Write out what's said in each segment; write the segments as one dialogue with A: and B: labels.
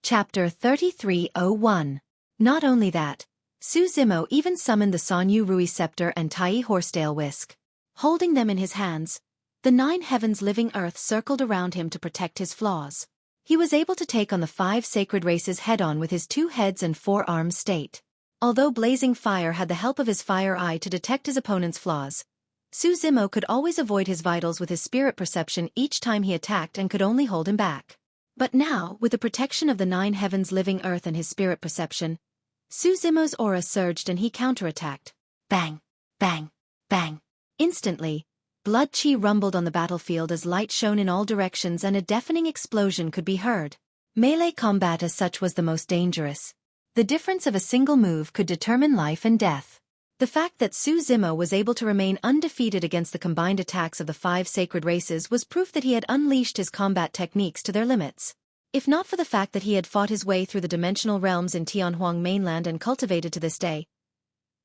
A: Chapter 3301. Not only that, Su Zimo even summoned the Sanyu Rui scepter and Tai Horsetail whisk. Holding them in his hands, the 9 heavens living earth circled around him to protect his flaws. He was able to take on the 5 sacred races head-on with his 2 heads and 4 arms state. Although Blazing Fire had the help of his fire eye to detect his opponent's flaws, Su Zimo could always avoid his vitals with his spirit perception each time he attacked and could only hold him back. But now, with the protection of the 9 heavens living earth and his spirit perception, Su Zimo's aura surged and he counterattacked. Bang! Bang! Bang! Instantly, blood chi rumbled on the battlefield as light shone in all directions and a deafening explosion could be heard. Melee combat as such was the most dangerous. The difference of a single move could determine life and death. The fact that Su Zimo was able to remain undefeated against the combined attacks of the 5 sacred races was proof that he had unleashed his combat techniques to their limits. If not for the fact that he had fought his way through the dimensional realms in Tianhuang mainland and cultivated to this day,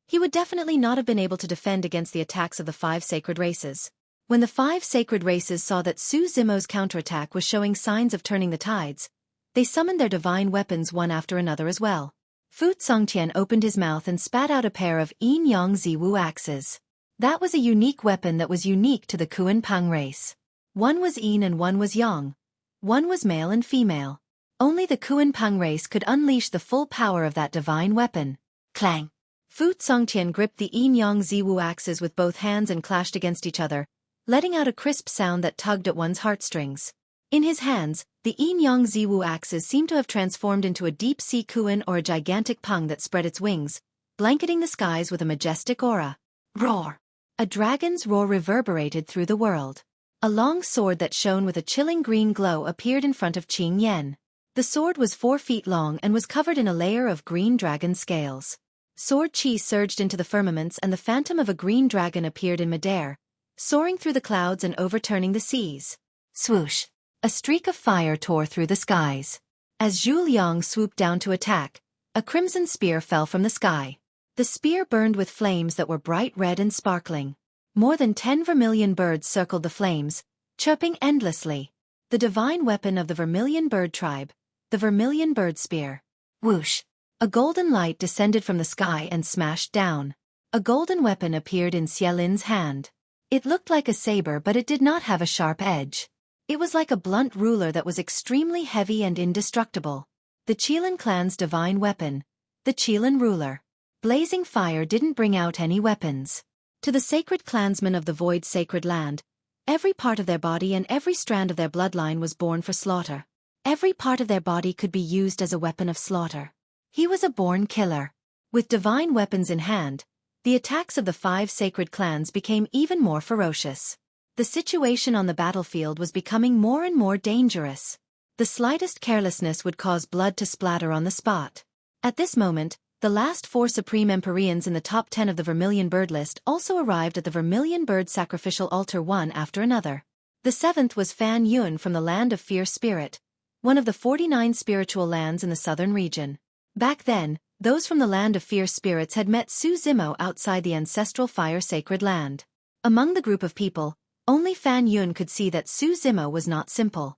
A: he would definitely not have been able to defend against the attacks of the 5 sacred races. When the 5 sacred races saw that Su Zimo's counterattack was showing signs of turning the tides, they summoned their divine weapons one after another as well. Fu Songtian opened his mouth and spat out a pair of Yin Yang Ziwu axes. That was a unique weapon that was unique to the Kuan Pang race. One was Yin and one was Yang. One was male and female. Only the Kuan Pang race could unleash the full power of that divine weapon. Clang! Fu Songtian gripped the Yin Yang Ziwu axes with both hands and clashed against each other, letting out a crisp sound that tugged at one's heartstrings. In his hands, the Yin Yang Ziwu axes seemed to have transformed into a deep-sea kuan or a gigantic pung that spread its wings, blanketing the skies with a majestic aura. Roar! A dragon's roar reverberated through the world. A long sword that shone with a chilling green glow appeared in front of Qing Yan. The sword was 4 feet long and was covered in a layer of green dragon scales. Sword chi surged into the firmaments and the phantom of a green dragon appeared in midair, soaring through the clouds and overturning the seas. Swoosh! A streak of fire tore through the skies. As Zhu Liang swooped down to attack, a crimson spear fell from the sky. The spear burned with flames that were bright red and sparkling. More than 10 vermilion birds circled the flames, chirping endlessly. The divine weapon of the vermilion bird tribe, the vermilion bird spear. Whoosh! A golden light descended from the sky and smashed down. A golden weapon appeared in Xielin's hand. It looked like a saber, but it did not have a sharp edge. It was like a blunt ruler that was extremely heavy and indestructible. The Qilin clan's divine weapon, the Qilin ruler. Blazing Fire didn't bring out any weapons. To the sacred clansmen of the Void's sacred land, every part of their body and every strand of their bloodline was born for slaughter. Every part of their body could be used as a weapon of slaughter. He was a born killer. With divine weapons in hand, the attacks of the 5 sacred clans became even more ferocious. The situation on the battlefield was becoming more and more dangerous. The slightest carelessness would cause blood to splatter on the spot. At this moment, the last 4 Supreme Empyreans in the top 10 of the Vermilion Bird list also arrived at the Vermilion Bird sacrificial altar one after another. The 7th was Fan Yun from the Land of Fierce Spirit, one of the 49 spiritual lands in the southern region. Back then, those from the Land of Fierce Spirits had met Su Zimo outside the ancestral fire sacred land. Among the group of people, only Fan Yun could see that Su Zimo was not simple.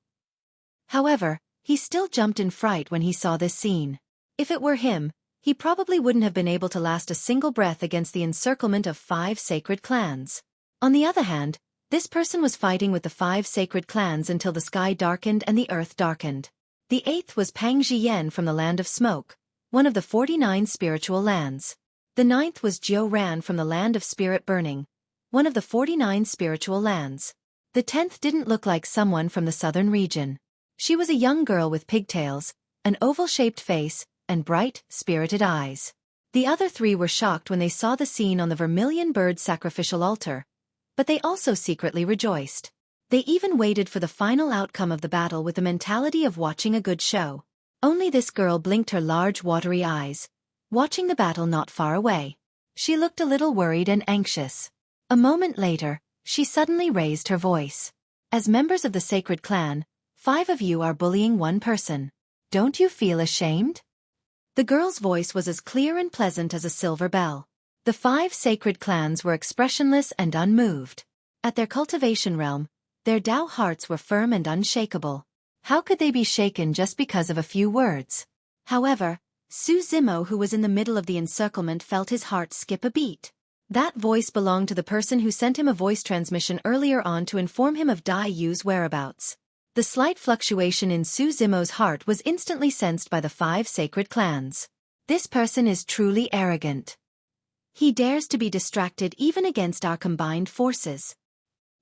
A: However, he still jumped in fright when he saw this scene. If it were him, he probably wouldn't have been able to last a single breath against the encirclement of 5 sacred clans. On the other hand, this person was fighting with the 5 sacred clans until the sky darkened and the earth darkened. The 8th was Pang Zhiyan from the Land of Smoke, one of the 49 spiritual lands. The 9th was Jiu Ran from the Land of Spirit Burning, one of the 49 spiritual lands. The 10th didn't look like someone from the southern region. She was a young girl with pigtails, an oval-shaped face, and bright, spirited eyes. The other 3 were shocked when they saw the scene on the Vermilion Bird sacrificial altar, but they also secretly rejoiced. They even waited for the final outcome of the battle with the mentality of watching a good show. Only this girl blinked her large watery eyes, watching the battle not far away. She looked a little worried and anxious. A moment later, she suddenly raised her voice. As members of the sacred clan, 5 of you are bullying one person. Don't you feel ashamed? The girl's voice was as clear and pleasant as a silver bell. The 5 sacred clans were expressionless and unmoved. At their cultivation realm, their Tao hearts were firm and unshakable. How could they be shaken just because of a few words? However, Su Zimo, who was in the middle of the encirclement, felt his heart skip a beat. That voice belonged to the person who sent him a voice transmission earlier on to inform him of Dai Yu's whereabouts. The slight fluctuation in Su Zimo's heart was instantly sensed by the 5 sacred clans. This person is truly arrogant. He dares to be distracted even against our combined forces.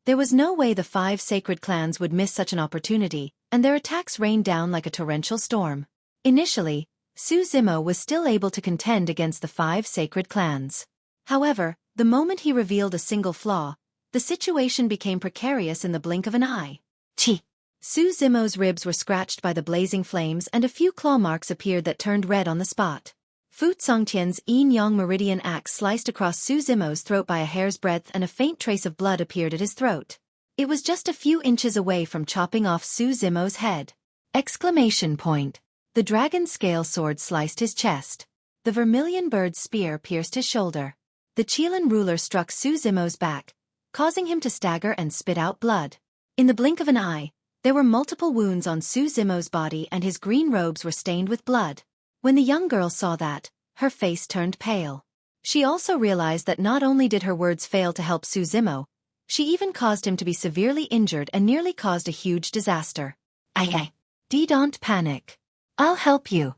A: There was no way the 5 sacred clans would miss such an opportunity, and their attacks rained down like a torrential storm. Initially, Su Zimo was still able to contend against the 5 sacred clans. However, the moment he revealed a single flaw, the situation became precarious in the blink of an eye. Chi! Su Zimo's ribs were scratched by the blazing flames and a few claw marks appeared that turned red on the spot. Fu Tsongtian's yin-yang meridian axe sliced across Su Zimo's throat by a hair's breadth and a faint trace of blood appeared at his throat. It was just a few inches away from chopping off Su Zimo's head. Exclamation point! The dragon's scale sword sliced his chest. The vermilion bird's spear pierced his shoulder. The Qilin ruler struck Su Zimo's back, causing him to stagger and spit out blood. In the blink of an eye, there were multiple wounds on Su Zimo's body and his green robes were stained with blood. When the young girl saw that, her face turned pale. She also realized that not only did her words fail to help Su Zimo, she even caused him to be severely injured and nearly caused a huge disaster. Aye. Don't panic. I'll help you.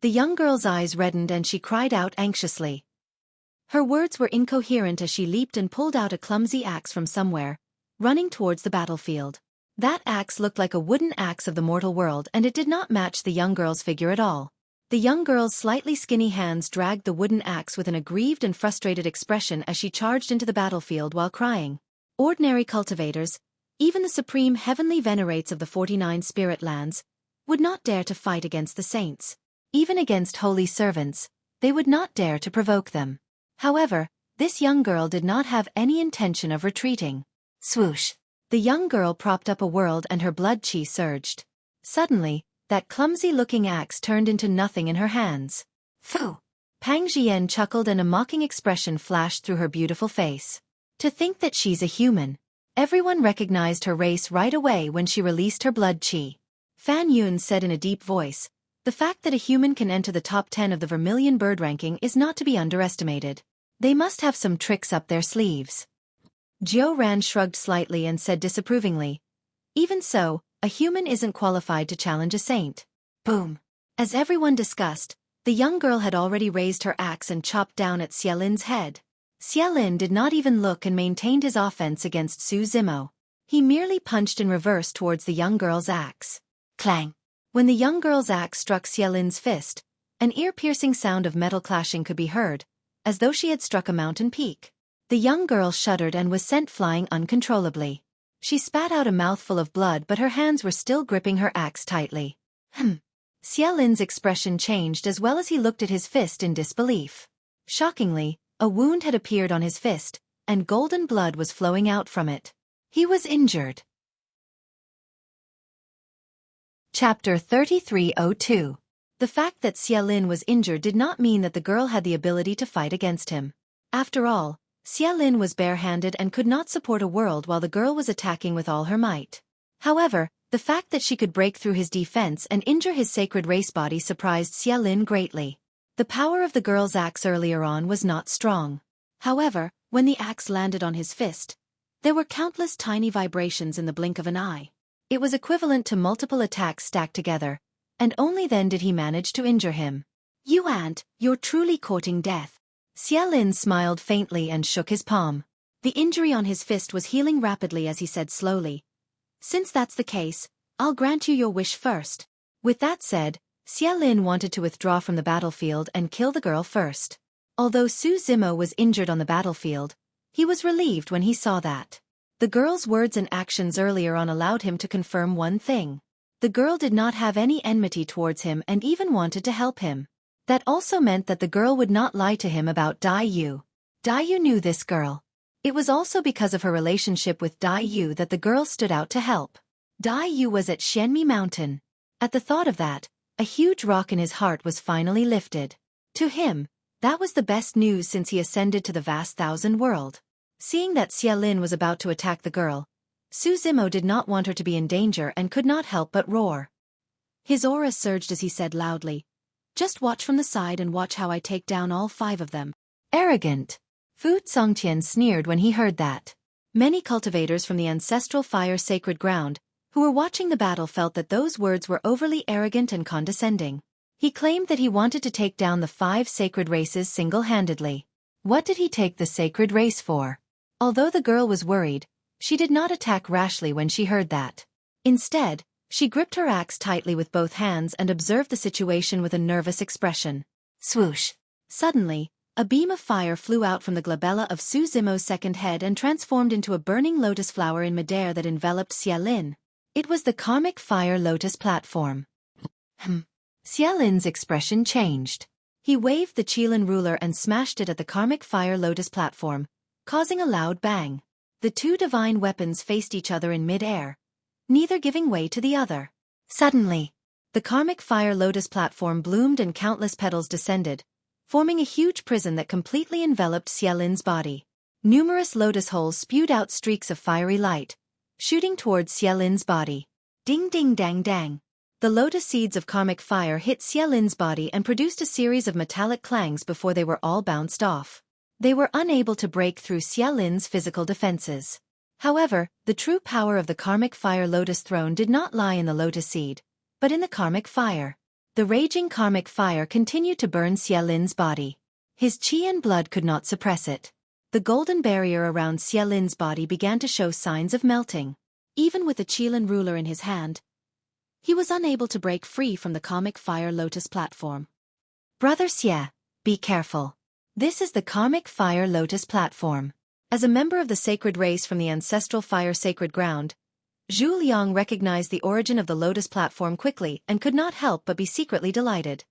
A: The young girl's eyes reddened and she cried out anxiously. Her words were incoherent as she leaped and pulled out a clumsy axe from somewhere, running towards the battlefield. That axe looked like a wooden axe of the mortal world and it did not match the young girl's figure at all. The young girl's slightly skinny hands dragged the wooden axe with an aggrieved and frustrated expression as she charged into the battlefield while crying. Ordinary cultivators, even the supreme heavenly venerates of the 49 spirit lands, would not dare to fight against the saints. Even against holy servants, they would not dare to provoke them. However, this young girl did not have any intention of retreating. Swoosh! The young girl propped up a world and her blood chi surged. Suddenly, that clumsy-looking axe turned into nothing in her hands. Phew! Pang Jian chuckled and a mocking expression flashed through her beautiful face. To think that she's a human. Everyone recognized her race right away when she released her blood chi. Fan Yun said in a deep voice, the fact that a human can enter the top 10 of the vermilion bird ranking is not to be underestimated. They must have some tricks up their sleeves. Jiu Ran shrugged slightly and said disapprovingly, even so, a human isn't qualified to challenge a saint. Boom! As everyone discussed, the young girl had already raised her axe and chopped down at Xiaolin's head. Xiaolin did not even look and maintained his offense against Su Zimo. He merely punched in reverse towards the young girl's axe. Clang! When the young girl's axe struck Xiaolin's fist, an ear-piercing sound of metal clashing could be heard, as though she had struck a mountain peak. The young girl shuddered and was sent flying uncontrollably. She spat out a mouthful of blood but her hands were still gripping her axe tightly. Xiaolin's expression changed as well as he looked at his fist in disbelief. Shockingly, a wound had appeared on his fist, and golden blood was flowing out from it. He was injured. Chapter 3302. The fact that Xiaolin was injured did not mean that the girl had the ability to fight against him. After all, Xiaolin was barehanded and could not support a world while the girl was attacking with all her might. However, the fact that she could break through his defense and injure his sacred race body surprised Xiaolin greatly. The power of the girl's axe earlier on was not strong. However, when the axe landed on his fist, there were countless tiny vibrations in the blink of an eye. It was equivalent to multiple attacks stacked together, and only then did he manage to injure him. You ant, you're truly courting death. Xiaolin smiled faintly and shook his palm. The injury on his fist was healing rapidly as he said slowly, since that's the case, I'll grant you your wish first. With that said, Xiaolin wanted to withdraw from the battlefield and kill the girl first. Although Su Zimo was injured on the battlefield, he was relieved when he saw that. The girl's words and actions earlier on allowed him to confirm one thing. The girl did not have any enmity towards him and even wanted to help him. That also meant that the girl would not lie to him about Dai Yu. Dai Yu knew this girl. It was also because of her relationship with Dai Yu that the girl stood out to help. Dai Yu was at Xianmi Mountain. At the thought of that, a huge rock in his heart was finally lifted. To him, that was the best news since he ascended to the vast thousand world. Seeing that Xiaolin was about to attack the girl, Su Zimo did not want her to be in danger and could not help but roar. His aura surged as he said loudly, "Just watch from the side and watch how I take down all 5 of them." Arrogant. Fu Songtian sneered when he heard that. Many cultivators from the ancestral fire sacred ground, who were watching the battle, felt that those words were overly arrogant and condescending. He claimed that he wanted to take down the 5 sacred races single-handedly. What did he take the sacred race for? Although the girl was worried, she did not attack rashly when she heard that. Instead, she gripped her axe tightly with both hands and observed the situation with a nervous expression. Swoosh! Suddenly, a beam of fire flew out from the glabella of Su Zimo's second head and transformed into a burning lotus flower in midair that enveloped Xia Lin. It was the karmic fire lotus platform. Xia Lin's expression changed. He waved the Qilin ruler and smashed it at the karmic fire lotus platform, causing a loud bang. The 2 divine weapons faced each other in mid-air, neither giving way to the other. Suddenly, the karmic fire lotus platform bloomed and countless petals descended, forming a huge prison that completely enveloped Xia Lin's body. Numerous lotus holes spewed out streaks of fiery light, shooting towards Xia Lin's body. Ding ding dang dang. The lotus seeds of karmic fire hit Xia Lin's body and produced a series of metallic clangs before they were all bounced off. They were unable to break through Xia Lin's physical defenses. However, the true power of the karmic fire lotus throne did not lie in the lotus seed, but in the karmic fire. The raging karmic fire continued to burn Xia Lin's body. His qi and blood could not suppress it. The golden barrier around Xia Lin's body began to show signs of melting. Even with the Qilin ruler in his hand, he was unable to break free from the karmic fire lotus platform. Brother Xie, be careful. This is the karmic fire lotus platform. As a member of the sacred race from the ancestral fire sacred ground, Zhu Liang recognized the origin of the lotus platform quickly and could not help but be secretly delighted.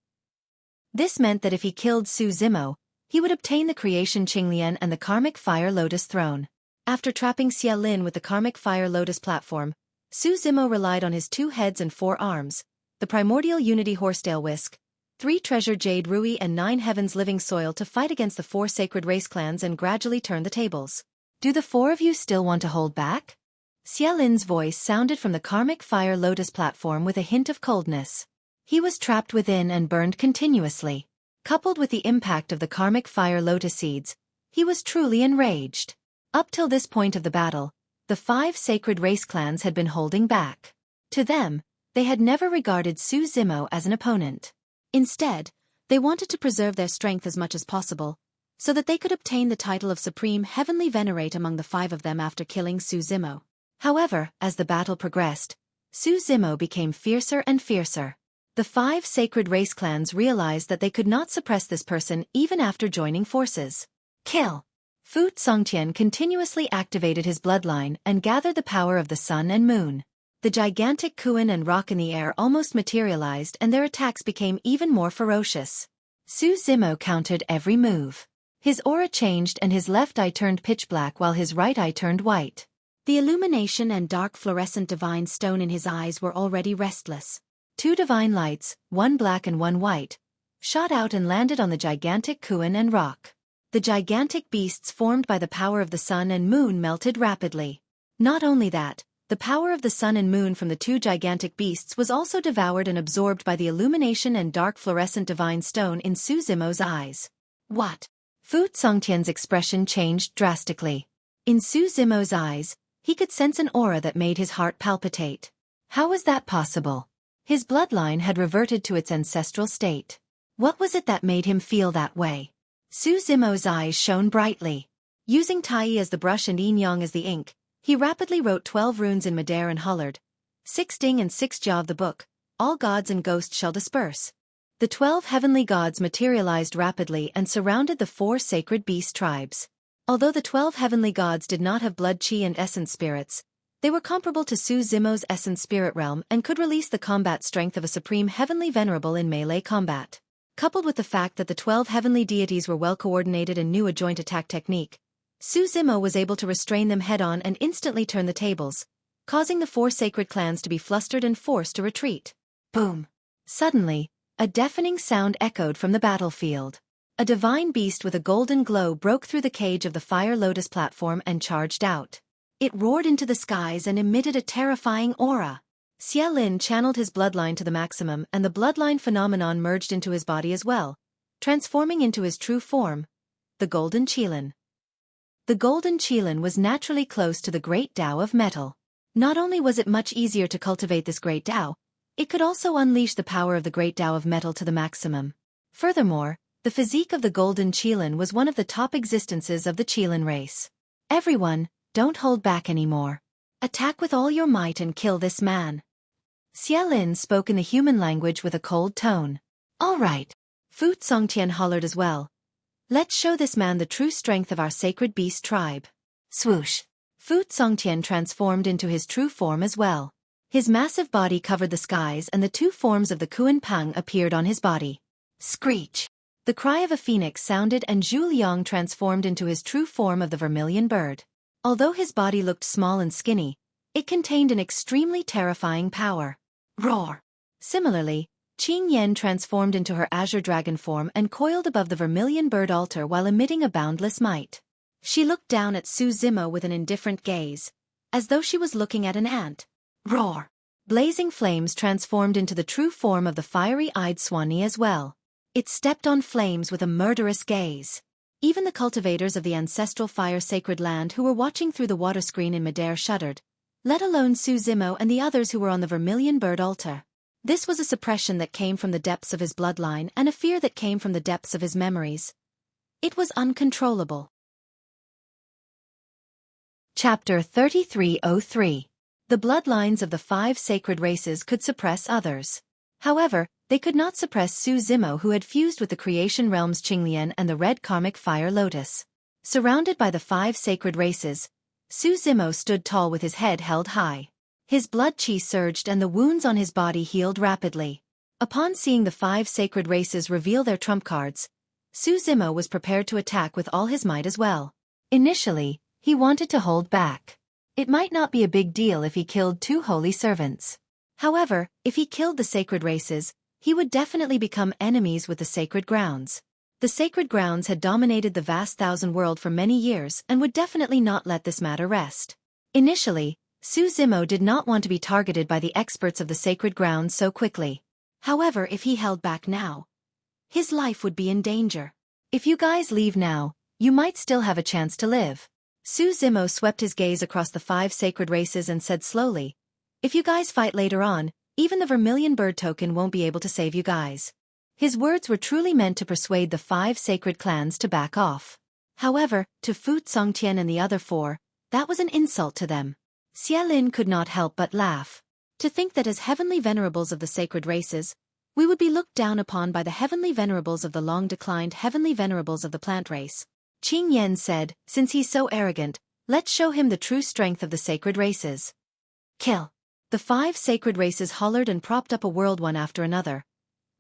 A: This meant that if he killed Su Zimo, he would obtain the creation Qinglian and the karmic fire lotus throne. After trapping Xia Lin with the karmic fire lotus platform, Su Zimo relied on his 2 heads and 4 arms, the primordial unity horsetail whisk, 3 treasure jade rui and 9 heavens living soil to fight against the 4 sacred race clans and gradually turn the tables. Do the 4 of you still want to hold back? Xia Lin's voice sounded from the karmic fire lotus platform with a hint of coldness. He was trapped within and burned continuously. Coupled with the impact of the karmic fire lotus seeds, he was truly enraged. Up till this point of the battle, the 5 sacred race clans had been holding back. To them, they had never regarded Su Zimo as an opponent. Instead, they wanted to preserve their strength as much as possible, so that they could obtain the title of Supreme Heavenly Venerate among the 5 of them after killing Su Zimo. However, as the battle progressed, Su Zimo became fiercer and fiercer. The 5 sacred race clans realized that they could not suppress this person even after joining forces. Kill! Fu Songtian continuously activated his bloodline and gathered the power of the sun and moon. The gigantic Kuan and rock in the air almost materialized and their attacks became even more ferocious. Su Zimo countered every move. His aura changed and his left eye turned pitch black while his right eye turned white. The illumination and dark fluorescent divine stone in his eyes were already restless. 2 divine lights, 1 black and 1 white, shot out and landed on the gigantic Kuan and rock. The gigantic beasts formed by the power of the sun and moon melted rapidly. Not only that, the power of the sun and moon from the 2 gigantic beasts was also devoured and absorbed by the illumination and dark fluorescent divine stone in Su Zimo's eyes. What? Fu Songtian's expression changed drastically. In Su Zimo's eyes, he could sense an aura that made his heart palpitate. How was that possible? His bloodline had reverted to its ancestral state. What was it that made him feel that way? Su Zimo's eyes shone brightly. Using Tai as the brush and Yin Yang as the ink, he rapidly wrote 12 runes in midair and hollered, 6 ding and 6 ja of the book, all gods and ghosts shall disperse. The 12 heavenly gods materialized rapidly and surrounded the 4 sacred beast tribes. Although the 12 heavenly gods did not have blood chi and essence spirits, they were comparable to Su Zimo's essence spirit realm and could release the combat strength of a supreme heavenly venerable in melee combat. Coupled with the fact that the 12 heavenly deities were well coordinated and knew a joint attack technique, Su Zimo was able to restrain them head-on and instantly turn the tables, causing the 4 sacred clans to be flustered and forced to retreat. Boom! Suddenly, a deafening sound echoed from the battlefield. A divine beast with a golden glow broke through the cage of the Fire Lotus platform and charged out. It roared into the skies and emitted a terrifying aura. Xie Lin channeled his bloodline to the maximum, and the bloodline phenomenon merged into his body as well, transforming into his true form, the Golden Qilin. The Golden Qilin was naturally close to the Great Tao of Metal. Not only was it much easier to cultivate this Great Tao, it could also unleash the power of the Great Tao of Metal to the maximum. Furthermore, the physique of the Golden Qilin was one of the top existences of the Qilin race. Everyone, don't hold back anymore. Attack with all your might and kill this man. Xie Lin spoke in the human language with a cold tone. All right. Fu Songtian hollered as well. Let's show this man the true strength of our sacred beast tribe. Swoosh. Fu Songtian transformed into his true form as well. His massive body covered the skies and the two forms of the Kuan Pang appeared on his body. Screech. The cry of a phoenix sounded and Zhu Liang transformed into his true form of the vermilion bird. Although his body looked small and skinny, it contained an extremely terrifying power. Roar. Similarly, Qing Yan transformed into her azure dragon form and coiled above the vermilion bird altar while emitting a boundless might. She looked down at Su Zimo with an indifferent gaze, as though she was looking at an ant. Roar. Blazing flames transformed into the true form of the fiery-eyed Xueqi as well. It stepped on flames with a murderous gaze. Even the cultivators of the ancestral fire sacred land who were watching through the water screen in midair shuddered, let alone Su Zimo and the others who were on the vermilion bird altar. This was a suppression that came from the depths of his bloodline and a fear that came from the depths of his memories. It was uncontrollable. Chapter 3303. The bloodlines of the 5 sacred races could suppress others. However, they could not suppress Su Zimo, who had fused with the creation realm's Qinglian and the red karmic fire lotus. Surrounded by the 5 sacred races, Su Zimo stood tall with his head held high. His blood qi surged and the wounds on his body healed rapidly. Upon seeing the 5 sacred races reveal their trump cards, Su Zimo was prepared to attack with all his might as well. Initially, he wanted to hold back. It might not be a big deal if he killed 2 holy servants. However, if he killed the sacred races, he would definitely become enemies with the sacred grounds. The sacred grounds had dominated the vast thousand world for many years and would definitely not let this matter rest. Initially, Su Zimo did not want to be targeted by the experts of the sacred grounds so quickly. However, if he held back now, his life would be in danger. If you guys leave now, you might still have a chance to live. Su Zimo swept his gaze across the 5 sacred races and said slowly, if you guys fight later on, even the vermilion bird token won't be able to save you guys. His words were truly meant to persuade the 5 sacred clans to back off. However, to Fu Songtian and the other 4, that was an insult to them. Xie Lin could not help but laugh. To think that as heavenly venerables of the sacred races, we would be looked down upon by the heavenly venerables of the long-declined heavenly venerables of the plant race. Qing Yan said, since he's so arrogant, let's show him the true strength of the sacred races. Kill. The 5 sacred races hollered and propped up a world one after another,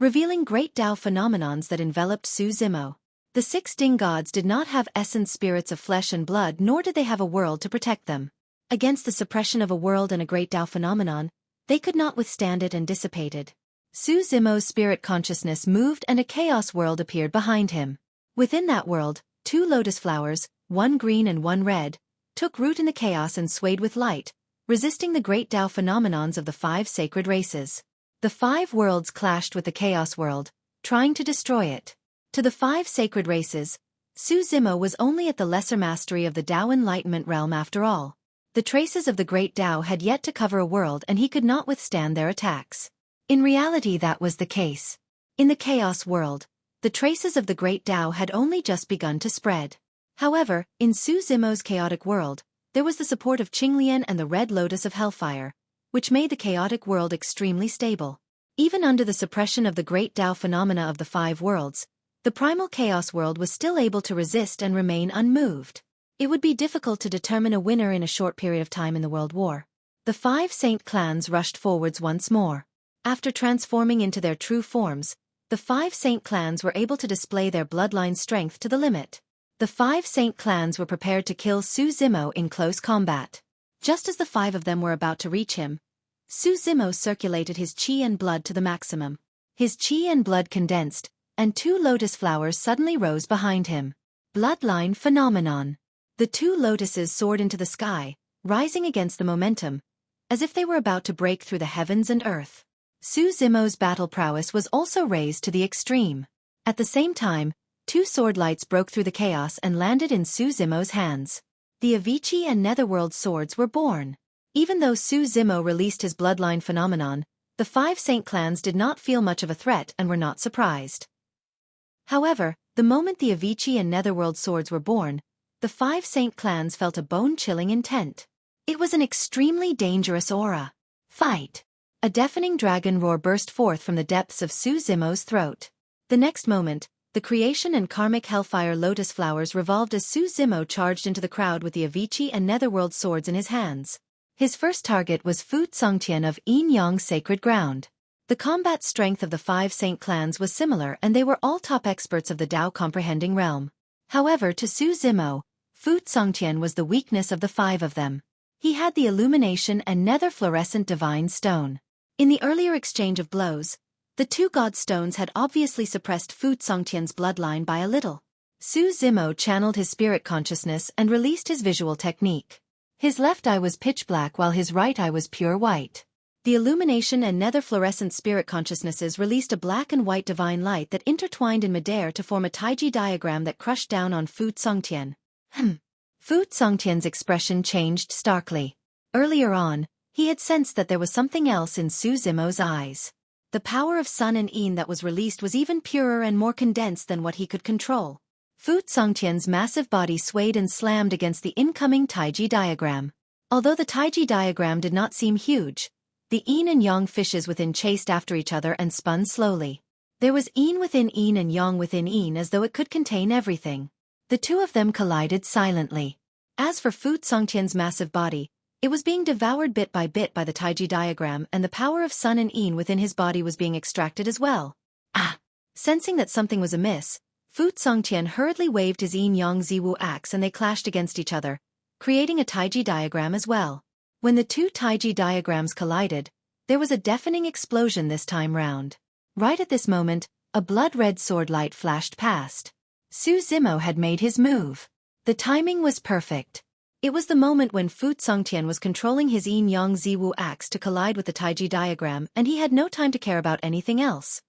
A: revealing great Tao phenomenons that enveloped Su Zimo. The 6 Ding gods did not have essence spirits of flesh and blood, nor did they have a world to protect them. Against the suppression of a world and a great Tao phenomenon, they could not withstand it and dissipated. Su Zimo's spirit consciousness moved and a chaos world appeared behind him. Within that world, 2 lotus flowers, one green and one red, took root in the chaos and swayed with light, resisting the great Tao phenomenons of the 5 sacred races. The 5 worlds clashed with the chaos world, trying to destroy it. To the 5 sacred races, Su Zimo was only at the lesser mastery of the Tao enlightenment realm after all. The traces of the great Tao had yet to cover a world and he could not withstand their attacks. In reality that was the case. In the chaos world, the traces of the great Tao had only just begun to spread. However, in Su Zimo's chaotic world, there was the support of Qinglian and the red lotus of hellfire, which made the chaotic world extremely stable. Even under the suppression of the great Tao phenomena of the 5 worlds, the primal chaos world was still able to resist and remain unmoved. It would be difficult to determine a winner in a short period of time in the world war. The 5 saint clans rushed forwards once more. After transforming into their true forms, the 5 saint clans were able to display their bloodline strength to the limit. The 5 saint clans were prepared to kill Su Zimo in close combat. Just as the 5 of them were about to reach him, Su Zimo circulated his qi and blood to the maximum. His qi and blood condensed, and 2 lotus flowers suddenly rose behind him. Bloodline phenomenon. The 2 lotuses soared into the sky, rising against the momentum, as if they were about to break through the heavens and earth. Su Zimo's battle prowess was also raised to the extreme. At the same time, two sword lights broke through the chaos and landed in Su Zimo's hands. The Avicii and Netherworld swords were born. Even though Su Zimo released his bloodline phenomenon, the 5 Saint clans did not feel much of a threat and were not surprised. However, the moment the Avicii and Netherworld swords were born, the 5 Saint clans felt a bone-chilling intent. It was an extremely dangerous aura. Fight! A deafening dragon roar burst forth from the depths of Su Zimo's throat. The next moment, the creation and karmic hellfire lotus flowers revolved as Su Zimo charged into the crowd with the Avicii and Netherworld swords in his hands. His first target was Fu Tsongtian of Yin Yang Sacred Ground. The combat strength of the 5 Saint clans was similar and they were all top experts of the Tao comprehending realm. However, to Su Zimo, Fu Tsongtian was the weakness of the 5 of them. He had the illumination and nether fluorescent divine stone. In the earlier exchange of blows, the 2 god stones had obviously suppressed Fu Tsongtian's bloodline by a little. Su Zimo channeled his spirit consciousness and released his visual technique. His left eye was pitch black while his right eye was pure white. The illumination and nether fluorescent spirit consciousnesses released a black and white divine light that intertwined in midair to form a taiji diagram that crushed down on Fu Tsongtian. Fu Tsongtian's expression changed starkly. Earlier on, he had sensed that there was something else in Su Zimo's eyes. The power of Sun and Yin that was released was even purer and more condensed than what he could control. Fu Tsongtian's massive body swayed and slammed against the incoming taiji diagram. Although the taiji diagram did not seem huge, the Yin and Yang fishes within chased after each other and spun slowly. There was Yin within Yin and Yang within Yin as though it could contain everything. The two of them collided silently. As for Fu Tsongtian's massive body, it was being devoured bit by the taiji diagram and the power of Sun and Yin within his body was being extracted as well. Sensing that something was amiss, Fu Tsongtian hurriedly waved his Yin-Yang Ziwu axe and they clashed against each other, creating a taiji diagram as well. When the two taiji diagrams collided, there was a deafening explosion this time round. Right at this moment, a blood-red sword light flashed past. Su Zimo had made his move. The timing was perfect. It was the moment when Fu Tsongtian was controlling his Yin-Yang Ziwu axe to collide with the taiji diagram and he had no time to care about anything else.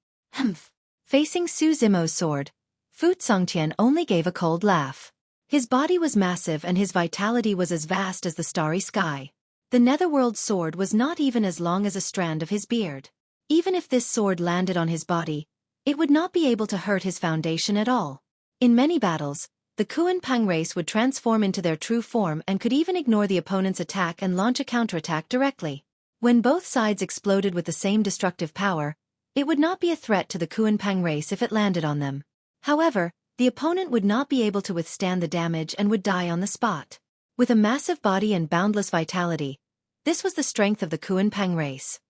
A: Facing Su Zimo's sword, Fu Tsongtian only gave a cold laugh. His body was massive and his vitality was as vast as the starry sky. The Netherworld sword was not even as long as a strand of his beard. Even if this sword landed on his body, it would not be able to hurt his foundation at all. In many battles, the Xueqi race would transform into their true form and could even ignore the opponent's attack and launch a counterattack directly. When both sides exploded with the same destructive power, it would not be a threat to the Xueqi race if it landed on them. However, the opponent would not be able to withstand the damage and would die on the spot. With a massive body and boundless vitality, this was the strength of the Xueqi race.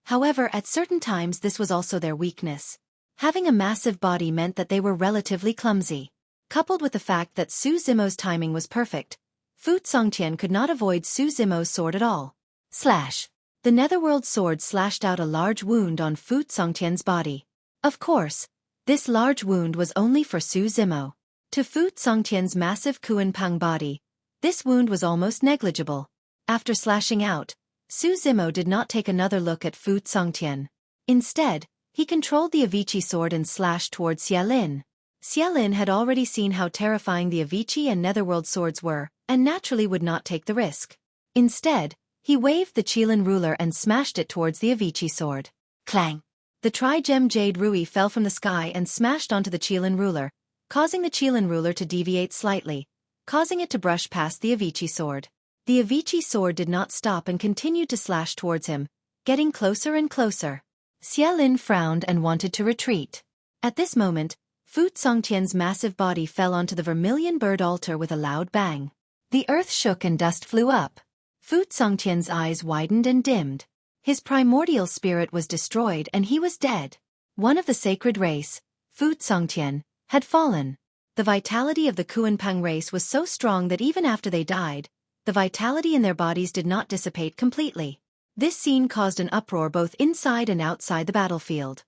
A: However, at certain times this was also their weakness. Having a massive body meant that they were relatively clumsy. Coupled with the fact that Su Zimo's timing was perfect, Fu Tsongtian could not avoid Su Zimo's sword at all. Slash! The Netherworld sword slashed out a large wound on Fu Tsongtian's body. Of course, this large wound was only for Su Zimo. To Fu Tsongtian's massive Xueqi body, this wound was almost negligible. After slashing out, Su Zimo did not take another look at Fu Tsongtian. Instead, he controlled the Avicii sword and slashed towards Xialin. Xialin had already seen how terrifying the Avicii and Netherworld swords were, and naturally would not take the risk. Instead, he waved the Qilin ruler and smashed it towards the Avicii sword. Clang! The tri-gem jade rui fell from the sky and smashed onto the Qilin ruler, causing the Qilin ruler to deviate slightly, causing it to brush past the Avicii sword. The Avicii sword did not stop and continued to slash towards him, getting closer and closer. Xialin frowned and wanted to retreat. At this moment, Fu Tsongtian's massive body fell onto the vermilion bird altar with a loud bang. The earth shook and dust flew up. Fu Tsongtian's eyes widened and dimmed. His primordial spirit was destroyed and he was dead. One of the sacred race, Fu Tsongtian, had fallen. The vitality of the Xueqi race was so strong that even after they died, the vitality in their bodies did not dissipate completely. This scene caused an uproar both inside and outside the battlefield.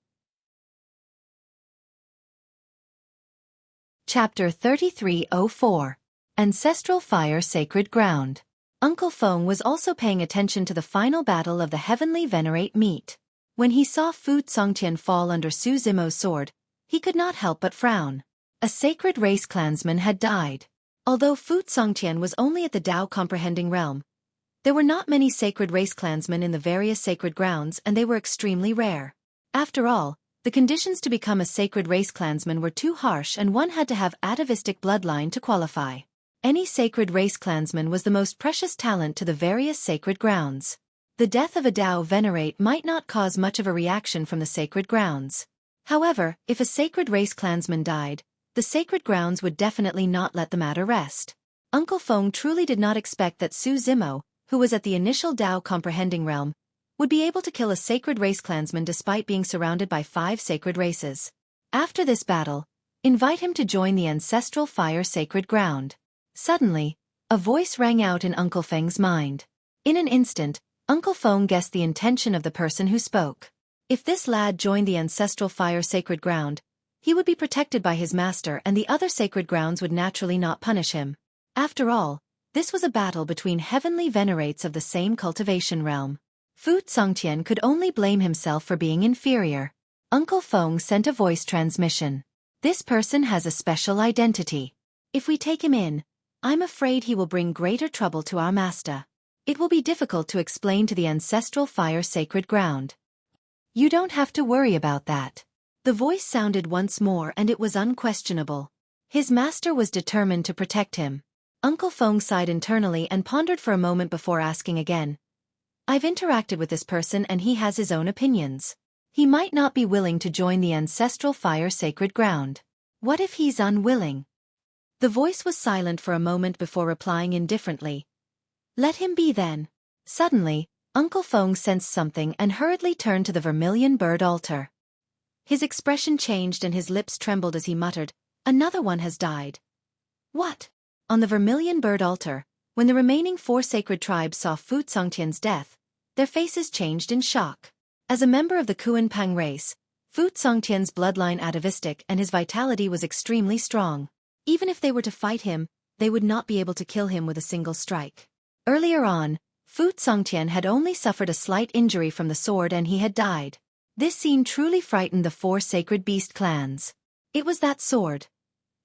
A: Chapter 3304. Ancestral Fire Sacred Ground. Uncle Feng was also paying attention to the final battle of the heavenly venerate meet. When he saw Fu Songtian fall under Su Zimo's sword, he could not help but frown. A sacred race clansman had died. Although Fu Songtian was only at the Tao comprehending realm, there were not many sacred race clansmen in the various sacred grounds, and they were extremely rare. After all, the conditions to become a sacred race clansman were too harsh, and one had to have atavistic bloodline to qualify. Any sacred race clansman was the most precious talent to the various sacred grounds. The death of a Tao venerate might not cause much of a reaction from the sacred grounds. However, if a sacred race clansman died, the sacred grounds would definitely not let the matter rest. Uncle Feng truly did not expect that Su Zimo, who was at the initial Tao comprehending realm, would be able to kill a sacred race clansman despite being surrounded by 5 sacred races. After this battle, invite him to join the ancestral fire sacred ground. Suddenly, a voice rang out in Uncle Feng's mind. In an instant, Uncle Feng guessed the intention of the person who spoke. If this lad joined the ancestral fire sacred ground, he would be protected by his master, and the other sacred grounds would naturally not punish him. After all, this was a battle between heavenly venerates of the same cultivation realm. Fu Songtian could only blame himself for being inferior. Uncle Feng sent a voice transmission. This person has a special identity. If we take him in, I'm afraid he will bring greater trouble to our master. It will be difficult to explain to the ancestral fire sacred ground. You don't have to worry about that. The voice sounded once more, and it was unquestionable. His master was determined to protect him. Uncle Feng sighed internally and pondered for a moment before asking again. I've interacted with this person and he has his own opinions. He might not be willing to join the ancestral fire sacred ground. What if he's unwilling? The voice was silent for a moment before replying indifferently. Let him be then. Suddenly, Uncle Feng sensed something and hurriedly turned to the vermilion bird altar. His expression changed and his lips trembled as he muttered, Another one has died. What? On the vermilion bird altar, when the remaining 4 sacred tribes saw Fu Songtian's death, their faces changed in shock. As a member of the Kuan-Pang race, Fu Songtian's bloodline atavistic and his vitality was extremely strong. Even if they were to fight him, they would not be able to kill him with a single strike. Earlier on, Fu Songtian had only suffered a slight injury from the sword and he had died. This scene truly frightened the 4 sacred beast clans. It was that sword.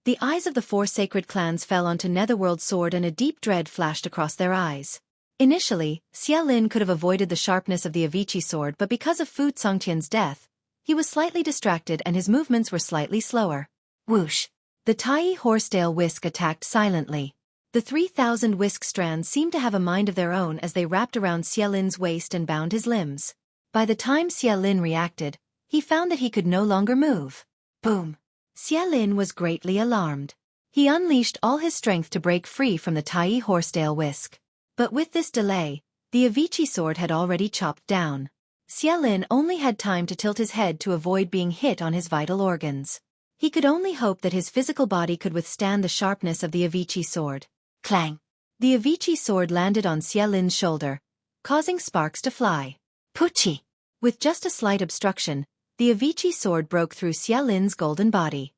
A: The eyes of the 4 sacred clans fell onto Netherworld's sword and a deep dread flashed across their eyes. Initially, Xie Lin could have avoided the sharpness of the Avicii sword, but because of Fu Songtian's death, he was slightly distracted and his movements were slightly slower. Whoosh! The tiny horsetail whisk attacked silently. The 3,000 whisk strands seemed to have a mind of their own as they wrapped around Xie Lin's waist and bound his limbs. By the time Xie Lin reacted, he found that he could no longer move. Boom! Xie Lin was greatly alarmed. He unleashed all his strength to break free from the tiny horsetail whisk. But with this delay, the Avicii sword had already chopped down. Xie Lin only had time to tilt his head to avoid being hit on his vital organs. He could only hope that his physical body could withstand the sharpness of the Avicii sword. Clang! The Avicii sword landed on Xie Lin's shoulder, causing sparks to fly. Puchi! With just a slight obstruction, the Avicii sword broke through Xie Lin's golden body.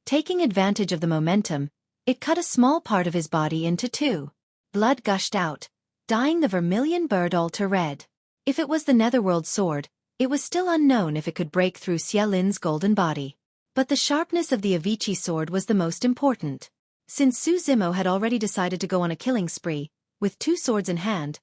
A: Taking advantage of the momentum, it cut a small part of his body into 2. Blood gushed out, dyeing the vermilion bird altar red. If it was the Netherworld sword, it was still unknown if it could break through Xie Lin's golden body. But the sharpness of the Avicii sword was the most important. Since Su Zimo had already decided to go on a killing spree, with 2 swords in hand,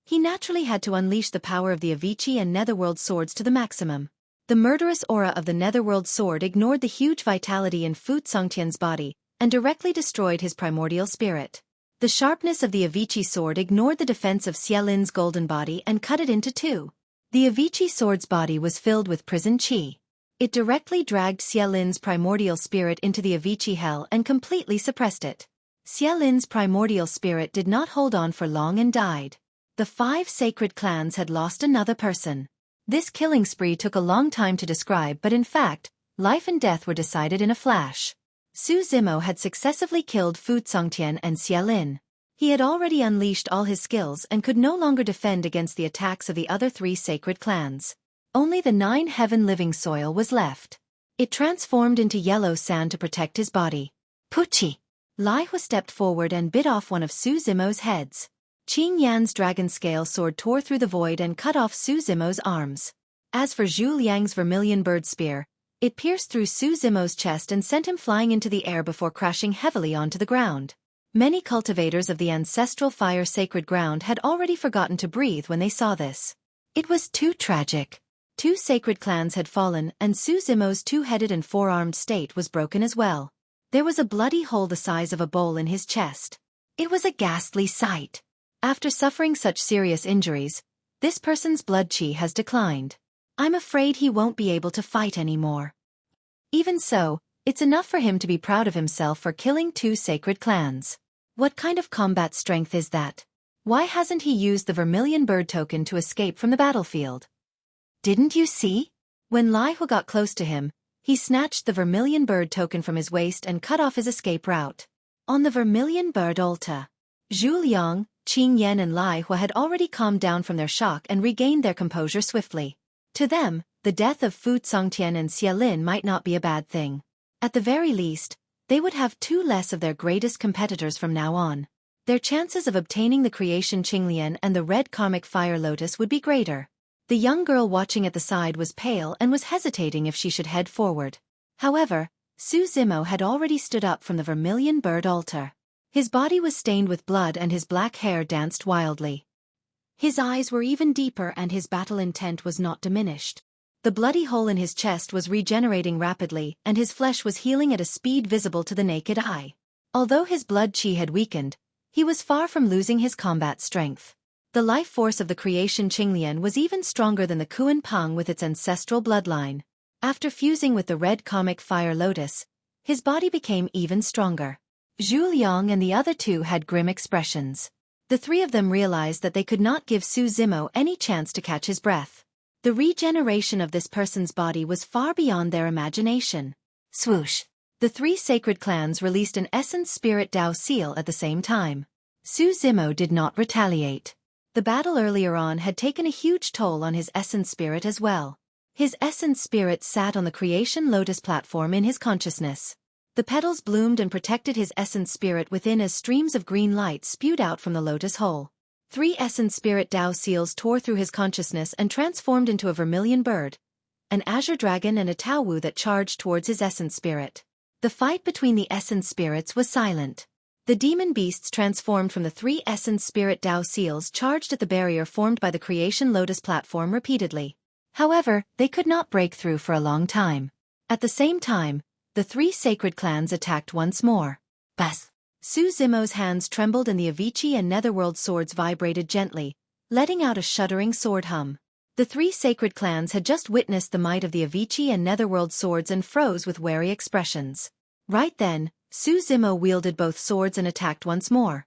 A: he naturally had to unleash the power of the Avicii and Netherworld swords to the maximum. The murderous aura of the Netherworld sword ignored the huge vitality in Fu Songtian's body, and directly destroyed his primordial spirit. The sharpness of the Avicii sword ignored the defense of Xie Lin's golden body and cut it into 2. The Avicii sword's body was filled with prison chi. It directly dragged Xie Lin's primordial spirit into the Avicii hell and completely suppressed it. Xie Lin's primordial spirit did not hold on for long and died. The 5 sacred clans had lost another person. This killing spree took a long time to describe, but in fact, life and death were decided in a flash. Su Zimo had successively killed Fu Songtian and Xie Lin. He had already unleashed all his skills and could no longer defend against the attacks of the other 3 sacred clans. Only the 9 heaven living soil was left. It transformed into yellow sand to protect his body. Puchi! Lai Hu stepped forward and bit off one of Su Zimo's heads. Qing Yan's dragon scale sword tore through the void and cut off Su Zimo's arms. As for Zhu Liang's vermilion bird spear, it pierced through Su Zimo's chest and sent him flying into the air before crashing heavily onto the ground. Many cultivators of the ancestral fire sacred ground had already forgotten to breathe when they saw this. It was too tragic. 2 sacred clans had fallen and Su Zimo's 2-headed and 4-armed state was broken as well. There was a bloody hole the size of a bowl in his chest. It was a ghastly sight. After suffering such serious injuries, this person's blood chi has declined. I'm afraid he won't be able to fight anymore. Even so, it's enough for him to be proud of himself for killing 2 sacred clans. What kind of combat strength is that? Why hasn't he used the vermilion bird token to escape from the battlefield? Didn't you see? When Lai Hu got close to him, he snatched the vermilion bird token from his waist and cut off his escape route. On the vermilion bird altar, Zhu Liang, Qing Yan and Lai Hu had already calmed down from their shock and regained their composure swiftly. To them, the death of Fu Congtian and Xie Lin might not be a bad thing. At the very least, they would have 2 less of their greatest competitors from now on. Their chances of obtaining the creation Qinglian and the red karmic fire lotus would be greater. The young girl watching at the side was pale and was hesitating if she should head forward. However, Su Zimo had already stood up from the vermilion bird altar. His body was stained with blood and his black hair danced wildly. His eyes were even deeper and his battle intent was not diminished. The bloody hole in his chest was regenerating rapidly and his flesh was healing at a speed visible to the naked eye. Although his blood chi had weakened, he was far from losing his combat strength. The life force of the creation Qinglian was even stronger than the Kuan Peng with its ancestral bloodline. After fusing with the red karmic fire lotus, his body became even stronger. Zhu Liang and the other 2 had grim expressions. The 3 of them realized that they could not give Su Zimo any chance to catch his breath. The regeneration of this person's body was far beyond their imagination. Swoosh! The 3 sacred clans released an essence spirit Dao seal at the same time. Su Zimo did not retaliate. The battle earlier on had taken a huge toll on his essence spirit as well. His essence spirit sat on the creation lotus platform in his consciousness. The petals bloomed and protected his essence spirit within as streams of green light spewed out from the lotus hole. 3 essence spirit Dao seals tore through his consciousness and transformed into a vermilion bird, an azure dragon and a Tao Wu that charged towards his essence spirit. The fight between the essence spirits was silent. The demon beasts transformed from the 3 essence spirit Dao seals charged at the barrier formed by the creation lotus platform repeatedly. However, they could not break through for a long time. At the same time, the 3 sacred clans attacked once more. Bas! Su Zimo's hands trembled and the Avicii and Netherworld swords vibrated gently, letting out a shuddering sword hum. The 3 sacred clans had just witnessed the might of the Avicii and Netherworld swords and froze with wary expressions. Right then, Su Zimo wielded both swords and attacked once more.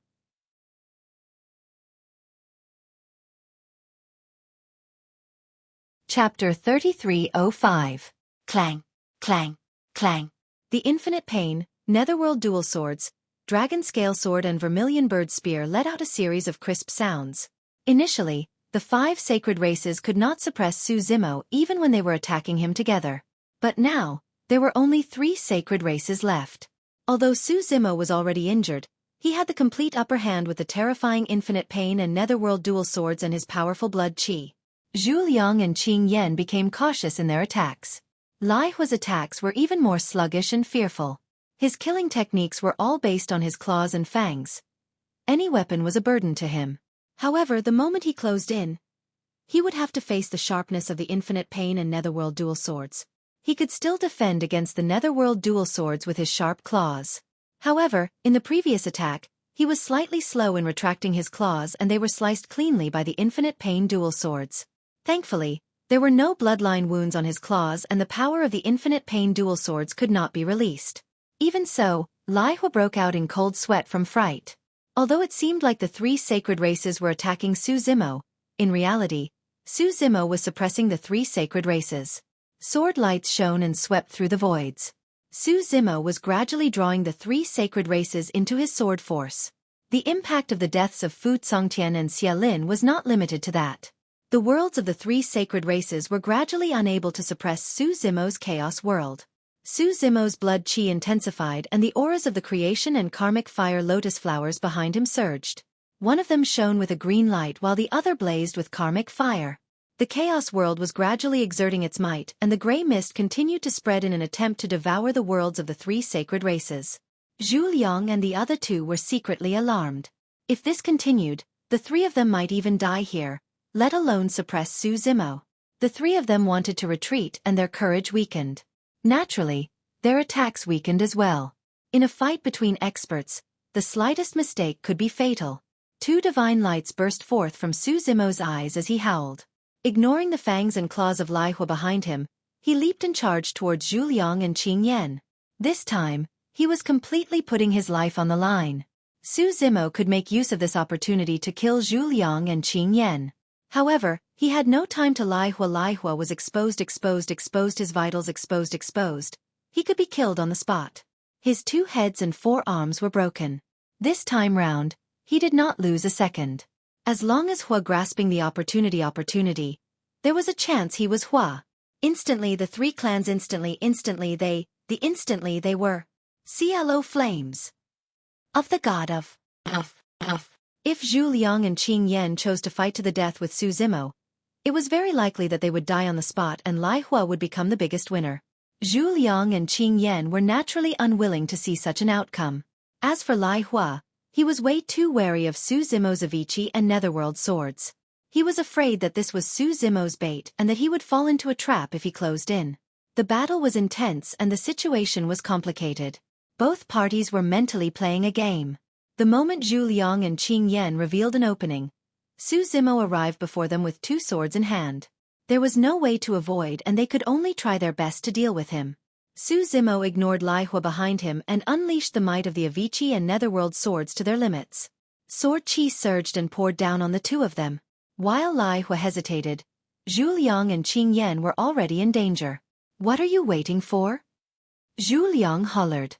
A: Chapter 3305. Clang, clang, clang. The Infinite Pain, Netherworld Dual Swords, Dragon Scale Sword and Vermilion Bird Spear let out a series of crisp sounds. Initially, the 5 sacred races could not suppress Su Zimo even when they were attacking him together. But now, there were only 3 sacred races left. Although Su Zimo was already injured, he had the complete upper hand with the terrifying Infinite Pain and Netherworld Dual Swords and his powerful blood chi. Zhu Liang and Qing Yan became cautious in their attacks. Lai Hu's attacks were even more sluggish and fearful. His killing techniques were all based on his claws and fangs. Any weapon was a burden to him. However, the moment he closed in, he would have to face the sharpness of the Infinite Pain and Netherworld Dual Swords. He could still defend against the Netherworld Dual Swords with his sharp claws. However, in the previous attack, he was slightly slow in retracting his claws and they were sliced cleanly by the Infinite Pain Dual Swords. Thankfully, there were no bloodline wounds on his claws and the power of the Infinite Pain Dual Swords could not be released. Even so, Lai Hu broke out in cold sweat from fright. Although it seemed like the 3 sacred races were attacking Su Zimo, in reality, Su Zimo was suppressing the 3 sacred races. Sword lights shone and swept through the voids. Su Zimo was gradually drawing the 3 sacred races into his sword force. The impact of the deaths of Fu Congtian and Xie Lin was not limited to that. The worlds of the 3 sacred races were gradually unable to suppress Su Zimo's chaos world. Su Zimo's blood chi intensified and the auras of the creation and karmic fire lotus flowers behind him surged. One of them shone with a green light while the other blazed with karmic fire. The Chaos World was gradually exerting its might, and the gray mist continued to spread in an attempt to devour the worlds of the three sacred races. Zhu Liang and the other two were secretly alarmed. If this continued, the three of them might even die here, let alone suppress Su Zimo. The three of them wanted to retreat and their courage weakened. Naturally, their attacks weakened as well. In a fight between experts, the slightest mistake could be fatal. Two divine lights burst forth from Su Zimo's eyes as he howled. Ignoring the fangs and claws of Lai Hua behind him, he leaped and charged towards Zhu Liang and Qing Yan. This time, he was completely putting his life on the line. Su Zimo could make use of this opportunity to kill Zhu Liang and Qing Yan. However, he had no time to Lai Hua. Lai Hua was exposed, his vitals exposed. He could be killed on the spot. His 2 heads and 4 arms were broken. This time round, he did not lose a second. As long as Hua grasping the opportunity, there was a chance he was Hua. Instantly the 3 clans instantly they were CLO flames of the god of. If Zhu Liang and Qing Yan chose to fight to the death with Su Zimo, it was very likely that they would die on the spot and Lai Hua would become the biggest winner. Zhu Liang and Qing Yan were naturally unwilling to see such an outcome. As for Lai Hua, he was way too wary of Su Zimo's Avici and Netherworld swords. He was afraid that this was Su Zimo's bait and that he would fall into a trap if he closed in. The battle was intense and the situation was complicated. Both parties were mentally playing a game. The moment Zhu Liang and Qing Yan revealed an opening, Su Zimo arrived before them with 2 swords in hand. There was no way to avoid and they could only try their best to deal with him. Su Zimo ignored Lai Hua behind him and unleashed the might of the Avici and Netherworld swords to their limits. Sword chi surged and poured down on the 2 of them. While Lai Hua hesitated, Zhu Liang and Qing Yan were already in danger. "What are you waiting for?" Zhu Liang hollered.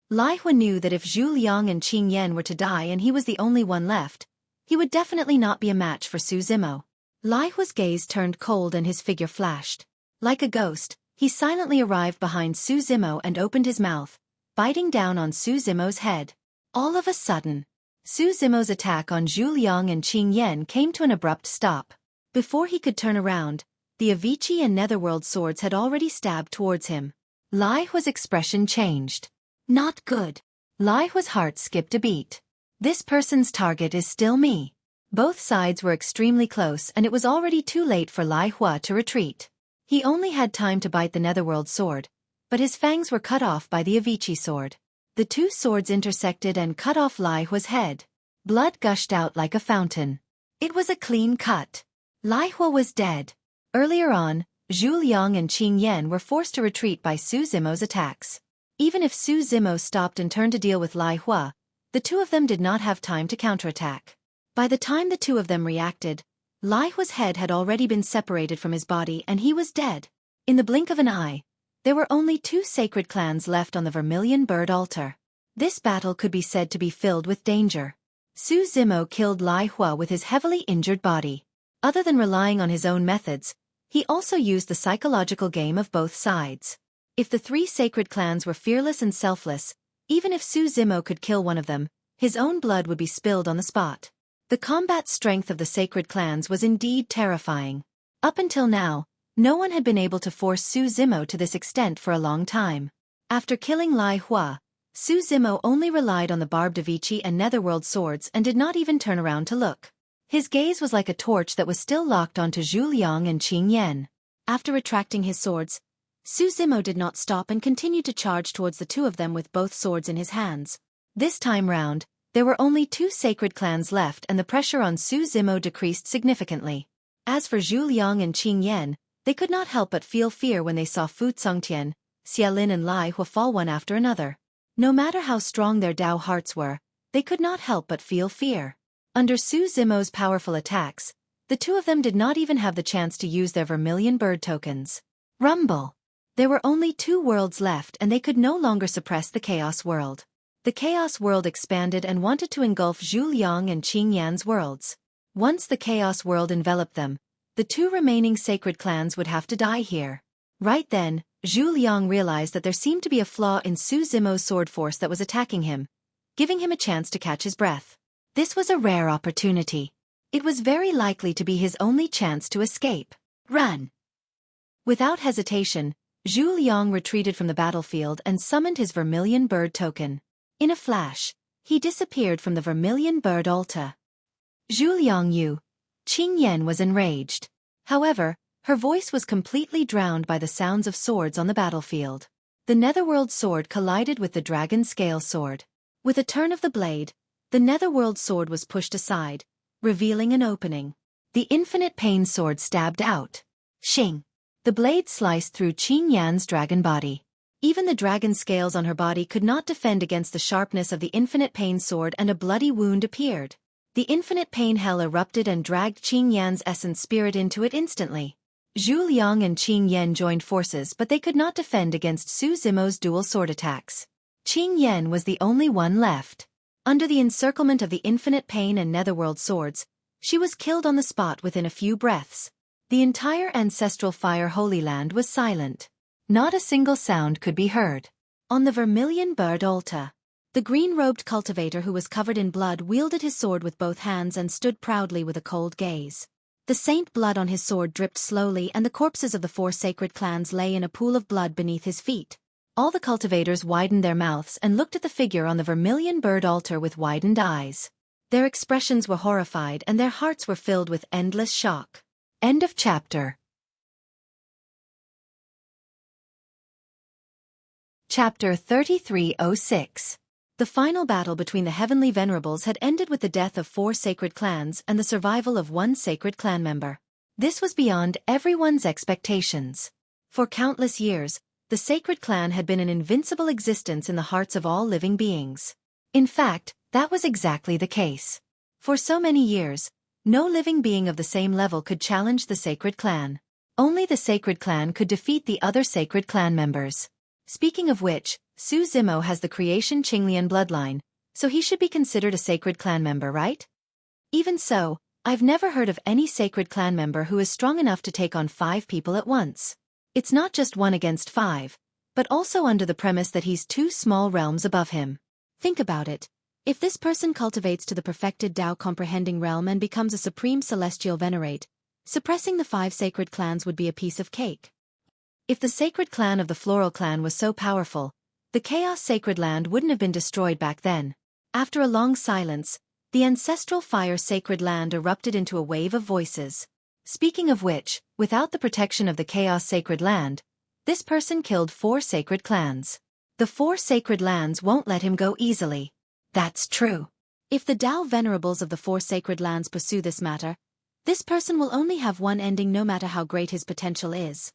A: Lai Hua knew that if Zhu Liang and Qing Yan were to die and he was the only one left, he would definitely not be a match for Su Zimo. Lai Hua's gaze turned cold and his figure flashed. Like a ghost, he silently arrived behind Su Zimo and opened his mouth, biting down on Su Zimo's head. All of a sudden, Su Zimo's attack on Zhu Liang and Qing Yan came to an abrupt stop. Before he could turn around, the Avici and Netherworld swords had already stabbed towards him. Lai Hua's expression changed. Not good. Lai Hua's heart skipped a beat. This person's target is still me. Both sides were extremely close and it was already too late for Lai Hua to retreat. He only had time to bite the Netherworld sword, but his fangs were cut off by the Avici sword. The 2 swords intersected and cut off Lai Hua's head. Blood gushed out like a fountain. It was a clean cut. Lai Hua was dead. Earlier on, Zhu Liang and Qing Yan were forced to retreat by Su Zimo's attacks. Even if Su Zimo stopped and turned to deal with Lai Hua, the 2 of them did not have time to counterattack. By the time the 2 of them reacted, Lai Hua's head had already been separated from his body and he was dead. In the blink of an eye, there were only 2 sacred clans left on the Vermilion Bird altar. This battle could be said to be filled with danger. Su Zimo killed Lai Hua with his heavily injured body. Other than relying on his own methods, he also used the psychological game of both sides. If the 3 sacred clans were fearless and selfless, even if Su Zimo could kill one of them, his own blood would be spilled on the spot. The combat strength of the sacred clans was indeed terrifying. Up until now, no one had been able to force Su Zimo to this extent for a long time. After killing Lai Hua, Su Zimo only relied on the barbed Avici and Netherworld swords and did not even turn around to look. His gaze was like a torch that was still locked onto Zhu Liang and Qing Yan. After retracting his swords, Su Zimo did not stop and continued to charge towards the 2 of them with both swords in his hands. This time round, there were only 2 sacred clans left and the pressure on Su Zimo decreased significantly. As for Zhu Liang and Qing Yan, they could not help but feel fear when they saw Fu Congtian, Xiaolin and Lai Hua fall one after another. No matter how strong their Dao hearts were, they could not help but feel fear. Under Su Zimo's powerful attacks, the 2 of them did not even have the chance to use their Vermilion Bird tokens. Rumble! There were only 2 worlds left and they could no longer suppress the Chaos World. The Chaos World expanded and wanted to engulf Zhu Liang and Qing Yan's worlds. Once the Chaos World enveloped them, the 2 remaining sacred clans would have to die here. Right then, Zhu Liang realized that there seemed to be a flaw in Su Zimo's sword force that was attacking him, giving him a chance to catch his breath. This was a rare opportunity. It was very likely to be his only chance to escape. Run! Without hesitation, Zhu Liang retreated from the battlefield and summoned his vermilion bird token. In a flash, he disappeared from the vermilion bird altar. Zhu Liang Yu. Qing Yan was enraged. However, her voice was completely drowned by the sounds of swords on the battlefield. The Netherworld sword collided with the dragon scale sword. With a turn of the blade, the Netherworld sword was pushed aside, revealing an opening. The infinite pain sword stabbed out. Shing! The blade sliced through Qing Yan's dragon body. Even the dragon scales on her body could not defend against the sharpness of the infinite pain sword, and a bloody wound appeared. The infinite pain hell erupted and dragged Qing Yan's essence spirit into it instantly. Zhu Liang and Qing Yan joined forces, but they could not defend against Su Zimo's dual sword attacks. Qing Yan was the only one left. Under the encirclement of the infinite pain and netherworld swords, she was killed on the spot within a few breaths. The entire ancestral fire Holy Land was silent. Not a single sound could be heard. On the vermilion bird altar, the green-robed cultivator who was covered in blood wielded his sword with both hands and stood proudly with a cold gaze. The saint blood on his sword dripped slowly, and the corpses of the 4 sacred clans lay in a pool of blood beneath his feet. All the cultivators widened their mouths and looked at the figure on the vermilion bird altar with widened eyes. Their expressions were horrified and their hearts were filled with endless shock. End of chapter. Chapter 3306. The final battle between the Heavenly Venerables had ended with the death of 4 sacred clans and the survival of 1 sacred clan member. This was beyond everyone's expectations. For countless years, the sacred clan had been an invincible existence in the hearts of all living beings. In fact, that was exactly the case. For so many years, no living being of the same level could challenge the sacred clan. Only the sacred clan could defeat the other sacred clan members. Speaking of which, Su Zimo has the creation Qinglian bloodline, so he should be considered a sacred clan member, right? Even so, I've never heard of any sacred clan member who is strong enough to take on 5 people at once. It's not just 1 against 5, but also under the premise that he's 2 small realms above him. Think about it. If this person cultivates to the perfected Tao comprehending realm and becomes a supreme celestial venerate, suppressing the 5 sacred clans would be a piece of cake. If the sacred clan of the Floral Clan was so powerful, the Chaos Sacred Land wouldn't have been destroyed back then. After a long silence, the ancestral Fire Sacred Land erupted into a wave of voices. Speaking of which, without the protection of the Chaos Sacred Land, this person killed 4 sacred clans. The 4 sacred lands won't let him go easily. That's true. If the Tao Venerables of the 4 sacred lands pursue this matter, this person will only have one ending no matter how great his potential is.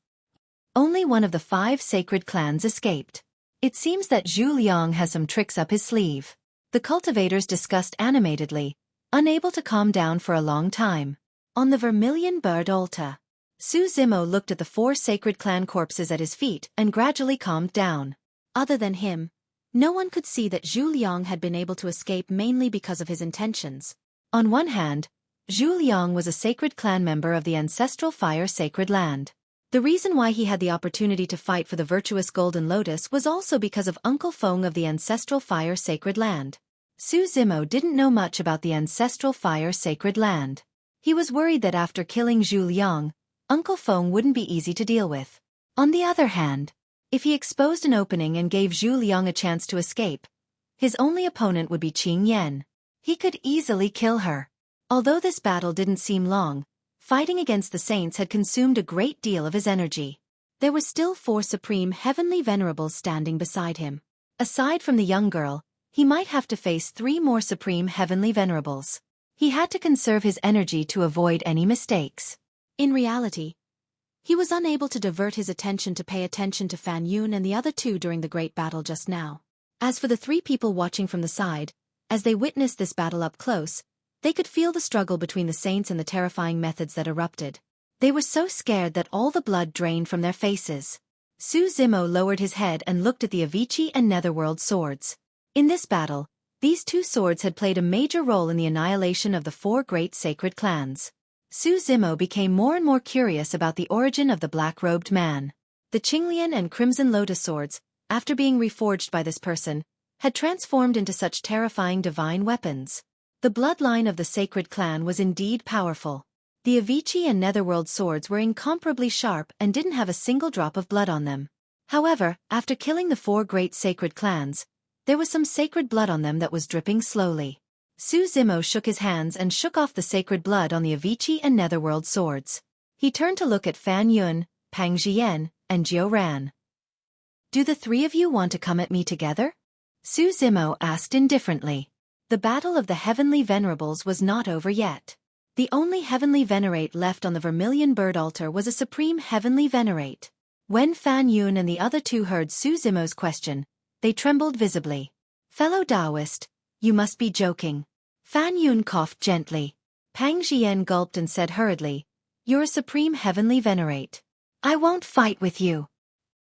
A: Only one of the 5 sacred clans escaped. It seems that Zhu Liang has some tricks up his sleeve. The cultivators discussed animatedly, unable to calm down for a long time. On the vermilion bird altar, Su Zimo looked at the 4 sacred clan corpses at his feet and gradually calmed down. Other than him, no one could see that Zhu Liang had been able to escape mainly because of his intentions. On one hand, Zhu Liang was a sacred clan member of the ancestral Fire Sacred Land. The reason why he had the opportunity to fight for the virtuous Golden Lotus was also because of Uncle Feng of the ancestral Fire Sacred Land. Su Zimo didn't know much about the ancestral Fire Sacred Land. He was worried that after killing Zhu Liang, Uncle Feng wouldn't be easy to deal with. On the other hand, if he exposed an opening and gave Zhu Liang a chance to escape, his only opponent would be Qing Yan. He could easily kill her. Although this battle didn't seem long, fighting against the saints had consumed a great deal of his energy. There were still 4 supreme heavenly venerables standing beside him. Aside from the young girl, he might have to face 3 more supreme heavenly venerables. He had to conserve his energy to avoid any mistakes. In reality, he was unable to divert his attention to pay attention to Fan Yun and the other 2 during the great battle just now. As for the 3 people watching from the side, as they witnessed this battle up close, they could feel the struggle between the saints and the terrifying methods that erupted. They were so scared that all the blood drained from their faces. Su Zimo lowered his head and looked at the Avicii and Netherworld swords. In this battle, these 2 swords had played a major role in the annihilation of the 4 great sacred clans. Su Zimo became more and more curious about the origin of the black-robed man. The Qinglian and Crimson Lotus swords, after being reforged by this person, had transformed into such terrifying divine weapons. The bloodline of the sacred clan was indeed powerful. The Avicii and Netherworld swords were incomparably sharp and didn't have a single drop of blood on them. However, after killing the 4 great sacred clans, there was some sacred blood on them that was dripping slowly. Su Zimo shook his hands and shook off the sacred blood on the Avicii and Netherworld swords. He turned to look at Fan Yun, Pang Jian, and Jiu Ran. "Do the 3 of you want to come at me together?" Su Zimo asked indifferently. The battle of the Heavenly Venerables was not over yet. The only Heavenly Venerate left on the Vermilion Bird altar was a Supreme Heavenly Venerate. When Fan Yun and the other 2 heard Su Zimo's question, they trembled visibly. "Fellow Taoist, you must be joking." Fan Yun coughed gently. Pang Jian gulped and said hurriedly, "You're a Supreme Heavenly Venerate. I won't fight with you."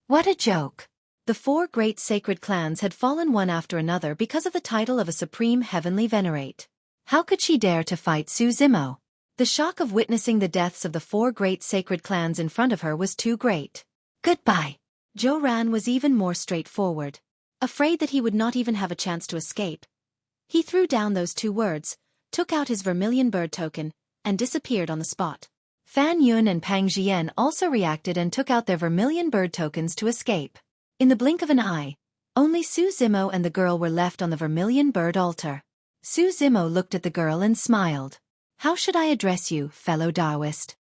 A: What a joke. The 4 great sacred clans had fallen one after another because of the title of a Supreme Heavenly Venerate. How could she dare to fight Su Zimo? The shock of witnessing the deaths of the 4 great sacred clans in front of her was too great. "Goodbye." Jiu Ran was even more straightforward. Afraid that he would not even have a chance to escape, he threw down those 2 words, took out his Vermilion Bird token, and disappeared on the spot. Fan Yun and Pang Jian also reacted and took out their Vermilion Bird tokens to escape. In the blink of an eye, only Su Zimo and the girl were left on the Vermilion Bird altar. Su Zimo looked at the girl and smiled. "How should I address you, fellow Taoist?"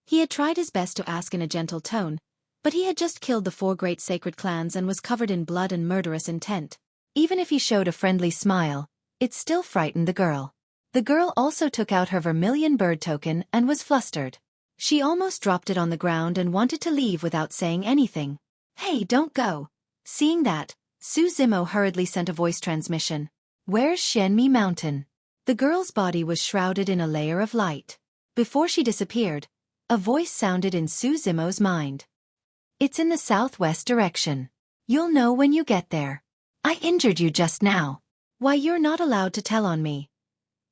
A: He had tried his best to ask in a gentle tone, but he had just killed the 4 great sacred clans and was covered in blood and murderous intent. Even if he showed a friendly smile, it still frightened the girl. The girl also took out her Vermilion Bird token and was flustered. She almost dropped it on the ground and wanted to leave without saying anything. "Hey, don't go." Seeing that, Su Zimo hurriedly sent a voice transmission. "Where's Shenmi Mountain?" The girl's body was shrouded in a layer of light. Before she disappeared, a voice sounded in Su Zimo's mind. "It's in the southwest direction. You'll know when you get there. I injured you just now. Why, you're not allowed to tell on me."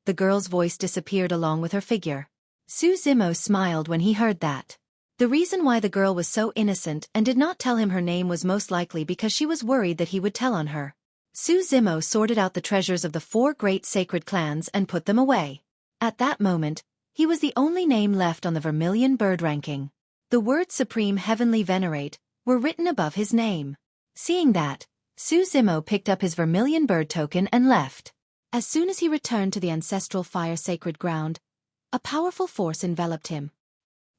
A: The girl's voice disappeared along with her figure. Su Zimo smiled when he heard that. The reason why the girl was so innocent and did not tell him her name was most likely because she was worried that he would tell on her. Su Zimo sorted out the treasures of the 4 great sacred clans and put them away. At that moment, he was the only name left on the Vermilion Bird ranking. The words Supreme Heavenly Venerate were written above his name. Seeing that, Su Zimo picked up his Vermilion Bird token and left. As soon as he returned to the ancestral fire sacred ground, a powerful force enveloped him.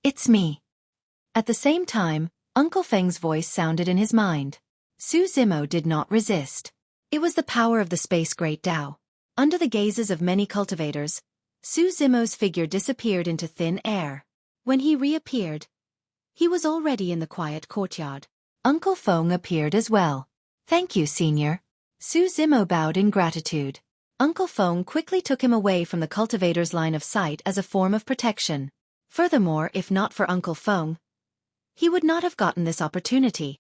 A: "It's me." At the same time, Uncle Feng's voice sounded in his mind. Su Zimo did not resist. It was the power of the Space Great Tao. Under the gazes of many cultivators, Su Zimo's figure disappeared into thin air. When he reappeared, he was already in the quiet courtyard. Uncle Feng appeared as well. "Thank you, Senior." Su Zimo bowed in gratitude. Uncle Feng quickly took him away from the cultivator's line of sight as a form of protection. Furthermore, if not for Uncle Feng, he would not have gotten this opportunity.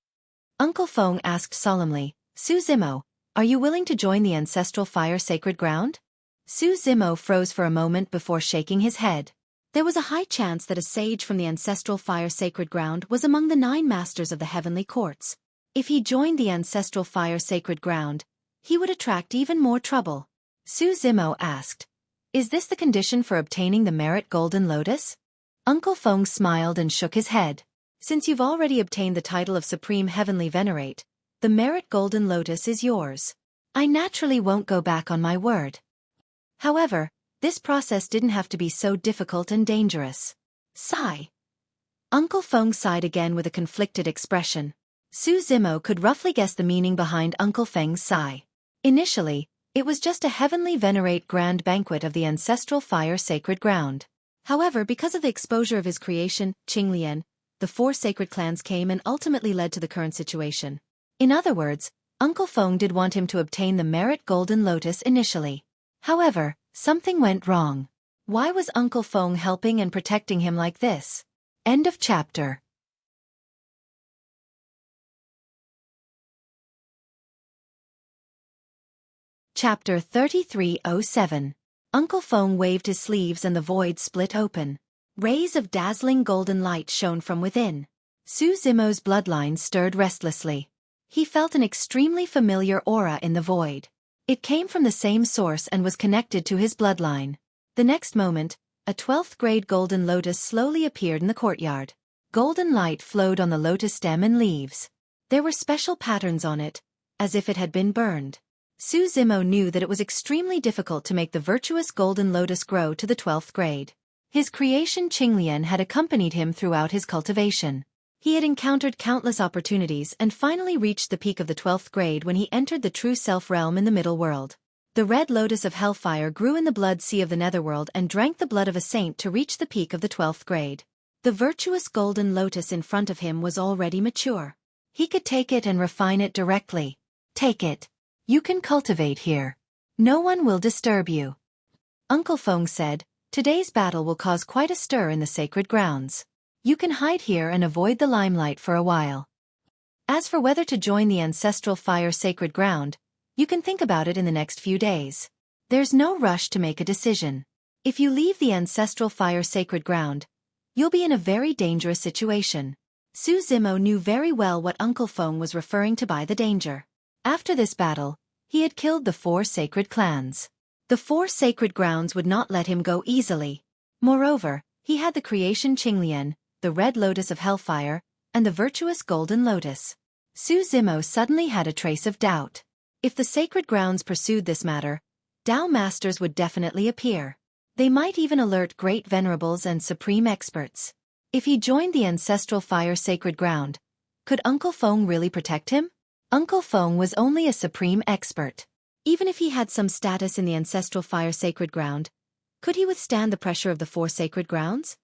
A: Uncle Feng asked solemnly, "Su Zimo, are you willing to join the ancestral fire sacred ground?" Su Zimo froze for a moment before shaking his head. There was a high chance that a sage from the ancestral fire sacred ground was among the 9 masters of the heavenly courts. If he joined the ancestral fire sacred ground, he would attract even more trouble. Su Zimo asked, "Is this the condition for obtaining the merit Golden Lotus?" Uncle Feng smiled and shook his head. "Since you've already obtained the title of Supreme Heavenly Venerate, the merit Golden Lotus is yours. I naturally won't go back on my word. However, this process didn't have to be so difficult and dangerous." Sigh. Uncle Feng sighed again with a conflicted expression. Su Zimo could roughly guess the meaning behind Uncle Feng's sigh. Initially, it was just a Heavenly Venerate grand banquet of the ancestral fire sacred ground. However, because of the exposure of his creation, Qinglian, the 4 sacred clans came and ultimately led to the current situation. In other words, Uncle Feng did want him to obtain the merit Golden Lotus initially. However, something went wrong. Why was Uncle Feng helping and protecting him like this? End of chapter. Chapter 3307. Uncle Feng waved his sleeves and the void split open. Rays of dazzling golden light shone from within. Su Zimo's bloodline stirred restlessly. He felt an extremely familiar aura in the void. It came from the same source and was connected to his bloodline. The next moment, a 12th grade golden lotus slowly appeared in the courtyard. Golden light flowed on the lotus stem and leaves. There were special patterns on it, as if it had been burned. Su Zimo knew that it was extremely difficult to make the virtuous golden lotus grow to the 12th grade. His creation Qinglian had accompanied him throughout his cultivation. He had encountered countless opportunities and finally reached the peak of the 12th grade when he entered the true self realm in the middle world. The red lotus of hellfire grew in the blood sea of the netherworld and drank the blood of a saint to reach the peak of the 12th grade. The virtuous golden lotus in front of him was already mature. He could take it and refine it directly. Take it. You can cultivate here. No one will disturb you. Uncle Feng said, today's battle will cause quite a stir in the sacred grounds. You can hide here and avoid the limelight for a while. As for whether to join the ancestral fire sacred ground, you can think about it in the next few days. There's no rush to make a decision. If you leave the ancestral fire sacred ground, you'll be in a very dangerous situation. Su Zimo knew very well what Uncle Feng was referring to by the danger. After this battle, he had killed the 4 sacred clans. The 4 sacred grounds would not let him go easily. Moreover, he had the creation Qinglian, the red lotus of hellfire, and the virtuous golden lotus. Su Zimo suddenly had a trace of doubt. If the sacred grounds pursued this matter, Tao masters would definitely appear. They might even alert great venerables and supreme experts. If he joined the ancestral fire sacred ground, could Uncle Feng really protect him? Uncle Feng was only a supreme expert. Even if he had some status in the ancestral fire sacred ground, could he withstand the pressure of the 4 sacred grounds?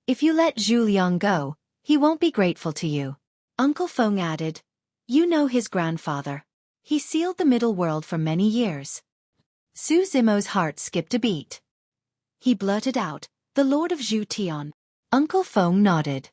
A: If you let Zhu Liang go, he won't be grateful to you. Uncle Feng added, you know his grandfather. He sealed the middle world for many years. Su Zimo's heart skipped a beat. He blurted out, the Lord of Zhu Tian. Uncle Feng nodded.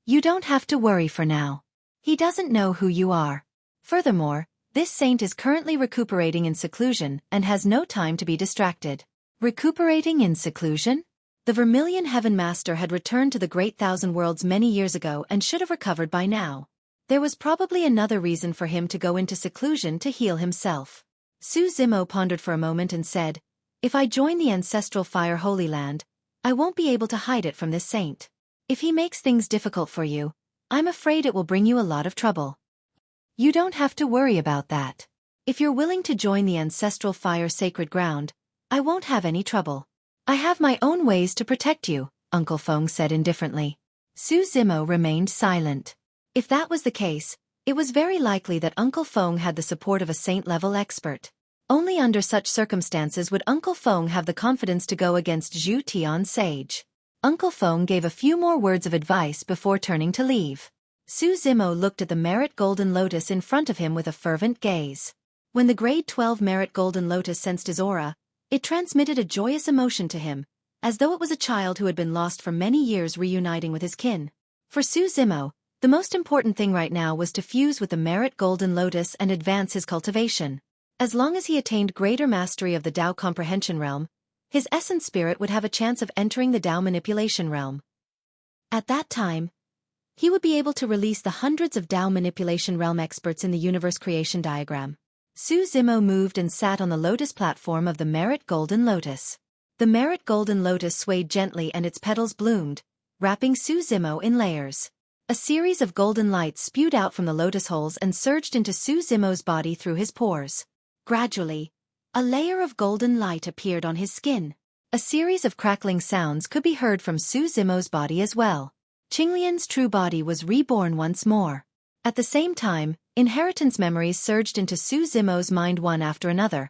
A: You don't have to worry for now. He doesn't know who you are. Furthermore, this saint is currently recuperating in seclusion and has no time to be distracted. Recuperating in seclusion? The Vermilion Heaven Master had returned to the Great Thousand Worlds many years ago and should have recovered by now. There was probably another reason for him to go into seclusion to heal himself. Su Zimo pondered for a moment and said, if I join the ancestral fire holy land, I won't be able to hide it from this saint. If he makes things difficult for you, I'm afraid it will bring you a lot of trouble. You don't have to worry about that. If you're willing to join the ancestral fire sacred ground, I won't have any trouble. I have my own ways to protect you, Uncle Feng said indifferently. Su Zimo remained silent. If that was the case, it was very likely that Uncle Feng had the support of a saint-level expert. Only under such circumstances would Uncle Feng have the confidence to go against Zhu Tian's sage. Uncle Feng gave a few more words of advice before turning to leave. Su Zimo looked at the Merit Golden Lotus in front of him with a fervent gaze. When the grade 12 Merit Golden Lotus sensed his aura, it transmitted a joyous emotion to him, as though it was a child who had been lost for many years reuniting with his kin. For Su Zimo, the most important thing right now was to fuse with the Merit Golden Lotus and advance his cultivation. As long as he attained greater mastery of the Tao comprehension realm, his essence spirit would have a chance of entering the Tao manipulation realm. At that time, he would be able to release the hundreds of Tao manipulation realm experts in the universe creation diagram. Su Zimo moved and sat on the lotus platform of the Merit Golden Lotus. The Merit Golden Lotus swayed gently and its petals bloomed, wrapping Su Zimo in layers. A series of golden lights spewed out from the lotus holes and surged into Su Zimo's body through his pores. Gradually, a layer of golden light appeared on his skin. A series of crackling sounds could be heard from Su Zimo's body as well. Qinglian's true body was reborn once more. At the same time, inheritance memories surged into Su Zimo's mind one after another,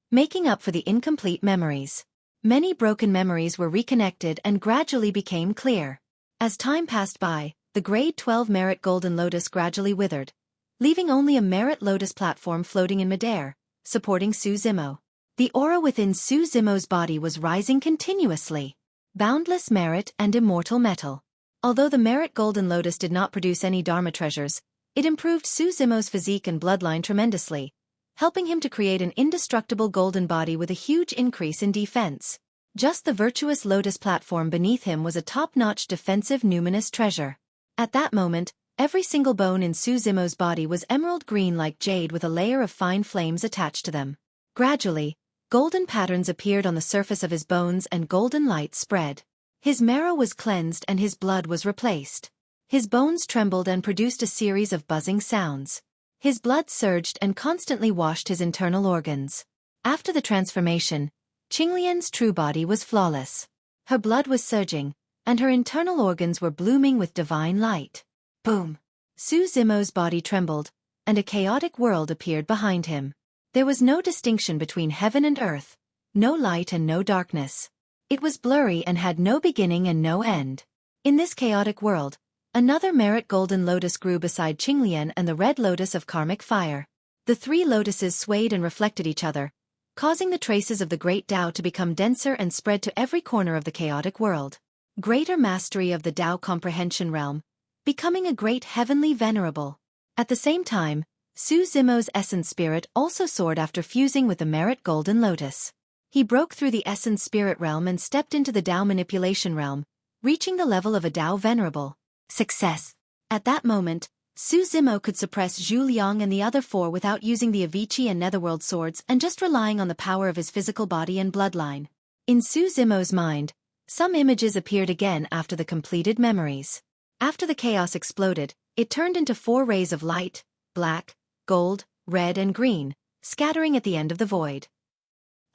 A: making up for the incomplete memories. Many broken memories were reconnected and gradually became clear. As time passed by, the grade 12 Merit Golden Lotus gradually withered, leaving only a Merit Lotus platform floating in midair, supporting Su Zimo. The aura within Su Zimo's body was rising continuously. Boundless merit and immortal metal. Although the Merit Golden Lotus did not produce any Dharma treasures, it improved Su Zimo's physique and bloodline tremendously, helping him to create an indestructible golden body with a huge increase in defense. Just the virtuous lotus platform beneath him was a top-notch defensive numinous treasure. At that moment, every single bone in Su Zimo's body was emerald green like jade with a layer of fine flames attached to them. Gradually, golden patterns appeared on the surface of his bones and golden light spread. His marrow was cleansed and his blood was replaced. His bones trembled and produced a series of buzzing sounds. His blood surged and constantly washed his internal organs. After the transformation, Qinglian's true body was flawless. Her blood was surging, and her internal organs were blooming with divine light. Boom! Su Zimo's body trembled, and a chaotic world appeared behind him. There was no distinction between heaven and earth, no light and no darkness. It was blurry and had no beginning and no end. In this chaotic world, another merit golden lotus grew beside Qinglian and the red lotus of karmic fire. The three lotuses swayed and reflected each other, causing the traces of the great Tao to become denser and spread to every corner of the chaotic world. Greater mastery of the Tao comprehension realm, becoming a great heavenly venerable. At the same time, Su Zimo's essence spirit also soared after fusing with the merit golden lotus. He broke through the essence spirit realm and stepped into the Tao manipulation realm, reaching the level of a Tao venerable. Success! At that moment, Su Zimo could suppress Zhu Liang and the other four without using the Avicii and Netherworld swords and just relying on the power of his physical body and bloodline. In Su Zimo's mind, some images appeared again after the completed memories. After the chaos exploded, it turned into 4 rays of light, black, gold, red and green, scattering at the end of the void.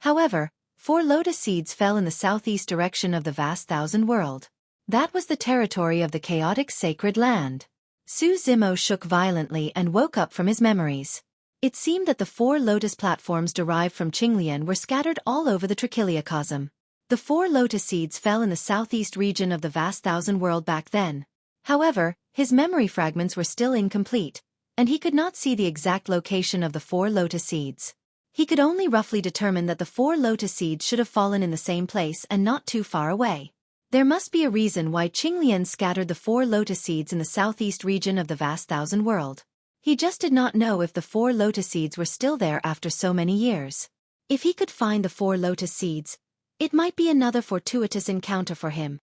A: However, 4 lotus seeds fell in the southeast direction of the vast thousand world. That was the territory of the chaotic sacred land. Su Zimo shook violently and woke up from his memories. It seemed that the 4 lotus platforms derived from Qinglian were scattered all over the Trichiliacosm. The 4 lotus seeds fell in the southeast region of the vast thousand world back then. However, his memory fragments were still incomplete, and he could not see the exact location of the 4 lotus seeds. He could only roughly determine that the 4 lotus seeds should have fallen in the same place and not too far away. There must be a reason why Qinglian scattered the 4 lotus seeds in the southeast region of the vast thousand world. He just did not know if the 4 lotus seeds were still there after so many years. If he could find the 4 lotus seeds, it might be another fortuitous encounter for him.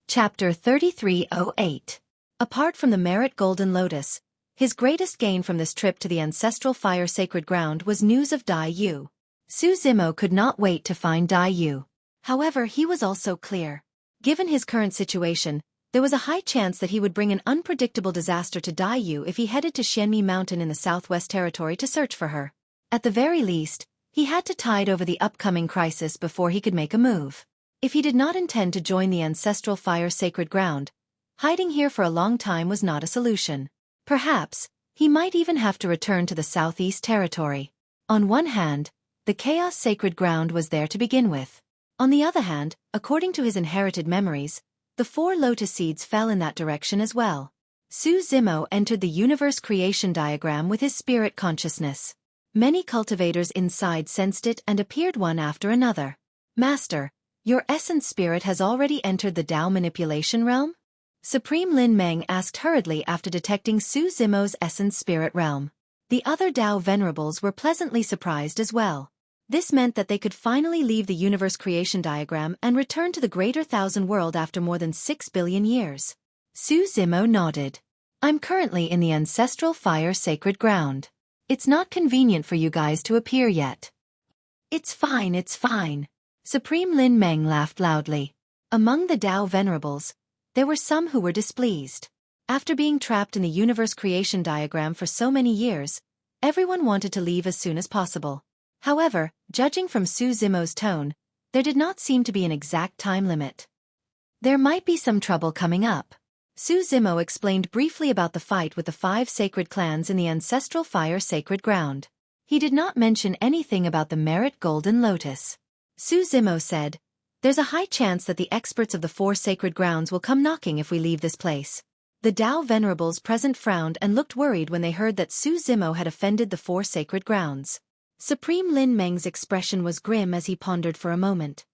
A: Chapter 3308. Apart from the merit golden lotus, his greatest gain from this trip to the ancestral fire sacred ground was news of Dai Yu. Su Zimo could not wait to find Dai Yu. However, he was also clear. Given his current situation, there was a high chance that he would bring an unpredictable disaster to Dai Yu if he headed to Xianmi Mountain in the Southwest Territory to search for her. At the very least, he had to tide over the upcoming crisis before he could make a move. If he did not intend to join the ancestral fire sacred ground, hiding here for a long time was not a solution. Perhaps, he might even have to return to the Southeast Territory. On one hand, the chaos sacred ground was there to begin with. On the other hand, according to his inherited memories, the 4 lotus seeds fell in that direction as well. Su Zimo entered the universe creation diagram with his spirit consciousness. Many cultivators inside sensed it and appeared one after another. Master, your essence spirit has already entered the Tao manipulation realm? Supreme Lin Meng asked hurriedly after detecting Su Zimo's essence spirit realm. The other Tao venerables were pleasantly surprised as well. This meant that they could finally leave the universe creation diagram and return to the greater thousand world after more than 6 billion years. Su Zimo nodded. I'm currently in the ancestral fire sacred ground. It's not convenient for you guys to appear yet. It's fine, it's fine. Supreme Lin Meng laughed loudly. Among the Tao venerables, there were some who were displeased. After being trapped in the universe creation diagram for so many years, everyone wanted to leave as soon as possible. However, judging from Su Zimo's tone, there did not seem to be an exact time limit. There might be some trouble coming up. Su Zimo explained briefly about the fight with the 5 sacred clans in the ancestral fire sacred ground. He did not mention anything about the merit golden lotus. Su Zimo said, "There's a high chance that the experts of the 4 sacred grounds will come knocking if we leave this place." The Tao venerables present frowned and looked worried when they heard that Su Zimo had offended the 4 sacred grounds. Supreme Lin Meng's expression was grim as he pondered for a moment.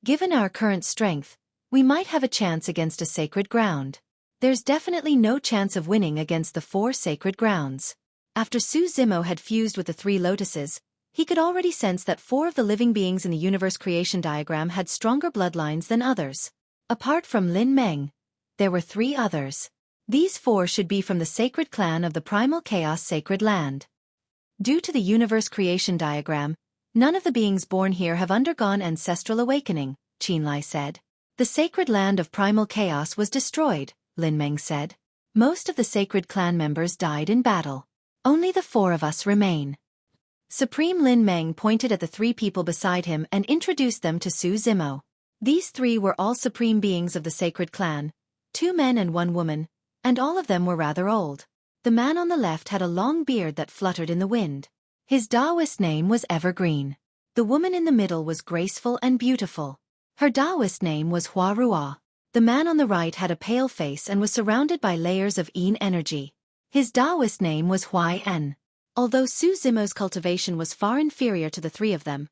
A: Given our current strength, we might have a chance against a sacred ground. There's definitely no chance of winning against the 4 sacred grounds. After Su Zimo had fused with the 3 lotuses, he could already sense that 4 of the living beings in the universe creation diagram had stronger bloodlines than others. Apart from Lin Meng, there were 3 others. These 4 should be from the sacred clan of the primal chaos sacred land. Due to the universe creation diagram, none of the beings born here have undergone ancestral awakening, Qinlai said. The sacred land of primal chaos was destroyed, Lin Meng said. Most of the sacred clan members died in battle. Only the 4 of us remain. Supreme Lin Meng pointed at the 3 people beside him and introduced them to Su Zimo. These 3 were all supreme beings of the sacred clan, 2 men and 1 woman, and all of them were rather old. The man on the left had a long beard that fluttered in the wind. His Taoist name was Evergreen. The woman in the middle was graceful and beautiful. Her Taoist name was Hua Ruo. The man on the right had a pale face and was surrounded by layers of yin energy. His Taoist name was Hua En. Although Su Zimo's cultivation was far inferior to the 3 of them,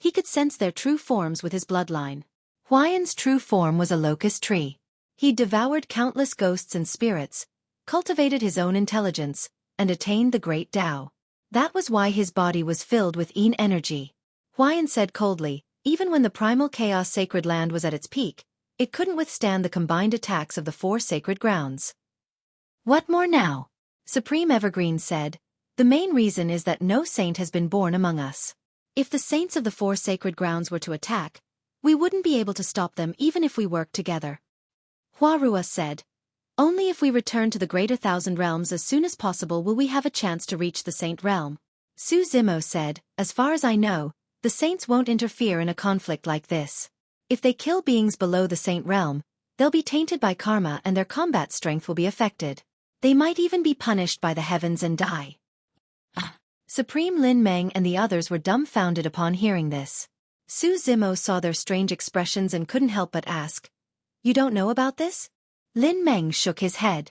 A: he could sense their true forms with his bloodline. Hua En's true form was a locust tree. He devoured countless ghosts and spirits, cultivated his own intelligence, and attained the great Tao. That was why his body was filled with yin energy. Hua En said coldly, even when the primal chaos sacred land was at its peak, it couldn't withstand the combined attacks of the 4 sacred grounds. What more now? Supreme Evergreen said. The main reason is that no saint has been born among us. If the saints of the 4 sacred grounds were to attack, we wouldn't be able to stop them even if we worked together. Hua Ruo said. Only if we return to the greater 1,000 realms as soon as possible will we have a chance to reach the saint realm. Su Zimo said, as far as I know, the saints won't interfere in a conflict like this. If they kill beings below the saint realm, they'll be tainted by karma and their combat strength will be affected. They might even be punished by the heavens and die. Supreme Lin Meng and the others were dumbfounded upon hearing this. Su Zimo saw their strange expressions and couldn't help but ask, "You don't know about this?" Lin Meng shook his head.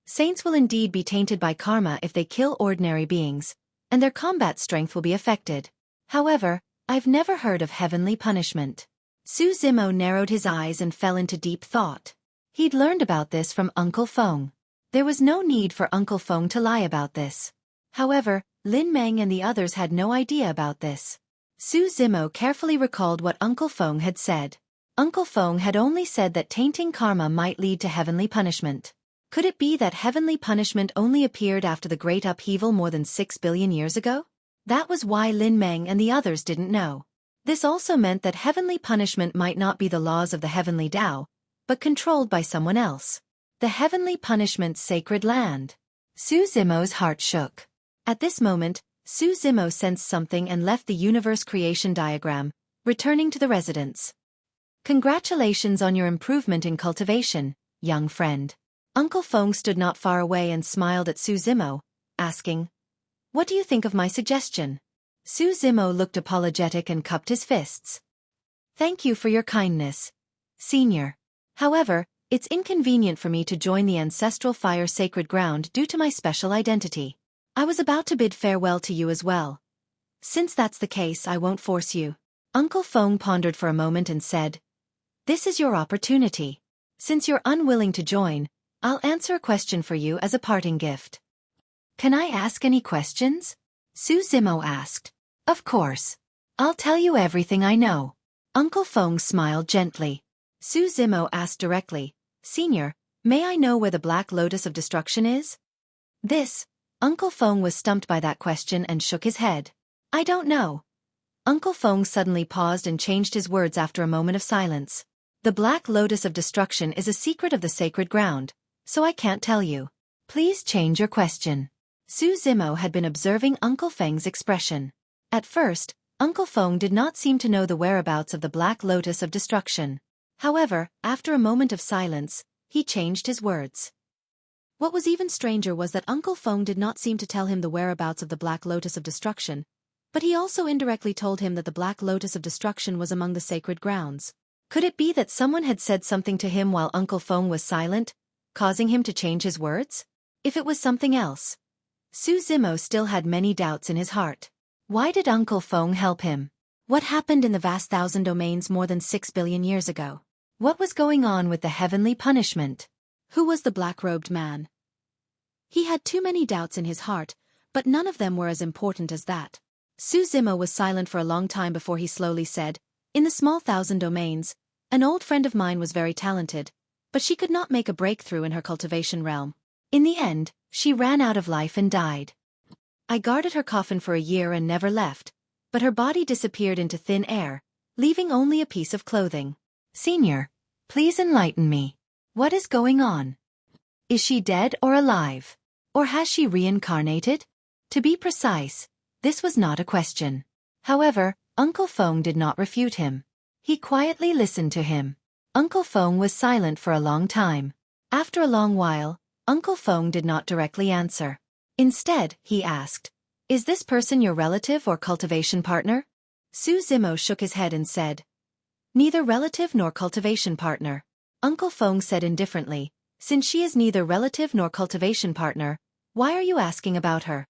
A: Saints will indeed be tainted by karma if they kill ordinary beings, and their combat strength will be affected. However, I've never heard of heavenly punishment. Su Zimo narrowed his eyes and fell into deep thought. He'd learned about this from Uncle Feng. There was no need for Uncle Feng to lie about this. However, Lin Meng and the others had no idea about this. Su Zimo carefully recalled what Uncle Feng had said. Uncle Feng had only said that tainting karma might lead to heavenly punishment. Could it be that heavenly punishment only appeared after the great upheaval more than 6 billion years ago? That was why Lin Meng and the others didn't know. This also meant that heavenly punishment might not be the laws of the heavenly Tao, but controlled by someone else. The heavenly punishment's sacred land. Su Zimo's heart shook. At this moment, Su Zimo sensed something and left the universe creation diagram, returning to the residence. Congratulations on your improvement in cultivation, young friend. Uncle Feng stood not far away and smiled at Su Zimo, asking, "What do you think of my suggestion?" Su Zimo looked apologetic and cupped his fists. "Thank you for your kindness, Senior. However, it's inconvenient for me to join the ancestral fire sacred ground due to my special identity. I was about to bid farewell to you as well. Since that's the case, I won't force you." Uncle Feng pondered for a moment and said, "This is your opportunity. Since you're unwilling to join, I'll answer a question for you as a parting gift." "Can I ask any questions?" Su Zimo asked. "Of course. I'll tell you everything I know." Uncle Feng smiled gently. Su Zimo asked directly, "Senior, may I know where the Black Lotus of Destruction is?" Uncle Feng was stumped by that question and shook his head. "I don't know." Uncle Feng suddenly paused and changed his words after a moment of silence. "The Black Lotus of Destruction is a secret of the sacred ground, so I can't tell you. Please change your question." Su Zimo had been observing Uncle Feng's expression. At first, Uncle Feng did not seem to know the whereabouts of the Black Lotus of Destruction. However, after a moment of silence, he changed his words. What was even stranger was that Uncle Feng did not seem to tell him the whereabouts of the Black Lotus of Destruction, but he also indirectly told him that the Black Lotus of Destruction was among the sacred grounds. Could it be that someone had said something to him while Uncle Feng was silent, causing him to change his words? If it was something else, Su Zimo still had many doubts in his heart. Why did Uncle Feng help him? What happened in the vast 1,000 domains more than 6 billion years ago? What was going on with the heavenly punishment? Who was the black-robed man? He had too many doubts in his heart, but none of them were as important as that. Su Zimo was silent for a long time before he slowly said, "In the small 1,000 domains, an old friend of mine was very talented, but she could not make a breakthrough in her cultivation realm. In the end, she ran out of life and died. I guarded her coffin for a year and never left, but her body disappeared into thin air, leaving only a piece of clothing. Senior, please enlighten me. What is going on? Is she dead or alive? Or has she reincarnated? To be precise, this was not a question. However, Uncle Feng did not refute him. He quietly listened to him. Uncle Feng was silent for a long time. After a long while, Uncle Feng did not directly answer. Instead, he asked, "Is this person your relative or cultivation partner?" Su Zimo shook his head and said, "Neither relative nor cultivation partner." Uncle Feng said indifferently, "Since she is neither relative nor cultivation partner, why are you asking about her?"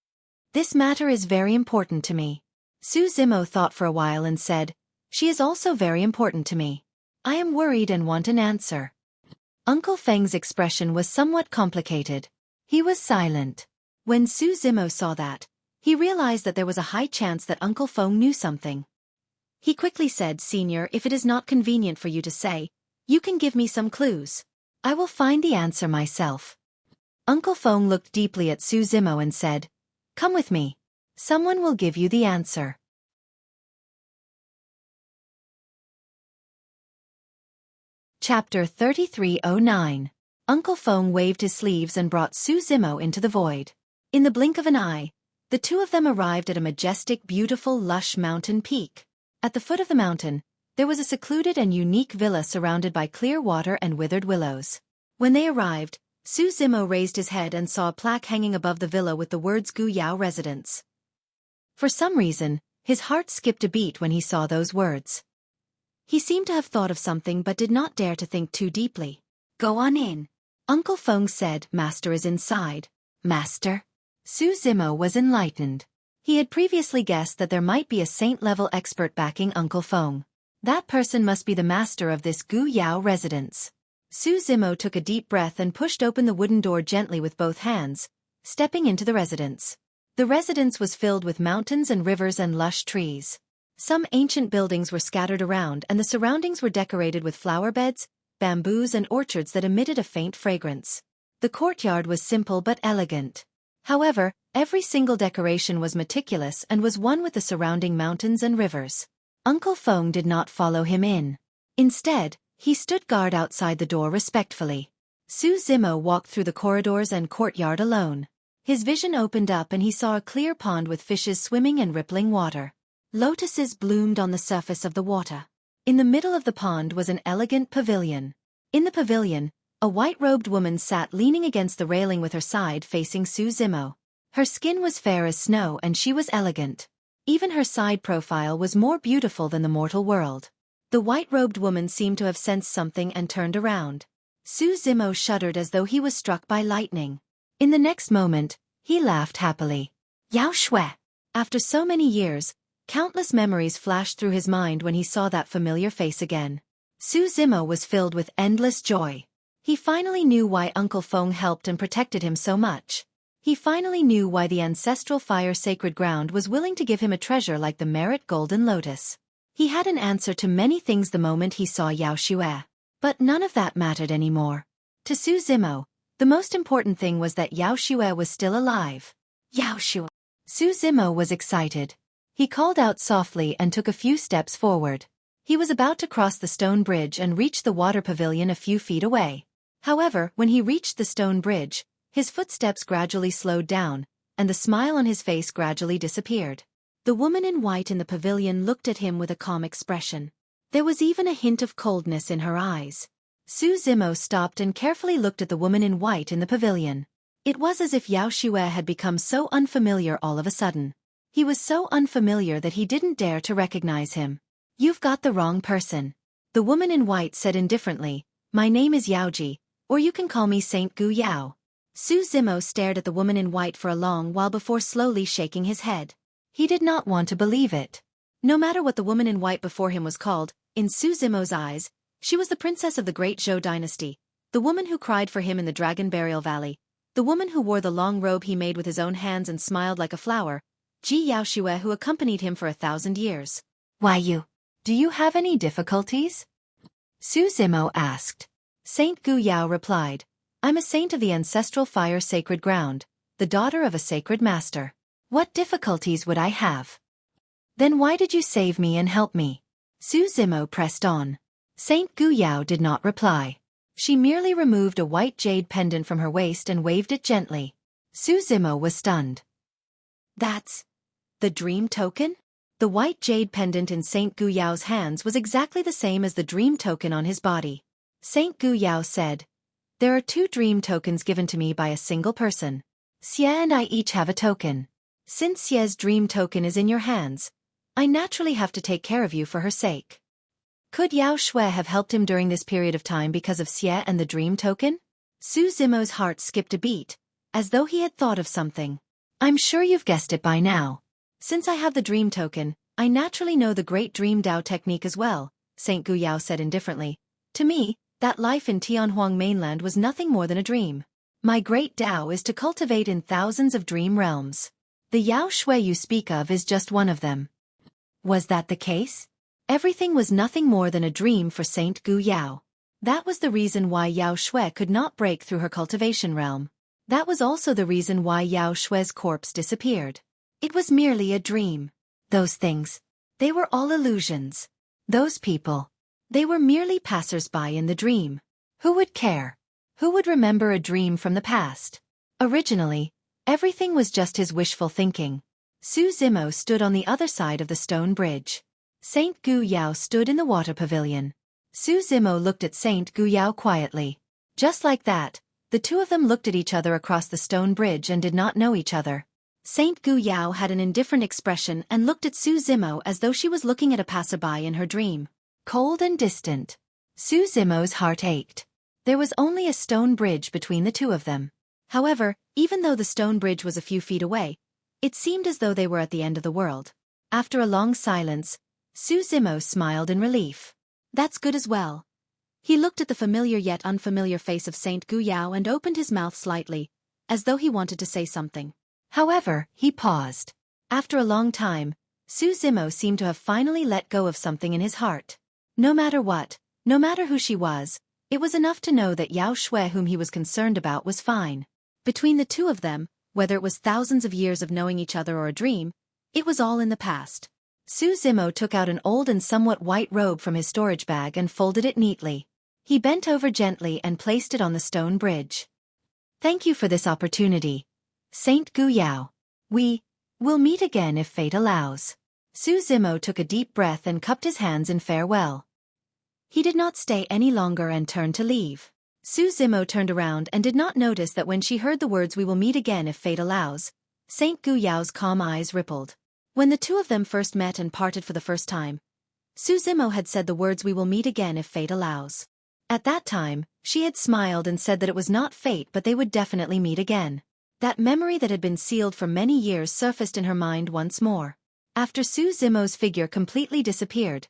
A: "This matter is very important to me." Su Zimo thought for a while and said, "She is also very important to me. I am worried and want an answer." Uncle Feng's expression was somewhat complicated. He was silent. When Su Zimo saw that, he realized that there was a high chance that Uncle Feng knew something. He quickly said, "Senior, if it is not convenient for you to say, you can give me some clues. I will find the answer myself." Uncle Feng looked deeply at Su Zimo and said, "Come with me. Someone will give you the answer." Chapter 3309. Uncle Feng waved his sleeves and brought Su Zimo into the void. In the blink of an eye, the two of them arrived at a majestic, beautiful, lush mountain peak. At the foot of the mountain, there was a secluded and unique villa surrounded by clear water and withered willows. When they arrived, Su Zimo raised his head and saw a plaque hanging above the villa with the words Gu Yao Residence. For some reason, his heart skipped a beat when he saw those words. He seemed to have thought of something but did not dare to think too deeply. "Go on in." Uncle Feng said. "Master is inside." "Master?" Su Zimo was enlightened. He had previously guessed that there might be a saint-level expert backing Uncle Feng. That person must be the master of this Gu Yao residence. Su Zimo took a deep breath and pushed open the wooden door gently with both hands, stepping into the residence. The residence was filled with mountains and rivers and lush trees. Some ancient buildings were scattered around and the surroundings were decorated with flower beds, bamboos and orchards that emitted a faint fragrance. The courtyard was simple but elegant. However, every single decoration was meticulous and was one with the surrounding mountains and rivers. Uncle Feng did not follow him in. Instead, he stood guard outside the door respectfully. Su Zimo walked through the corridors and courtyard alone. His vision opened up and he saw a clear pond with fishes swimming in rippling water. Lotuses bloomed on the surface of the water. In the middle of the pond was an elegant pavilion. In the pavilion, a white-robed woman sat leaning against the railing with her side facing Su Zimo. Her skin was fair as snow and she was elegant. Even her side profile was more beautiful than the mortal world. The white-robed woman seemed to have sensed something and turned around. Su Zimo shuddered as though he was struck by lightning. In the next moment, he laughed happily. Yao Xue! After so many years, countless memories flashed through his mind when he saw that familiar face again. Su Zimo was filled with endless joy. He finally knew why Uncle Feng helped and protected him so much. He finally knew why the ancestral fire sacred ground was willing to give him a treasure like the Merit Golden Lotus. He had an answer to many things the moment he saw Yao Xue. But none of that mattered anymore. To Su Zimo, the most important thing was that Yao Xue was still alive. Yao Xue! Su Zimo was excited. He called out softly and took a few steps forward. He was about to cross the stone bridge and reach the water pavilion a few feet away. However, when he reached the stone bridge, his footsteps gradually slowed down, and the smile on his face gradually disappeared. The woman in white in the pavilion looked at him with a calm expression. There was even a hint of coldness in her eyes. Su Zimo stopped and carefully looked at the woman in white in the pavilion. It was as if Yao Xue had become so unfamiliar all of a sudden. He was so unfamiliar that he didn't dare to recognize him. "You've got the wrong person," the woman in white said indifferently. "My name is Yaoji, or you can call me Saint Gu Yao." Su Zimo stared at the woman in white for a long while before slowly shaking his head. He did not want to believe it. No matter what the woman in white before him was called, in Su Zimo's eyes, she was the princess of the great Zhou dynasty, the woman who cried for him in the Dragon Burial Valley, the woman who wore the long robe he made with his own hands and smiled like a flower, Ji Yao Xue who accompanied him for 1,000 years. "Why you? Do you have any difficulties?" Su Zimo asked. Saint Gu Yao replied, I'm a saint of the ancestral fire sacred ground, the daughter of a sacred master. What difficulties would I have? Then why did you save me and help me? Su Zimo pressed on. Saint Gu Yao did not reply. She merely removed a white jade pendant from her waist and waved it gently. Su Zimo was stunned. That's the dream token? The white jade pendant in Saint Gu Yao's hands was exactly the same as the dream token on his body. Saint Gu Yao said, There are 2 dream tokens given to me by a single person. Xie and I each have a token. Since Xie's dream token is in your hands, I naturally have to take care of you for her sake. Could Yao Shui have helped him during this period of time because of Xie and the dream token? Su Zimo's heart skipped a beat, as though he had thought of something. I'm sure you've guessed it by now. Since I have the dream token, I naturally know the great dream Dao technique as well, Saint Gu Yao said indifferently. To me, that life in Tianhuang mainland was nothing more than a dream. My great Dao is to cultivate in thousands of dream realms. The Yao Shui you speak of is just one of them. Was that the case? Everything was nothing more than a dream for Saint Gu Yao. That was the reason why Yao Shui could not break through her cultivation realm. That was also the reason why Yao Shui's corpse disappeared. It was merely a dream. Those things, they were all illusions. Those people, they were merely passers-by in the dream. Who would care? Who would remember a dream from the past? Originally, everything was just his wishful thinking. Su Zimo stood on the other side of the stone bridge. Saint Gu Yao stood in the water pavilion. Su Zimo looked at Saint Gu Yao quietly. Just like that, the 2 of them looked at each other across the stone bridge and did not know each other. Saint Gu Yao had an indifferent expression and looked at Su Zimo as though she was looking at a passerby in her dream. Cold and distant. Su Zimo's heart ached. There was only a stone bridge between the 2 of them. However, even though the stone bridge was a few feet away, it seemed as though they were at the end of the world. After a long silence, Su Zimo smiled in relief. That's good as well. He looked at the familiar yet unfamiliar face of Saint Gu Yao and opened his mouth slightly, as though he wanted to say something. However, he paused. After a long time, Su Zimo seemed to have finally let go of something in his heart. No matter what, no matter who she was, it was enough to know that Yao Shui whom he was concerned about was fine. Between the 2 of them, whether it was thousands of years of knowing each other or a dream, it was all in the past. Su Zimo took out an old and somewhat white robe from his storage bag and folded it neatly. He bent over gently and placed it on the stone bridge. Thank you for this opportunity, Saint Gu Yao. We'll meet again if fate allows. Su Zimo took a deep breath and cupped his hands in farewell. He did not stay any longer and turned to leave. Su Zimo turned around and did not notice that when she heard the words "we will meet again if fate allows," Saint Gu Yao's calm eyes rippled. When the 2 of them first met and parted for the first time, Su Zimo had said the words "we will meet again if fate allows." At that time, she had smiled and said that it was not fate but they would definitely meet again. That memory that had been sealed for many years surfaced in her mind once more. After Su Zimo's figure completely disappeared,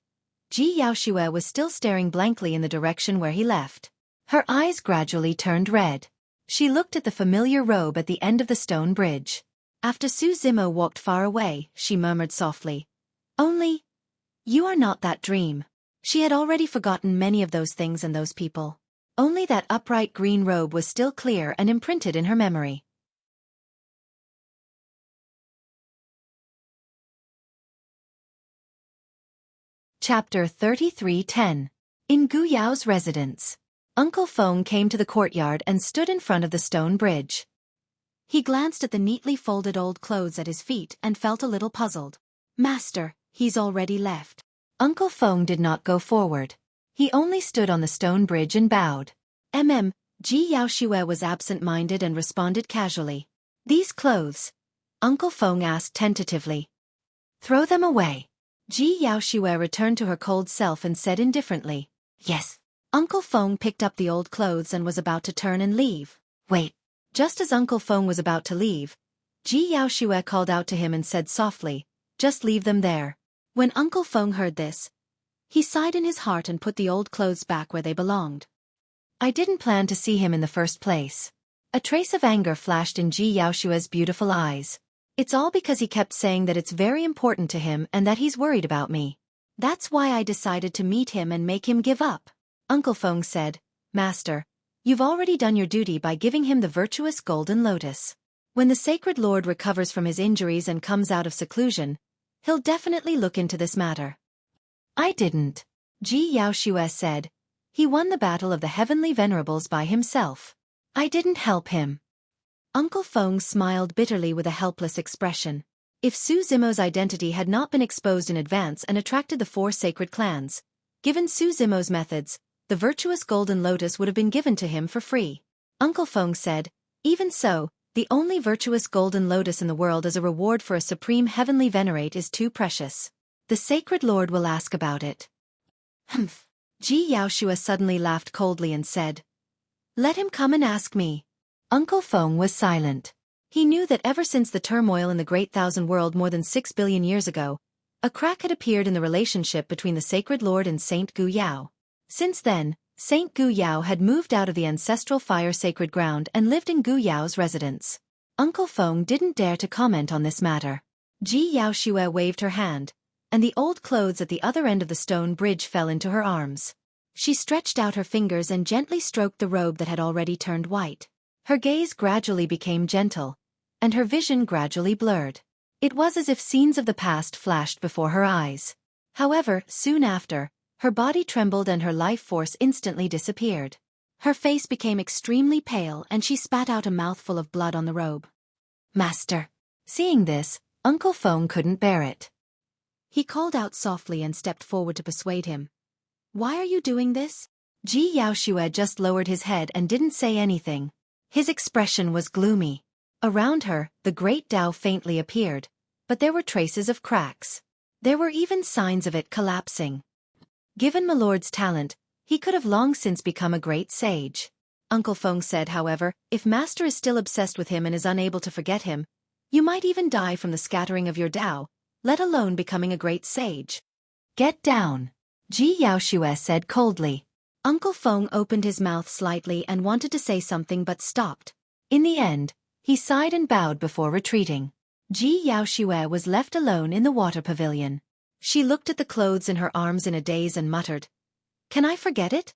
A: Ji Yaoshui was still staring blankly in the direction where he left. Her eyes gradually turned red. She looked at the familiar robe at the end of the stone bridge. After Su Zimo walked far away, she murmured softly, "Only, you are not that dream." She had already forgotten many of those things and those people. Only that upright green robe was still clear and imprinted in her memory. Chapter 33:10. In Gu Yao's residence. Uncle Feng came to the courtyard and stood in front of the stone bridge. He glanced at the neatly folded old clothes at his feet and felt a little puzzled. "Master, he's already left." Uncle Feng did not go forward. He only stood on the stone bridge and bowed. Ji Yaoshui was absent-minded and responded casually. "These clothes?" Uncle Feng asked tentatively. "Throw them away." Ji Yaoshui returned to her cold self and said indifferently, "Yes." Uncle Feng picked up the old clothes and was about to turn and leave. "Wait." Just as Uncle Feng was about to leave, Ji Yaoshui called out to him and said softly, "Just leave them there." When Uncle Feng heard this, he sighed in his heart and put the old clothes back where they belonged. "I didn't plan to see him in the first place." A trace of anger flashed in Ji Yaoshui's beautiful eyes. "It's all because he kept saying that it's very important to him and that he's worried about me. That's why I decided to meet him and make him give up." Uncle Feng said, Master, you've already done your duty by giving him the virtuous golden lotus. When the sacred lord recovers from his injuries and comes out of seclusion, he'll definitely look into this matter. I didn't. Ji Yaoxue said. He won the battle of the heavenly venerables by himself. I didn't help him. Uncle Feng smiled bitterly with a helpless expression. If Su Zimo's identity had not been exposed in advance and attracted the 4 sacred clans, given Su Zimo's methods, the virtuous golden lotus would have been given to him for free. Uncle Feng said, even so, the only virtuous golden lotus in the world as a reward for a supreme heavenly venerate is too precious. The sacred lord will ask about it. Humph. Ji Yaoxue suddenly laughed coldly and said, let him come and ask me. Uncle Feng was silent. He knew that ever since the turmoil in the Great Thousand World more than 6 billion years ago, a crack had appeared in the relationship between the Sacred Lord and Saint Gu Yao. Since then, Saint Gu Yao had moved out of the ancestral fire sacred ground and lived in Gu Yao's residence. Uncle Feng didn't dare to comment on this matter. Ji Yaoxue waved her hand, and the old clothes at the other end of the stone bridge fell into her arms. She stretched out her fingers and gently stroked the robe that had already turned white. Her gaze gradually became gentle, and her vision gradually blurred. It was as if scenes of the past flashed before her eyes. However, soon after, her body trembled and her life force instantly disappeared. Her face became extremely pale and she spat out a mouthful of blood on the robe. Master. Seeing this, Uncle Feng couldn't bear it. He called out softly and stepped forward to persuade him. Why are you doing this? Ji Yaoxue just lowered his head and didn't say anything. His expression was gloomy. Around her, the great Tao faintly appeared, but there were traces of cracks. There were even signs of it collapsing. Given my lord's talent, he could have long since become a great sage. Uncle Feng said, however, if Master is still obsessed with him and is unable to forget him, you might even die from the scattering of your Tao, let alone becoming a great sage. Get down. Ji Yaoxue said coldly. Uncle Feng opened his mouth slightly and wanted to say something but stopped. In the end, he sighed and bowed before retreating. Ji Yaoxue was left alone in the water pavilion. She looked at the clothes in her arms in a daze and muttered, "Can I forget it?"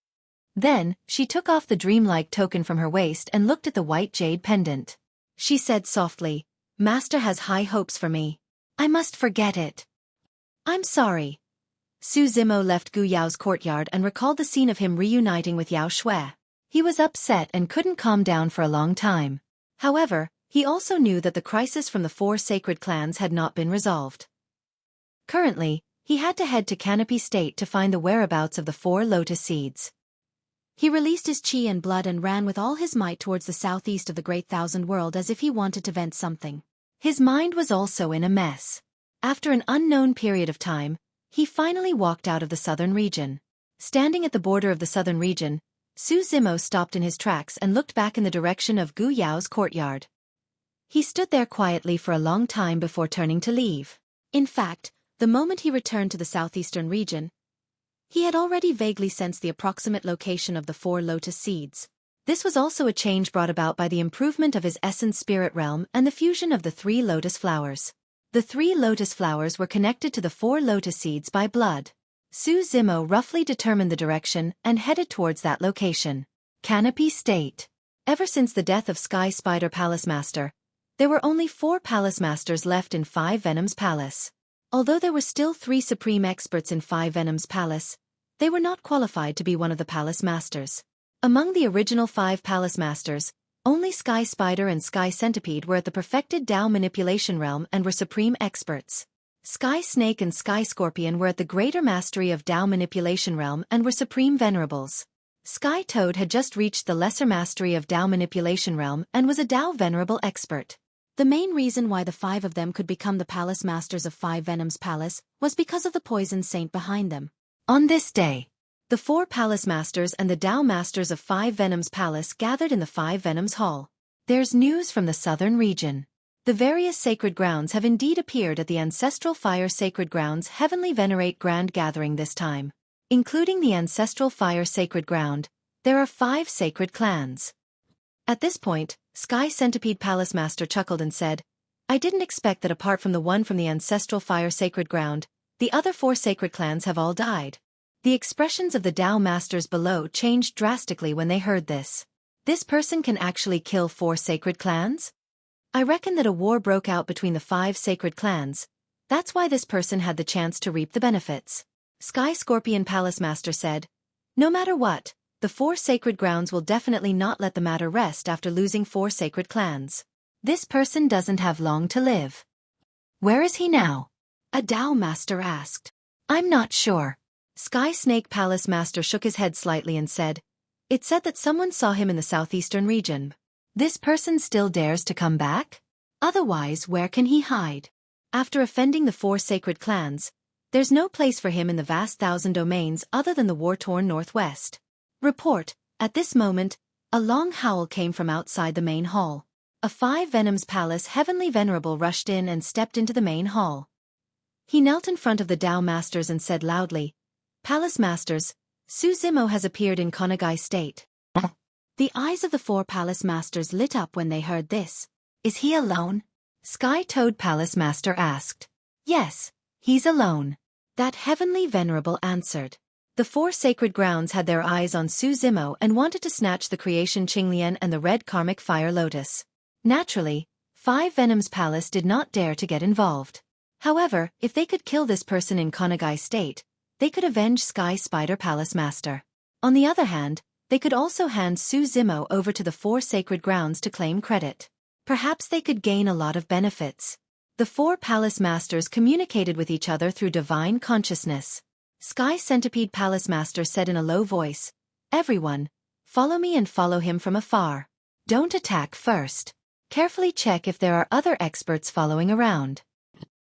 A: Then, she took off the dreamlike token from her waist and looked at the white jade pendant. She said softly, "Master has high hopes for me. I must forget it." "I'm sorry." Su Zimo left Gu Yao's courtyard and recalled the scene of him reuniting with Yao Xue. He was upset and couldn't calm down for a long time. However, he also knew that the crisis from the 4 sacred clans had not been resolved. Currently, he had to head to Canopy State to find the whereabouts of the 4 lotus seeds. He released his chi and blood and ran with all his might towards the southeast of the Great Thousand World as if he wanted to vent something. His mind was also in a mess. After an unknown period of time, he finally walked out of the southern region. Standing at the border of the southern region, Su Zimo stopped in his tracks and looked back in the direction of Gu Yao's courtyard. He stood there quietly for a long time before turning to leave. In fact, the moment he returned to the southeastern region, he had already vaguely sensed the approximate location of the 4 lotus seeds. This was also a change brought about by the improvement of his essence spirit realm and the fusion of the 3 lotus flowers. The 3 lotus flowers were connected to the 4 lotus seeds by blood. Su Zimo roughly determined the direction and headed towards that location. Canopy State. Ever since the death of Sky Spider Palace Master, there were only 4 Palace Masters left in 5 Venoms Palace. Although there were still 3 supreme experts in 5 Venoms Palace, they were not qualified to be one of the Palace Masters. Among the original 5 Palace Masters, only Sky Spider and Sky Centipede were at the perfected Tao manipulation realm and were supreme experts. Sky Snake and Sky Scorpion were at the greater mastery of Tao manipulation realm and were supreme venerables. Sky Toad had just reached the lesser mastery of Tao manipulation realm and was a Tao venerable expert. The main reason why the 5 of them could become the Palace Masters of 5 Venoms Palace was because of the poison saint behind them. On this day, the 4 Palace Masters and the Tao Masters of 5 Venoms Palace gathered in the 5 Venoms Hall. There's news from the southern region. The various sacred grounds have indeed appeared at the Ancestral Fire Sacred Grounds Heavenly Venerate Grand Gathering this time. Including the Ancestral Fire Sacred Ground, there are 5 sacred clans. At this point, Sky Centipede Palace Master chuckled and said, "I didn't expect that apart from the one from the Ancestral Fire Sacred Ground, the other 4 sacred clans have all died. The expressions of the Tao masters below changed drastically when they heard this. This person can actually kill 4 sacred clans? I reckon that a war broke out between the 5 sacred clans. That's why this person had the chance to reap the benefits. Sky Scorpion Palace Master said, "No matter what, the 4 sacred grounds will definitely not let the matter rest after losing 4 sacred clans. This person doesn't have long to live." "Where is he now?" a Tao Master asked. "I'm not sure." Sky Snake Palace Master shook his head slightly and said, "It said that someone saw him in the southeastern region. This person still dares to come back? Otherwise, where can he hide? After offending the 4 sacred clans, there's no place for him in the vast 1,000 domains other than the war-torn northwest." Report, at this moment, a long howl came from outside the main hall. A 5 Venoms Palace Heavenly Venerable rushed in and stepped into the main hall. He knelt in front of the Tao Masters and said loudly, "Palace Masters, Su Zimo has appeared in Konagai State." The eyes of the 4 Palace Masters lit up when they heard this. "Is he alone?" Sky Toad Palace Master asked. "Yes, he's alone," that Heavenly Venerable answered. The 4 sacred grounds had their eyes on Su Zimo and wanted to snatch the creation Qinglian and the red karmic fire lotus. Naturally, 5 Venoms Palace did not dare to get involved. However, if they could kill this person in Konagai State, they could avenge Sky Spider Palace Master. On the other hand, they could also hand Su Zimo over to the 4 sacred grounds to claim credit. Perhaps they could gain a lot of benefits. The 4 Palace Masters communicated with each other through divine consciousness. Sky Centipede Palace Master said in a low voice, "Everyone, follow me and follow him from afar. Don't attack first. Carefully check if there are other experts following around."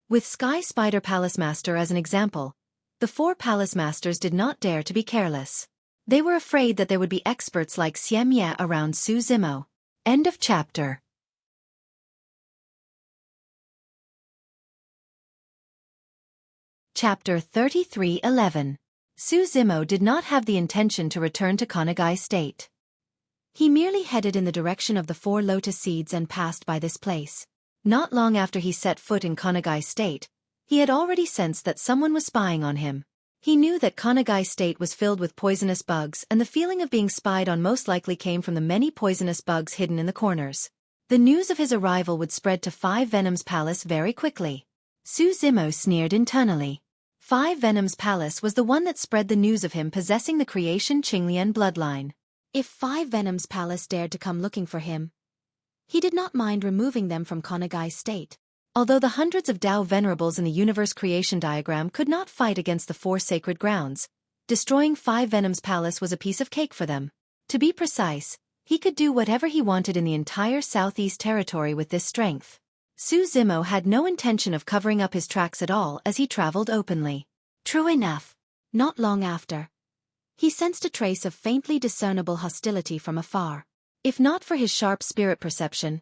A: With Sky Spider Palace Master as an example, the 4 Palace Masters did not dare to be careless. They were afraid that there would be experts like Xian Ye around Su Zimo. End of chapter. Chapter 33:11. Su Zimo did not have the intention to return to Konagai State. He merely headed in the direction of the 4 lotus seeds and passed by this place. Not long after he set foot in Konagai State, he had already sensed that someone was spying on him. He knew that Konagai State was filled with poisonous bugs, and the feeling of being spied on most likely came from the many poisonous bugs hidden in the corners. The news of his arrival would spread to 5 Venoms Palace very quickly. Su Zimo sneered internally. 5 Venoms Palace was the one that spread the news of him possessing the creation Qinglian bloodline. If 5 Venoms Palace dared to come looking for him, he did not mind removing them from Konagai State. Although the hundreds of Tao venerables in the universe creation diagram could not fight against the 4 sacred grounds, destroying 5 Venoms Palace was a piece of cake for them. To be precise, he could do whatever he wanted in the entire southeast territory with this strength. Su Zimo had no intention of covering up his tracks at all as he traveled openly. True enough, not long after, he sensed a trace of faintly discernible hostility from afar. If not for his sharp spirit perception,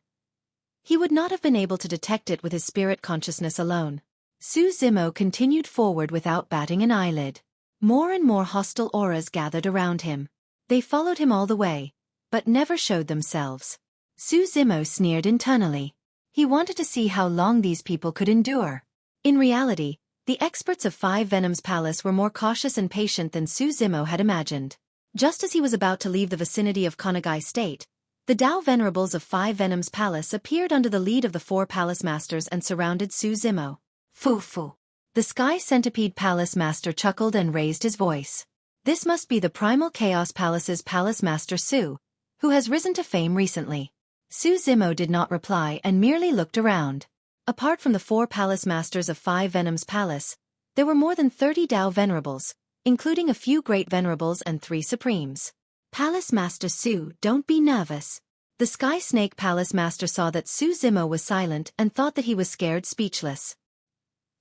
A: he would not have been able to detect it with his spirit consciousness alone. Su Zimo continued forward without batting an eyelid. More and more hostile auras gathered around him. They followed him all the way, but never showed themselves. Su Zimo sneered internally. He wanted to see how long these people could endure. In reality, the experts of 5 Venoms Palace were more cautious and patient than Su Zimo had imagined. Just as he was about to leave the vicinity of Konagai State, the Tao Venerables of 5 Venoms Palace appeared under the lead of the 4 Palace Masters and surrounded Su Zimo. Foo. The Sky Centipede Palace Master chuckled and raised his voice. This must be the Primal Chaos Palace's Palace Master Su, who has risen to fame recently. Su Zimo did not reply and merely looked around. Apart from the 4 Palace Masters of 5 Venoms Palace, there were more than 30 Tao Venerables, including a few Great Venerables and 3 Supremes. Palace Master Su, don't be nervous. The Sky Snake Palace Master saw that Su Zimo was silent and thought that he was scared speechless.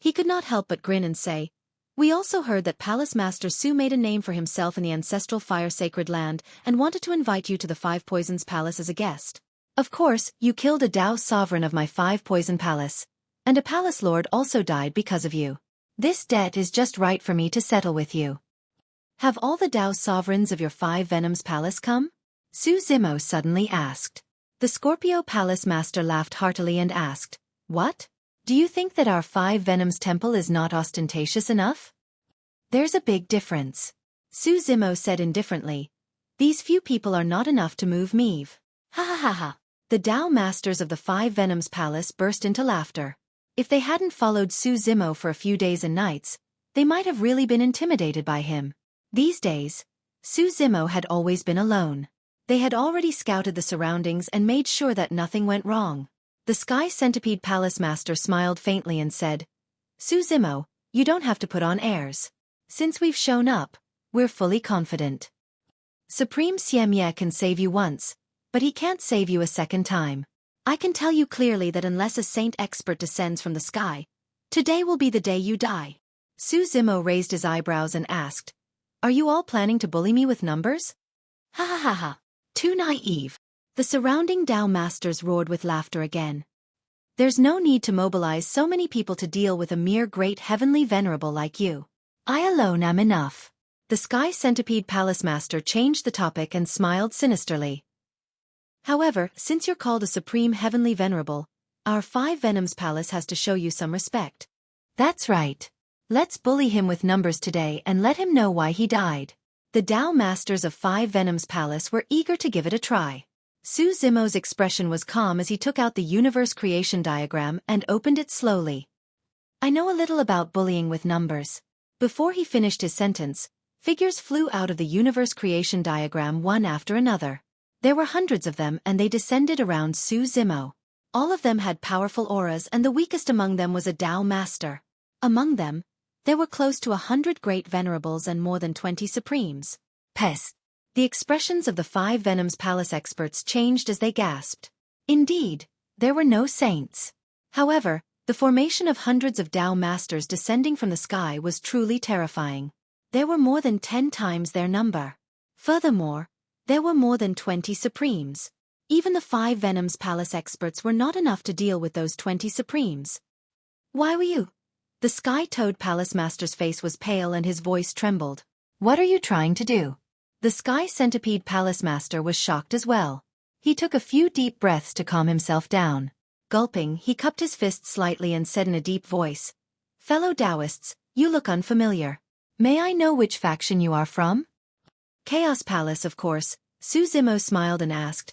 A: He could not help but grin and say, "We also heard that Palace Master Su made a name for himself in the ancestral fire sacred land and wanted to invite you to the 5 Poisons Palace as a guest. Of course, you killed a Tao sovereign of my 5 Poison Palace, and a Palace Lord also died because of you. This debt is just right for me to settle with you. Have all the Tao sovereigns of your 5 Venoms Palace come?" Su Zimo suddenly asked. The Scorpio Palace Master laughed heartily and asked, "What? Do you think that our 5 Venoms temple is not ostentatious enough? There's a big difference. Su Zimo said indifferently. These few people are not enough to move me. Ha ha ha ha. The Tao Masters of the Five Venoms Palace burst into laughter. If they hadn't followed Su Zimo for a few days and nights, they might have really been intimidated by him. These days, Su Zimo had always been alone. They had already scouted the surroundings and made sure that nothing went wrong. The Sky Centipede Palace Master smiled faintly and said, Su Zimo, you don't have to put on airs. Since we've shown up, we're fully confident. Supreme Xiemye can save you once, but he can't save you a second time. I can tell you clearly that unless a saint expert descends from the sky, today will be the day you die. Su Zimo raised his eyebrows and asked, Are you all planning to bully me with numbers? Ha ha ha ha. Too naive. The surrounding Tao Masters roared with laughter again. There's no need to mobilize so many people to deal with a mere great heavenly venerable like you. I alone am enough. The Sky Centipede Palace Master changed the topic and smiled sinisterly. However, since you're called a Supreme Heavenly Venerable, our Five Venoms Palace has to show you some respect. That's right. Let's bully him with numbers today and let him know why he died. The Tao Masters of Five Venoms Palace were eager to give it a try. Su Zimo's expression was calm as he took out the universe creation diagram and opened it slowly. I know a little about bullying with numbers. Before he finished his sentence, figures flew out of the universe creation diagram one after another. There were hundreds of them and they descended around Su Zimo. All of them had powerful auras and the weakest among them was a Tao Master. Among them, there were close to 100 great venerables and more than 20 supremes. Pest. The expressions of the Five Venoms Palace experts changed as they gasped. Indeed, there were no saints. However, the formation of hundreds of Tao Masters descending from the sky was truly terrifying. There were more than 10 times their number. Furthermore, there were more than 20 supremes. Even the Five Venoms Palace experts were not enough to deal with those 20 supremes. Why were you? The Sky Toad Palace Master's face was pale and his voice trembled. What are you trying to do? The Sky Centipede Palace Master was shocked as well. He took a few deep breaths to calm himself down. Gulping, he cupped his fist slightly and said in a deep voice, Fellow Taoists, you look unfamiliar. May I know which faction you are from? Chaos Palace, of course. Su Zimo smiled and asked,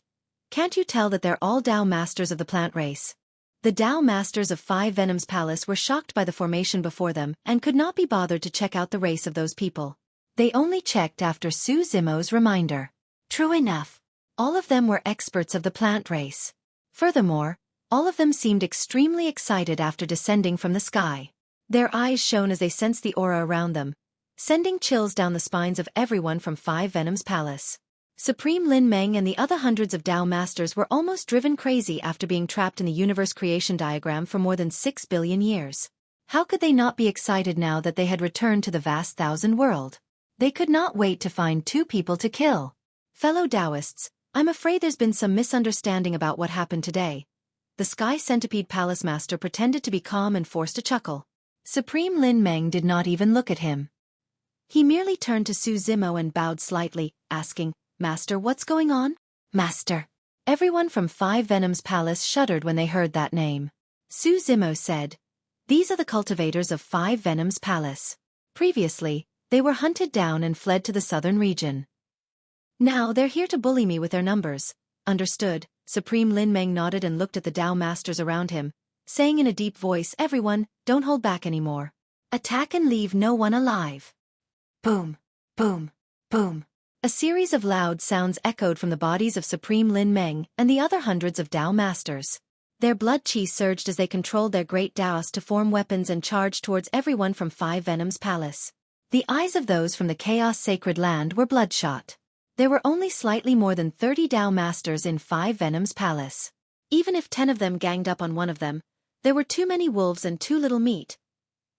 A: Can't you tell that they're all Tao Masters of the plant race? The Tao Masters of Five Venoms Palace were shocked by the formation before them and could not be bothered to check out the race of those people. They only checked after Su Zimo's reminder. True enough. All of them were experts of the plant race. Furthermore, all of them seemed extremely excited after descending from the sky. Their eyes shone as they sensed the aura around them, sending chills down the spines of everyone from Five Venoms Palace. Supreme Lin Meng and the other hundreds of Tao Masters were almost driven crazy after being trapped in the universe creation diagram for more than 6 billion years. How could they not be excited now that they had returned to the vast thousand world? They could not wait to find 2 people to kill. Fellow Taoists, I'm afraid there's been some misunderstanding about what happened today. The Sky Centipede Palace Master pretended to be calm and forced a chuckle. Supreme Lin Meng did not even look at him. He merely turned to Su Zimo and bowed slightly, asking, Master, what's going on? Master. Everyone from Five Venoms Palace shuddered when they heard that name. Su Zimo said, These are the cultivators of Five Venoms Palace. Previously, they were hunted down and fled to the southern region. Now they're here to bully me with their numbers. Understood. Supreme Lin Meng nodded and looked at the Tao Masters around him, saying in a deep voice, Everyone, don't hold back anymore. Attack and leave no one alive. Boom, boom, boom. A series of loud sounds echoed from the bodies of Supreme Lin Meng and the other hundreds of Tao Masters. Their blood chi surged as they controlled their great Taos to form weapons and charge towards everyone from Five Venoms Palace. The eyes of those from the Chaos Sacred Land were bloodshot. There were only slightly more than 30 Tao Masters in Five Venoms Palace. Even if 10 of them ganged up on one of them, there were too many wolves and too little meat.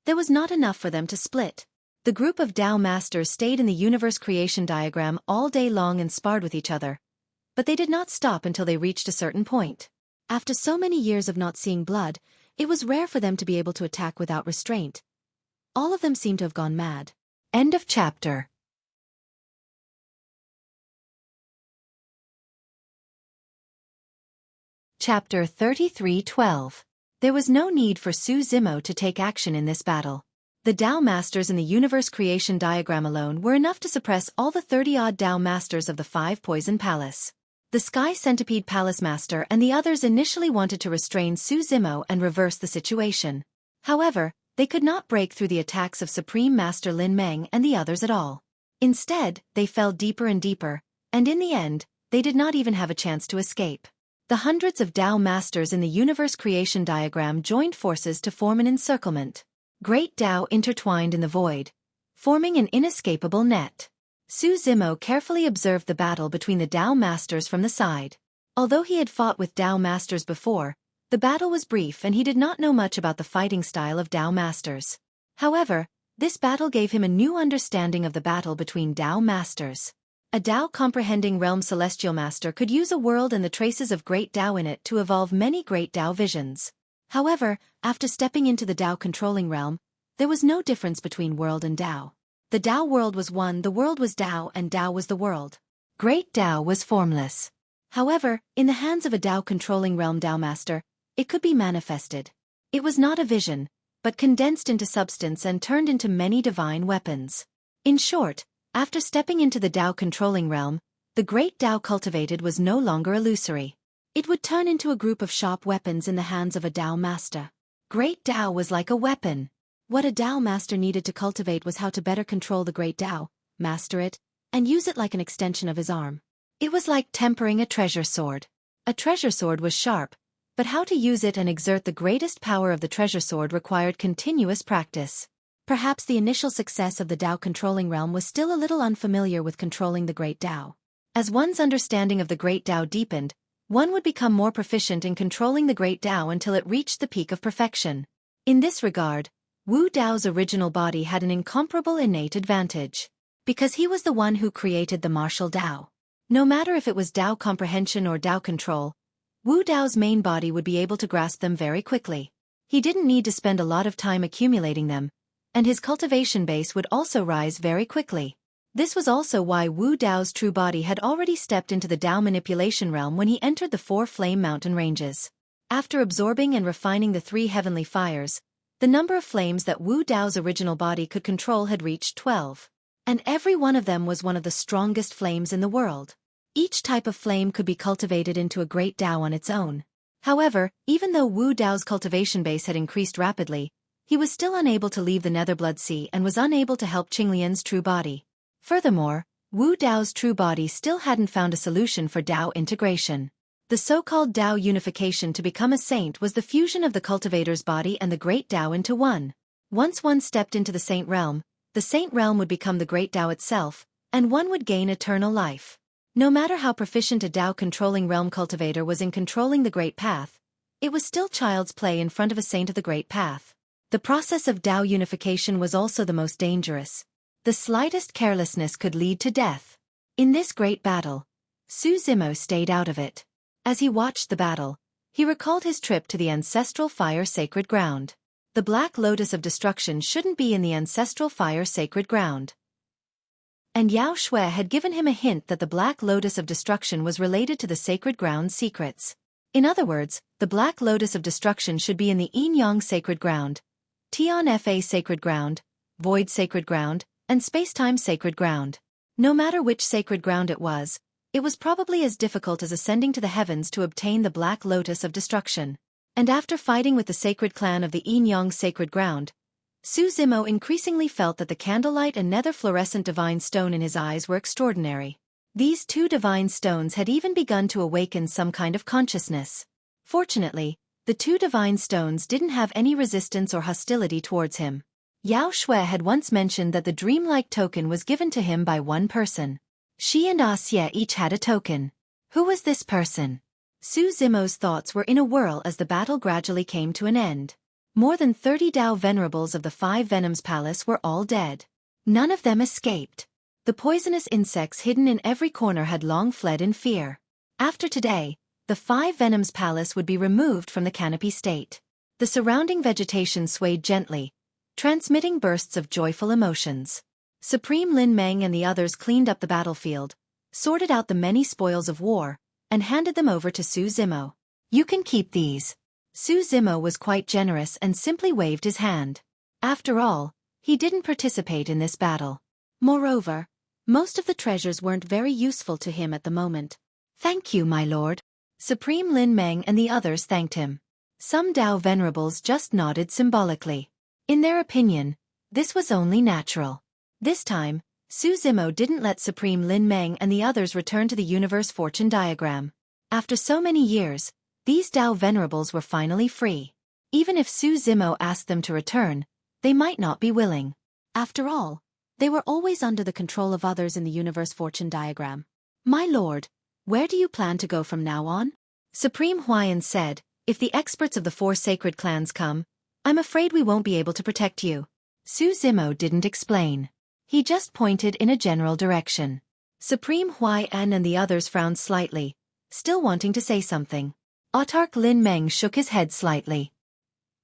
A: There was not enough for them to split. The group of Tao Masters stayed in the universe creation diagram all day long and sparred with each other. But they did not stop until they reached a certain point. After so many years of not seeing blood, it was rare for them to be able to attack without restraint. All of them seemed to have gone mad. End of chapter. Chapter 33:12. There was no need for Su Zimo to take action in this battle. The Tao Masters in the universe creation diagram alone were enough to suppress all the 30-odd Tao Masters of the 5 Poison Palace. The Sky Centipede Palace Master and the others initially wanted to restrain Su Zimo and reverse the situation. However, they could not break through the attacks of Supreme Master Lin Meng and the others at all. Instead, they fell deeper and deeper, and in the end, they did not even have a chance to escape. The hundreds of Tao Masters in the universe creation diagram joined forces to form an encirclement. Great Tao intertwined in the void, forming an inescapable net. Su Zimo carefully observed the battle between the Tao Masters from the side. Although he had fought with Tao Masters before, the battle was brief and he did not know much about the fighting style of Tao Masters. However, this battle gave him a new understanding of the battle between Tao Masters. A Tao-comprehending realm celestial master could use a world and the traces of great Tao in it to evolve many great Tao visions. However, after stepping into the Tao-controlling realm, there was no difference between world and Tao. The Tao world was one, the world was Tao, and Tao was the world. Great Tao was formless. However, in the hands of a Tao-controlling realm Tao master, it could be manifested. It was not a vision, but condensed into substance and turned into many divine weapons. In short, after stepping into the Tao-controlling realm, the great Tao cultivated was no longer illusory. It would turn into a group of sharp weapons in the hands of a Tao master. Great Tao was like a weapon. What a Tao master needed to cultivate was how to better control the great Tao, master it, and use it like an extension of his arm. It was like tempering a treasure sword. A treasure sword was sharp, but how to use it and exert the greatest power of the treasure sword required continuous practice. Perhaps the initial success of the Tao-controlling realm was still a little unfamiliar with controlling the great Tao. As one's understanding of the great Tao deepened, one would become more proficient in controlling the great Tao until it reached the peak of perfection. In this regard, Wu Dao's original body had an incomparable innate advantage. Because he was the one who created the martial Tao. No matter if it was Tao comprehension or Tao control, Wu Dao's main body would be able to grasp them very quickly. He didn't need to spend a lot of time accumulating them, and his cultivation base would also rise very quickly. This was also why Wu Dao's true body had already stepped into the Tao manipulation realm when he entered the 4 flame mountain ranges. After absorbing and refining the 3 heavenly fires, the number of flames that Wu Dao's original body could control had reached 12. And every one of them was one of the strongest flames in the world. Each type of flame could be cultivated into a great Tao on its own. However, even though Wu Dao's cultivation base had increased rapidly, he was still unable to leave the Netherblood Sea and was unable to help Qinglian's true body. Furthermore, Wu Dao's true body still hadn't found a solution for Tao integration. The so-called Tao unification to become a saint was the fusion of the cultivator's body and the great Tao into one. Once one stepped into the saint realm would become the great Tao itself, and one would gain eternal life. No matter how proficient a Tao-controlling realm cultivator was in controlling the Great Path, it was still child's play in front of a saint of the Great Path. The process of Tao unification was also the most dangerous. The slightest carelessness could lead to death. In this great battle, Su Zimo stayed out of it. As he watched the battle, he recalled his trip to the ancestral fire sacred ground. The Black Lotus of Destruction shouldn't be in the ancestral fire sacred ground. And Yao Xue had given him a hint that the Black Lotus of Destruction was related to the sacred ground's secrets. In other words, the Black Lotus of Destruction should be in the Yin Yang sacred ground, Tian Fa sacred ground, Void sacred ground, and Spacetime sacred ground. No matter which sacred ground it was probably as difficult as ascending to the heavens to obtain the Black Lotus of Destruction. And after fighting with the sacred clan of the Yin Yang sacred ground, Su Zimo increasingly felt that the candlelight and nether fluorescent divine stone in his eyes were extraordinary. These 2 divine stones had even begun to awaken some kind of consciousness. Fortunately, the 2 divine stones didn't have any resistance or hostility towards him. Yao Xue had once mentioned that the dreamlike token was given to him by one person. She and Xie each had a token. Who was this person? Su Zimo's thoughts were in a whirl as the battle gradually came to an end. More than 30 Tao venerables of the 5 Venoms Palace were all dead. None of them escaped. The poisonous insects hidden in every corner had long fled in fear. After today, the 5 Venoms Palace would be removed from the canopy state. The surrounding vegetation swayed gently, transmitting bursts of joyful emotions. Supreme Lin Meng and the others cleaned up the battlefield, sorted out the many spoils of war, and handed them over to Su Zimo. You can keep these. Su Zimo was quite generous and simply waved his hand. After all, He didn't participate in this battle. Moreover, most of the treasures weren't very useful to him at the moment. Thank you, my lord. Supreme Lin Meng and the others thanked him. Some Dao venerables just nodded symbolically. In their opinion, this was only natural. This time, Su Zimo didn't let Supreme Lin Meng and the others return to the universe fortune diagram. After so many years, these Dao venerables were finally free. Even if Su Zimo asked them to return, they might not be willing. After all, they were always under the control of others in the universe fortune diagram. My lord, where do you plan to go from now on? Supreme Huayan said, if the experts of the 4 sacred clans come, I'm afraid we won't be able to protect you. Su Zimo didn't explain. He just pointed in a general direction. Supreme Huayan and the others frowned slightly, still wanting to say something. Autarch Lin Meng shook his head slightly.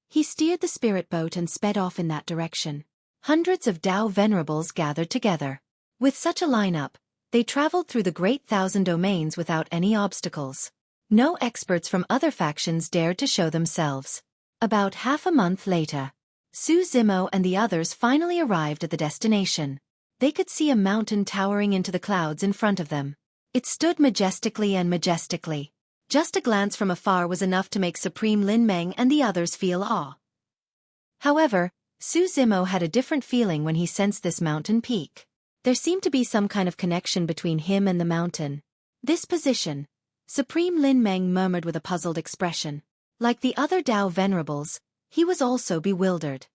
A: He steered the spirit boat and sped off in that direction. Hundreds of Dao venerables gathered together. With such a lineup, they traveled through the Great Thousand Domains without any obstacles. No experts from other factions dared to show themselves. About half a month later, Su Zimo and the others finally arrived at the destination. They could see a mountain towering into the clouds in front of them. It stood majestically and majestically. Just a glance from afar was enough to make Supreme Lin Meng and the others feel awe. However, Su Zimo had a different feeling when he sensed this mountain peak. There seemed to be some kind of connection between him and the mountain. This position, Supreme Lin Meng murmured with a puzzled expression. Like the other Dao venerables, he was also bewildered.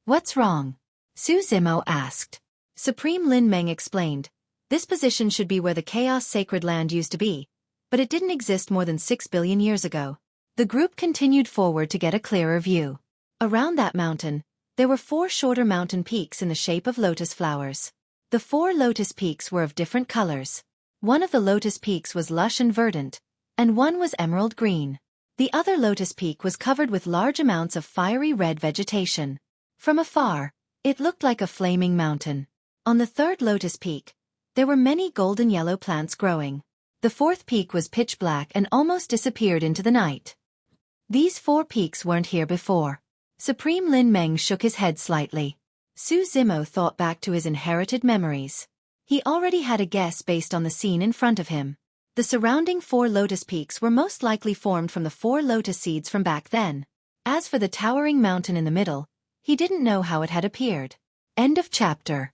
A: What's wrong? Su Zimo asked. Supreme Lin Meng explained, this position should be where the Chaos Sacred Land used to be, but it didn't exist more than 6 billion years ago. The group continued forward to get a clearer view. Around that mountain, there were 4 shorter mountain peaks in the shape of lotus flowers. The 4 lotus peaks were of different colors. One of the lotus peaks was lush and verdant, and one was emerald green. The other lotus peak was covered with large amounts of fiery red vegetation. From afar, it looked like a flaming mountain. On the 3rd lotus peak, there were many golden yellow plants growing. The 4th peak was pitch black and almost disappeared into the night. These 4 peaks weren't here before. Supreme Lin Meng shook his head slightly. Su Zimo thought back to his inherited memories. He already had a guess based on the scene in front of him. The surrounding 4 lotus peaks were most likely formed from the 4 lotus seeds from back then. As for the towering mountain in the middle, he didn't know how it had appeared. End of chapter.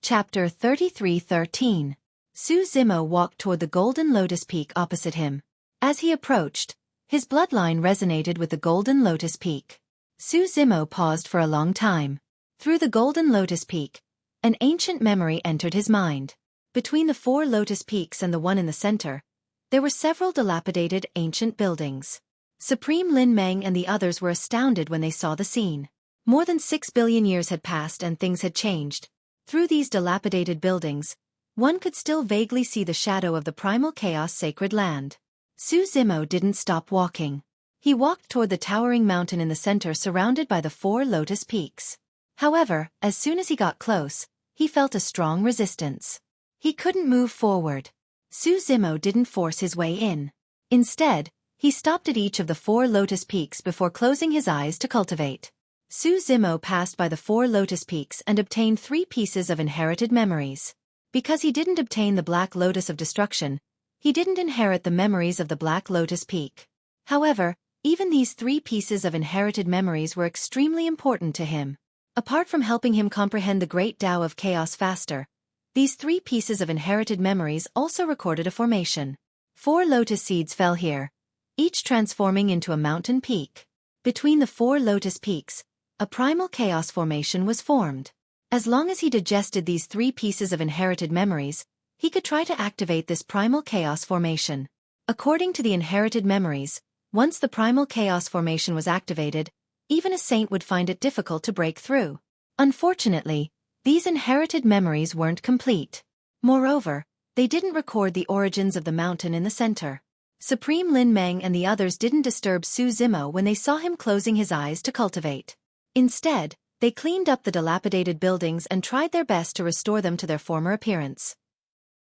A: Chapter 33:13. Su Zimo walked toward the golden lotus peak opposite him. As he approached, his bloodline resonated with the golden lotus peak. Su Zimo paused for a long time. Through the golden lotus peak, an ancient memory entered his mind. Between the 4 lotus peaks and the one in the center, there were several dilapidated ancient buildings. Supreme Lin Meng and the others were astounded when they saw the scene. More than 6 billion years had passed and things had changed. Through these dilapidated buildings, one could still vaguely see the shadow of the primal chaos sacred land. Su Zimo didn't stop walking. He walked toward the towering mountain in the center surrounded by the 4 lotus peaks. However, as soon as he got close, he felt a strong resistance. He couldn't move forward. Su Zimo didn't force his way in. Instead, he stopped at each of the 4 lotus peaks before closing his eyes to cultivate. Su Zimo passed by the 4 lotus peaks and obtained 3 pieces of inherited memories. Because he didn't obtain the Black Lotus of Destruction, he didn't inherit the memories of the Black Lotus Peak. However, even these 3 pieces of inherited memories were extremely important to him. Apart from helping him comprehend the great Tao of chaos faster, these 3 pieces of inherited memories also recorded a formation. 4 lotus seeds fell here, each transforming into a mountain peak. Between the 4 lotus peaks, a primal chaos formation was formed. As long as he digested these 3 pieces of inherited memories, he could try to activate this primal chaos formation. According to the inherited memories, once the primal chaos formation was activated, even a saint would find it difficult to break through. Unfortunately, these inherited memories weren't complete. Moreover, they didn't record the origins of the mountain in the center. Supreme Lin Meng and the others didn't disturb Su Zimo when they saw him closing his eyes to cultivate. Instead, they cleaned up the dilapidated buildings and tried their best to restore them to their former appearance.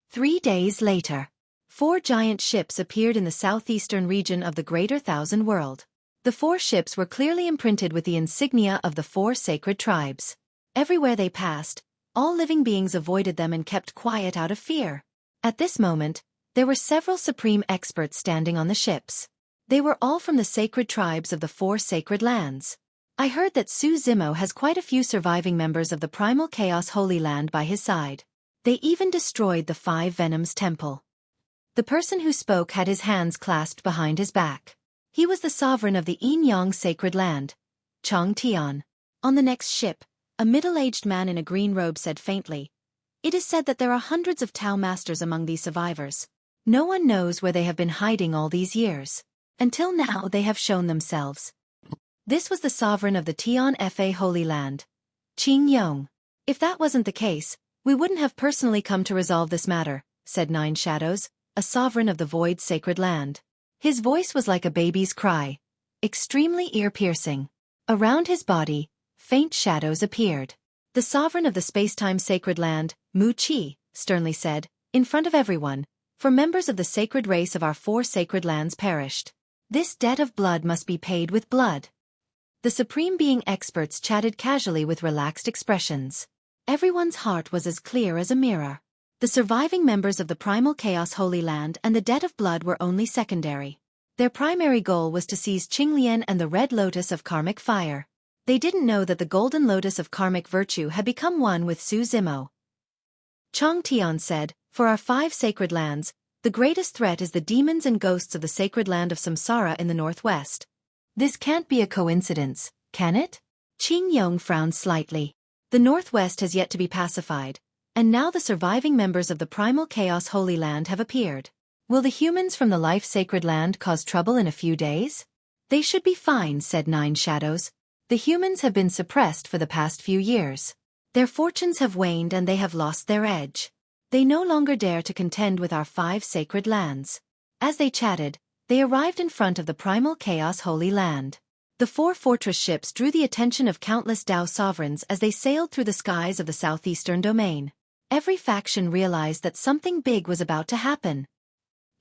A: 3 days later, 4 giant ships appeared in the southeastern region of the Greater Thousand World. The 4 ships were clearly imprinted with the insignia of the 4 sacred tribes. Everywhere they passed, all living beings avoided them and kept quiet out of fear. At this moment, there were several supreme experts standing on the ships. They were all from the sacred tribes of the 4 sacred lands. I heard that Su Zimo has quite a few surviving members of the Primal Chaos Holy Land by his side. They even destroyed the 5 Venoms Temple. The person who spoke had his hands clasped behind his back. He was the sovereign of the Yin Yang Sacred Land, Chong Tian. On the next ship, a middle-aged man in a green robe said faintly, "It is said that there are hundreds of Tao masters among these survivors. No one knows where they have been hiding all these years. Until now they have shown themselves." This was the sovereign of the Tian Fa Holy Land, Qing Yong. "If that wasn't the case, we wouldn't have personally come to resolve this matter," said Nine Shadows, a sovereign of the Void Sacred Land. His voice was like a baby's cry, extremely ear-piercing. Around his body, faint shadows appeared. The sovereign of the Spacetime Sacred Land, Mu Qi, sternly said, in front of everyone, "For members of the sacred race of our 4 sacred lands perished. This debt of blood must be paid with blood." The Supreme Being experts chatted casually with relaxed expressions. Everyone's heart was as clear as a mirror. The surviving members of the Primal Chaos Holy Land and the debt of blood were only secondary. Their primary goal was to seize Qinglian and the Red Lotus of Karmic Fire. They didn't know that the Golden Lotus of Karmic Virtue had become one with Su Zimo. Chong Tian said, "For our 5 sacred lands, the greatest threat is the demons and ghosts of the sacred land of Samsara in the northwest. This can't be a coincidence, can it?" Qing Yong frowned slightly. The northwest has yet to be pacified, and now the surviving members of the Primal Chaos Holy Land have appeared. Will the humans from the Life Sacred Land cause trouble in a few days? "They should be fine," said Nine Shadows. "The humans have been suppressed for the past few years. Their fortunes have waned and they have lost their edge. They no longer dare to contend with our 5 sacred lands." As they chatted, they arrived in front of the Primal Chaos Holy Land. The 4 fortress ships drew the attention of countless Tao sovereigns as they sailed through the skies of the southeastern domain. Every faction realized that something big was about to happen.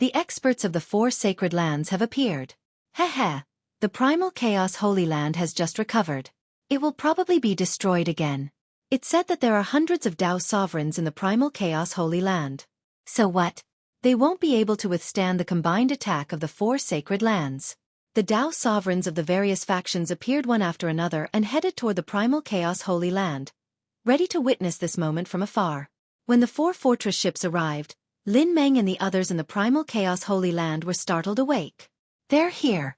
A: The experts of the 4 sacred lands have appeared. Heh. The Primal Chaos Holy Land has just recovered. It will probably be destroyed again. It said that there are hundreds of Tao sovereigns in the Primal Chaos Holy Land. So what? They won't be able to withstand the combined attack of the 4 sacred lands. The Tao sovereigns of the various factions appeared one after another and headed toward the Primal Chaos Holy Land, ready to witness this moment from afar. When the 4 fortress ships arrived, Lin Meng and the others in the Primal Chaos Holy Land were startled awake. "They're here.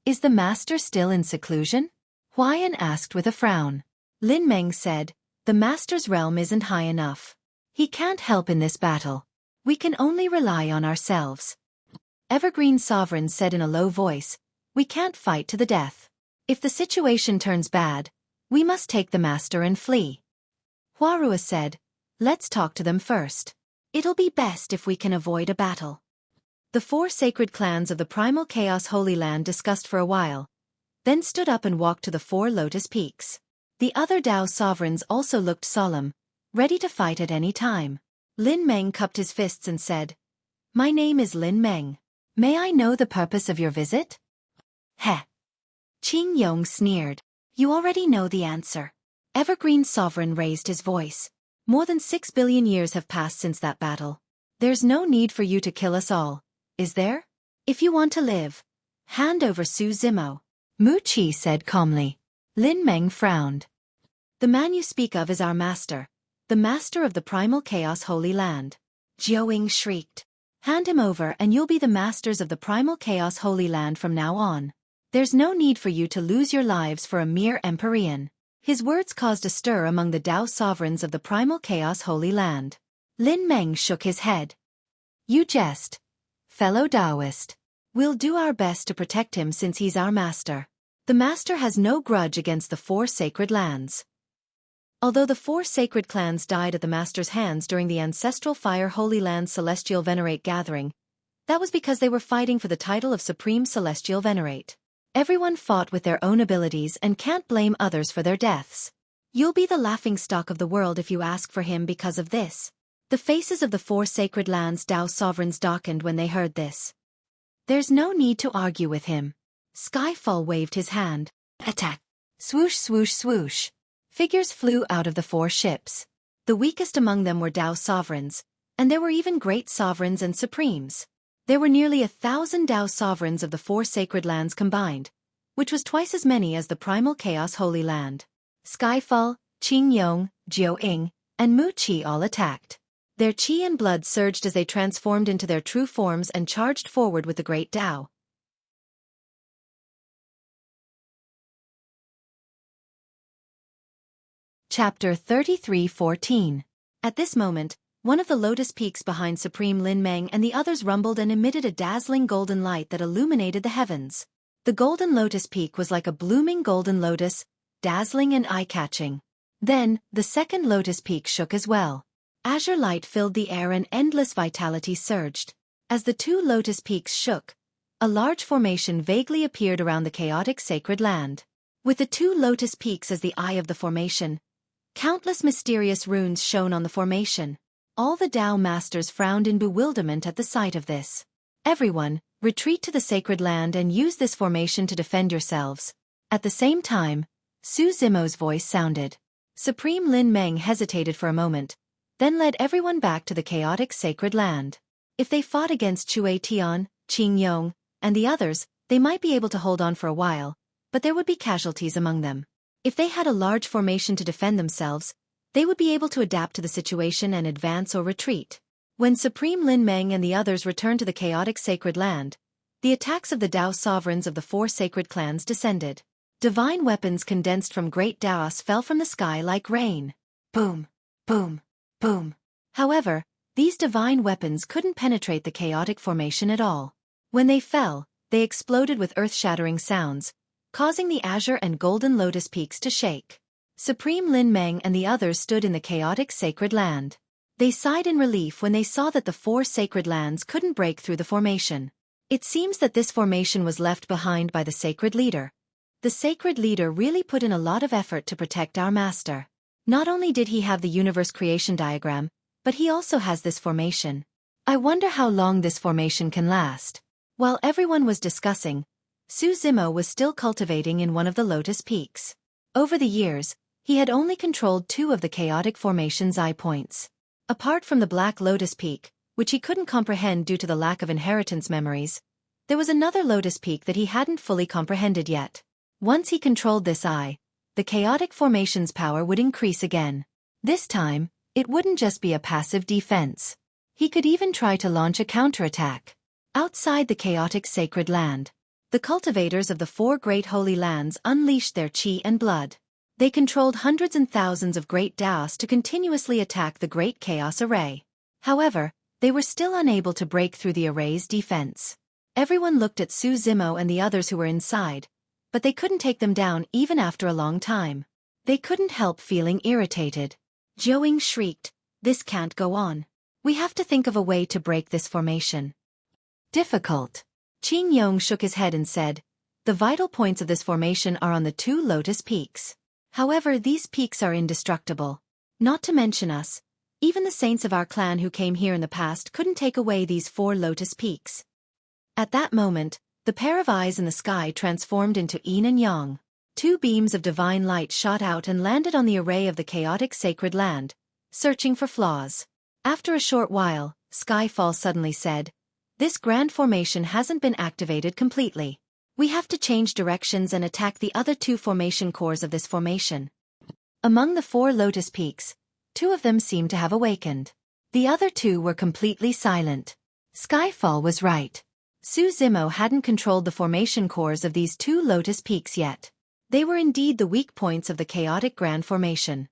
A: Is the master still in seclusion?" Huayan asked with a frown. Lin Meng said, "The master's realm isn't high enough. He can't help in this battle. We can only rely on ourselves." Evergreen Sovereign said in a low voice, "We can't fight to the death. If the situation turns bad, we must take the master and flee." Huarua said, "Let's talk to them first. It'll be best if we can avoid a battle." The 4 sacred clans of the Primal Chaos Holy Land discussed for a while, then stood up and walked to the 4 lotus peaks. The other Tao sovereigns also looked solemn, ready to fight at any time. Lin Meng cupped his fists and said, "My name is Lin Meng. May I know the purpose of your visit?" "Heh." Qing Yong sneered. "You already know the answer." Evergreen Sovereign raised his voice. "More than 6 billion years have passed since that battle. There's no need for you to kill us all, is there? If you want to live, hand over Su Zimo." Mu Qi said calmly. Lin Meng frowned. "The man you speak of is our master, the master of the Primal Chaos Holy Land." Jiaoying shrieked. "Hand him over and you'll be the masters of the Primal Chaos Holy Land from now on. There's no need for you to lose your lives for a mere Empyrean." His words caused a stir among the Tao sovereigns of the Primal Chaos Holy Land. Lin Meng shook his head. "You jest, fellow Taoist. We'll do our best to protect him since he's our master. The master has no grudge against the 4 sacred lands." Although the 4 sacred clans died at the master's hands during the Ancestral Fire Holy Land Celestial Venerate gathering, that was because they were fighting for the title of Supreme Celestial Venerate. Everyone fought with their own abilities and can't blame others for their deaths. "You'll be the laughingstock of the world if you ask for him because of this." The faces of the four sacred lands' Tao sovereigns darkened when they heard this. There's no need to argue with him. Skyfall waved his hand. Attack! Swoosh, swoosh, swoosh. Figures flew out of the four ships. The weakest among them were Tao sovereigns, and there were even great sovereigns and supremes. There were nearly 1,000 Tao sovereigns of the four sacred lands combined, which was twice as many as the primal chaos Holy Land. Skyfall, Qingyong, Jiuying, and Mu Qi all attacked. Their qi and blood surged as they transformed into their true forms and charged forward with the great Tao. Chapter 33:14. At this moment, one of the lotus peaks behind Supreme Lin Meng and the others rumbled and emitted a dazzling golden light that illuminated the heavens. The golden lotus peak was like a blooming golden lotus, dazzling and eye-catching. Then, the second lotus peak shook as well. Azure light filled the air and endless vitality surged. As the two lotus peaks shook, a large formation vaguely appeared around the chaotic sacred land. With the two lotus peaks as the eye of the formation, countless mysterious runes shone on the formation. All the Tao masters frowned in bewilderment at the sight of this. Everyone, retreat to the sacred land and use this formation to defend yourselves. At the same time, Su Zimo's voice sounded. Supreme Lin Meng hesitated for a moment, then led everyone back to the chaotic sacred land. If they fought against Xueqi, Qingyong, and the others, they might be able to hold on for a while, but there would be casualties among them. If they had a large formation to defend themselves, they would be able to adapt to the situation and advance or retreat. When Supreme Lin Meng and the others returned to the chaotic sacred land, the attacks of the Tao sovereigns of the four sacred clans descended. Divine weapons condensed from great Taos fell from the sky like rain. Boom, boom, boom. However, these divine weapons couldn't penetrate the chaotic formation at all. When they fell, they exploded with earth-shattering sounds, causing the azure and golden lotus peaks to shake. Supreme Lin Meng and the others stood in the chaotic sacred land. They sighed in relief when they saw that the four sacred lands couldn't break through the formation. It seems that this formation was left behind by the sacred leader. The sacred leader really put in a lot of effort to protect our master. Not only did he have the universe creation diagram, but he also has this formation. I wonder how long this formation can last. While everyone was discussing, Su Zimo was still cultivating in one of the lotus peaks. Over the years, he had only controlled two of the chaotic formation's eye points. Apart from the black lotus peak, which he couldn't comprehend due to the lack of inheritance memories, there was another lotus peak that he hadn't fully comprehended yet. Once he controlled this eye, the chaotic formation's power would increase again. This time, it wouldn't just be a passive defense. He could even try to launch a counterattack. Outside the chaotic sacred land, the cultivators of the four great holy lands unleashed their qi and blood. They controlled hundreds and thousands of great Taos to continuously attack the great chaos array. However, they were still unable to break through the array's defense. Everyone looked at Su Zimo and the others who were inside, but they couldn't take them down even after a long time. They couldn't help feeling irritated. Jiuying shrieked, "This can't go on. We have to think of a way to break this formation." Difficult. Qingyong shook his head and said, "The vital points of this formation are on the two lotus peaks. However, these peaks are indestructible. Not to mention us, even the saints of our clan who came here in the past couldn't take away these four lotus peaks." At that moment, the pair of eyes in the sky transformed into yin and yang. Two beams of divine light shot out and landed on the array of the chaotic sacred land, searching for flaws. After a short while, Skyfall suddenly said, "This grand formation hasn't been activated completely. We have to change directions and attack the other two formation cores of this formation." Among the four lotus peaks, two of them seemed to have awakened. The other two were completely silent. Skyfall was right. Su Zimo hadn't controlled the formation cores of these two lotus peaks yet. They were indeed the weak points of the chaotic grand formation.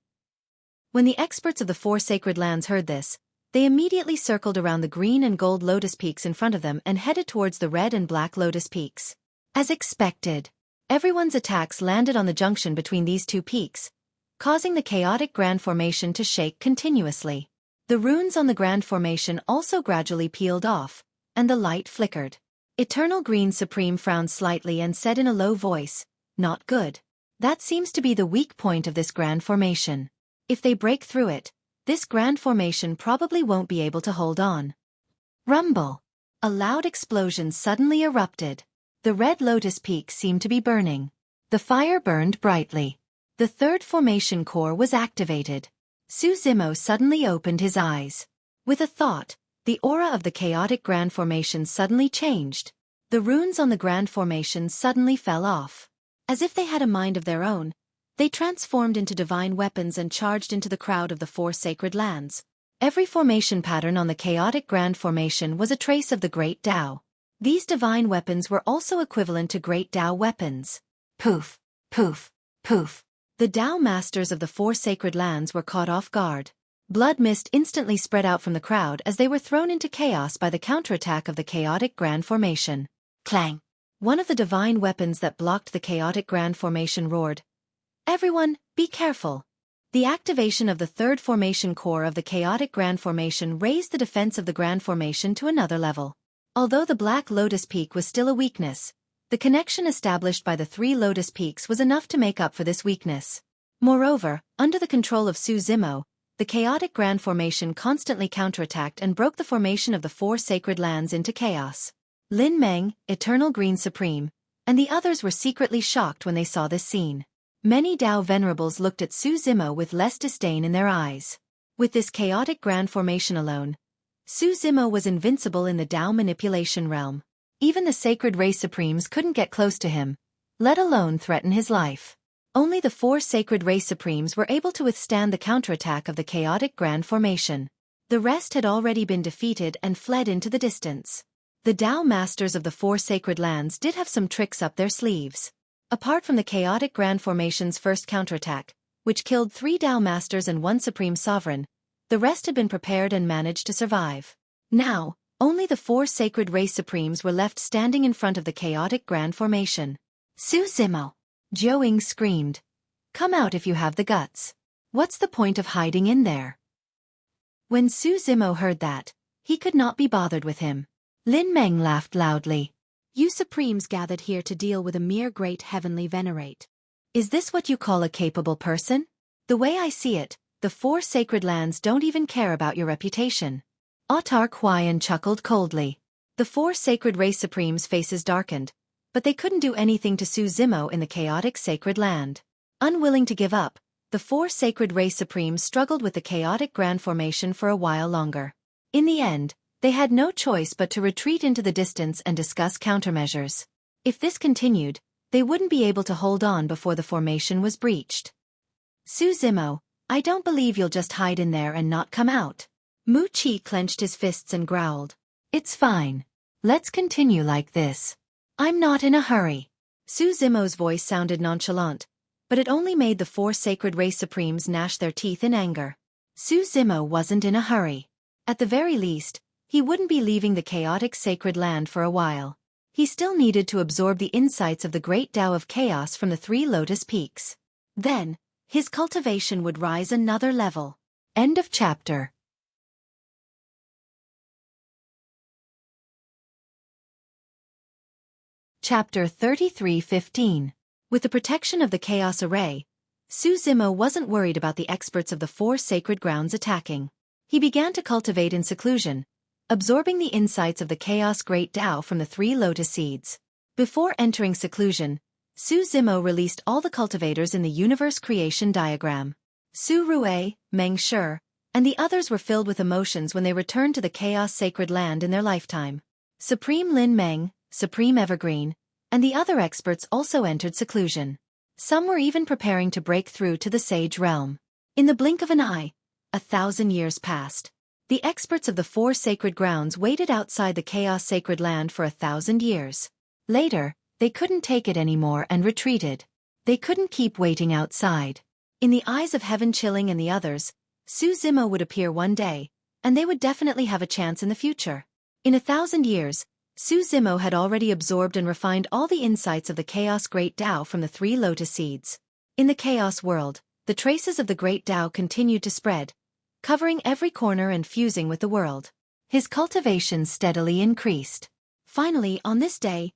A: When the experts of the four sacred lands heard this, they immediately circled around the green and gold lotus peaks in front of them and headed towards the red and black lotus peaks. As expected, everyone's attacks landed on the junction between these two peaks, causing the chaotic grand formation to shake continuously. The runes on the grand formation also gradually peeled off, and the light flickered. Eternal Green Supreme frowned slightly and said in a low voice, "Not good. That seems to be the weak point of this grand formation. If they break through it, This grand formation probably won't be able to hold on. Rumble. A loud explosion suddenly erupted. The red lotus peak seemed to be burning. The fire burned brightly. The third formation core was activated. Xueqi suddenly opened his eyes. With a thought, the aura of the chaotic grand formation suddenly changed. The runes on the grand formation suddenly fell off. As if they had a mind of their own, they transformed into divine weapons and charged into the crowd of the four sacred lands. Every formation pattern on the chaotic grand formation was a trace of the Great Tao. These divine weapons were also equivalent to Great Tao weapons. Poof, poof, poof. The Tao masters of the four sacred lands were caught off guard. Blood mist instantly spread out from the crowd as they were thrown into chaos by the counterattack of the chaotic grand formation. Clang! One of the divine weapons that blocked the chaotic grand formation roared, "Everyone, be careful." The activation of the third formation core of the chaotic grand formation raised the defense of the grand formation to another level. Although the Black Lotus Peak was still a weakness, the connection established by the three Lotus Peaks was enough to make up for this weakness. Moreover, under the control of Xueqi, the chaotic grand formation constantly counterattacked and broke the formation of the four sacred lands into chaos. Lin Meng, Eternal Green Supreme, and the others were secretly shocked when they saw this scene. Many Tao venerables looked at Xueqi with less disdain in their eyes. With this chaotic grand formation alone, Xueqi was invincible in the Tao manipulation realm. Even the sacred race supremes couldn't get close to him, let alone threaten his life. Only the four sacred race supremes were able to withstand the counterattack of the chaotic grand formation. The rest had already been defeated and fled into the distance. The Tao masters of the four sacred lands did have some tricks up their sleeves. Apart from the chaotic grand formation's first counterattack, which killed 3 Tao masters and 1 supreme sovereign, the rest had been prepared and managed to survive. Now, only the 4 sacred race supremes were left standing in front of the chaotic grand formation. Xueqi! Jiuying screamed. "Come out if you have the guts. What's the point of hiding in there?" When Xueqi heard that, he could not be bothered with him. Lin Meng laughed loudly. "You supremes gathered here to deal with a mere great heavenly venerate. Is this what you call a capable person? The way I see it, the 4 sacred lands don't even care about your reputation." Autarch Huayan chuckled coldly. The 4 sacred race supremes' faces darkened, but they couldn't do anything to Xueqi in the chaotic sacred land. Unwilling to give up, the 4 sacred race supremes struggled with the chaotic grand formation for a while longer. In the end, they had no choice but to retreat into the distance and discuss countermeasures. If this continued, they wouldn't be able to hold on before the formation was breached. "Xueqi, I don't believe you'll just hide in there and not come out." Mu Qi clenched his fists and growled. "It's fine. Let's continue like this. I'm not in a hurry." Xueqi's voice sounded nonchalant, but it only made the 4 sacred race supremes gnash their teeth in anger. Xueqi wasn't in a hurry. At the very least, he wouldn't be leaving the chaotic sacred land for a while. He still needed to absorb the insights of the great Tao of chaos from the 3 Lotus Peaks. Then, his cultivation would rise another level. End of chapter. Chapter 33:15. With the protection of the Chaos Array, Xueqi wasn't worried about the experts of the 4 sacred grounds attacking. He began to cultivate in seclusion, absorbing the insights of the Chaos Great Tao from the 3 Lotus Seeds. Before entering seclusion, Xueqi released all the cultivators in the universe creation diagram. Su Rue, Meng Shi, and the others were filled with emotions when they returned to the Chaos Sacred Land in their lifetime. Supreme Lin Meng, Supreme Evergreen, and the other experts also entered seclusion. Some were even preparing to break through to the Sage Realm. In the blink of an eye, 1,000 years passed. The experts of the 4 sacred grounds waited outside the Chaos Sacred Land for 1,000 years. Later, they couldn't take it anymore and retreated. They couldn't keep waiting outside. In the eyes of Heaven Chilling and the others, Xueqi would appear one day, and they would definitely have a chance in the future. In 1,000 years, Xueqi had already absorbed and refined all the insights of the Chaos Great Tao from the 3 Lotus Seeds. In the Chaos world, the traces of the Great Tao continued to spread, covering every corner and fusing with the world. His cultivation steadily increased. Finally, on this day,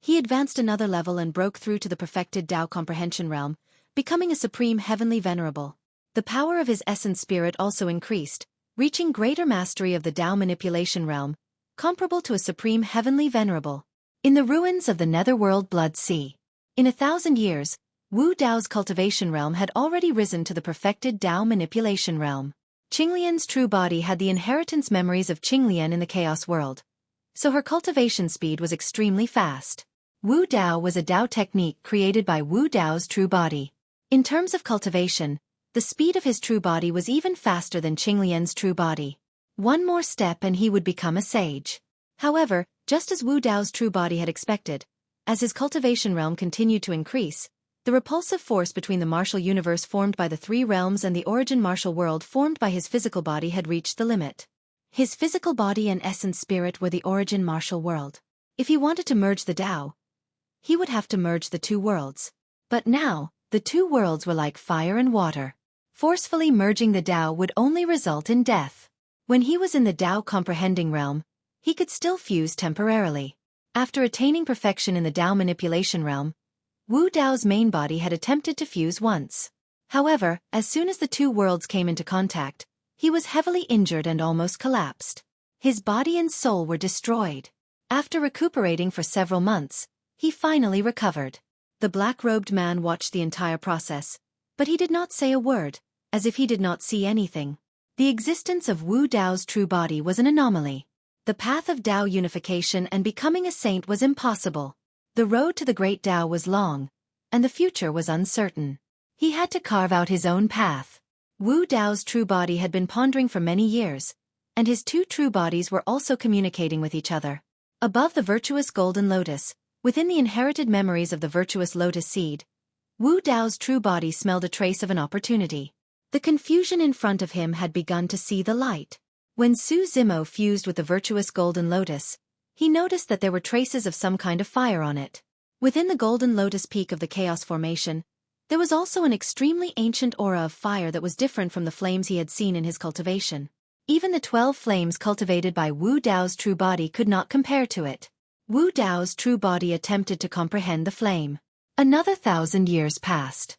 A: he advanced another level and broke through to the perfected Tao comprehension realm, becoming a supreme heavenly venerable. The power of his essence spirit also increased, reaching greater mastery of the Tao manipulation realm, comparable to a supreme heavenly venerable. In the ruins of the netherworld Blood Sea. In 1,000 years, Wu Dao's cultivation realm had already risen to the perfected Tao manipulation realm. Qinglian's true body had the inheritance memories of Qinglian in the chaos world, so her cultivation speed was extremely fast. Wu Dao was a Dao technique created by Wu Dao's true body. In terms of cultivation, the speed of his true body was even faster than Qinglian's true body. One more step and he would become a sage. However, just as Wu Dao's true body had expected, as his cultivation realm continued to increase, the repulsive force between the martial universe formed by the three realms and the origin martial world formed by his physical body had reached the limit. His physical body and essence spirit were the origin martial world. If he wanted to merge the Tao, he would have to merge the two worlds. But now, the two worlds were like fire and water. Forcefully merging the Tao would only result in death. When he was in the Tao comprehending realm, he could still fuse temporarily. After attaining perfection in the Tao manipulation realm, Wu Dao's main body had attempted to fuse once. However, as soon as the two worlds came into contact, he was heavily injured and almost collapsed. His body and soul were destroyed. After recuperating for several months, he finally recovered. The black-robed man watched the entire process, but he did not say a word, as if he did not see anything. The existence of Wu Dao's true body was an anomaly. The path of Tao unification and becoming a saint was impossible. The road to the great Tao was long, and the future was uncertain. He had to carve out his own path. Wu Dao's true body had been pondering for many years, and his two true bodies were also communicating with each other. Above the virtuous golden lotus, within the inherited memories of the virtuous lotus seed, Wu Dao's true body smelled a trace of an opportunity. The confusion in front of him had begun to see the light. When Su Zimo fused with the virtuous golden lotus, he noticed that there were traces of some kind of fire on it. Within the golden lotus peak of the chaos formation, there was also an extremely ancient aura of fire that was different from the flames he had seen in his cultivation. Even the 12 flames cultivated by Wu Dao's true body could not compare to it. Wu Dao's true body attempted to comprehend the flame. Another 1,000 years passed.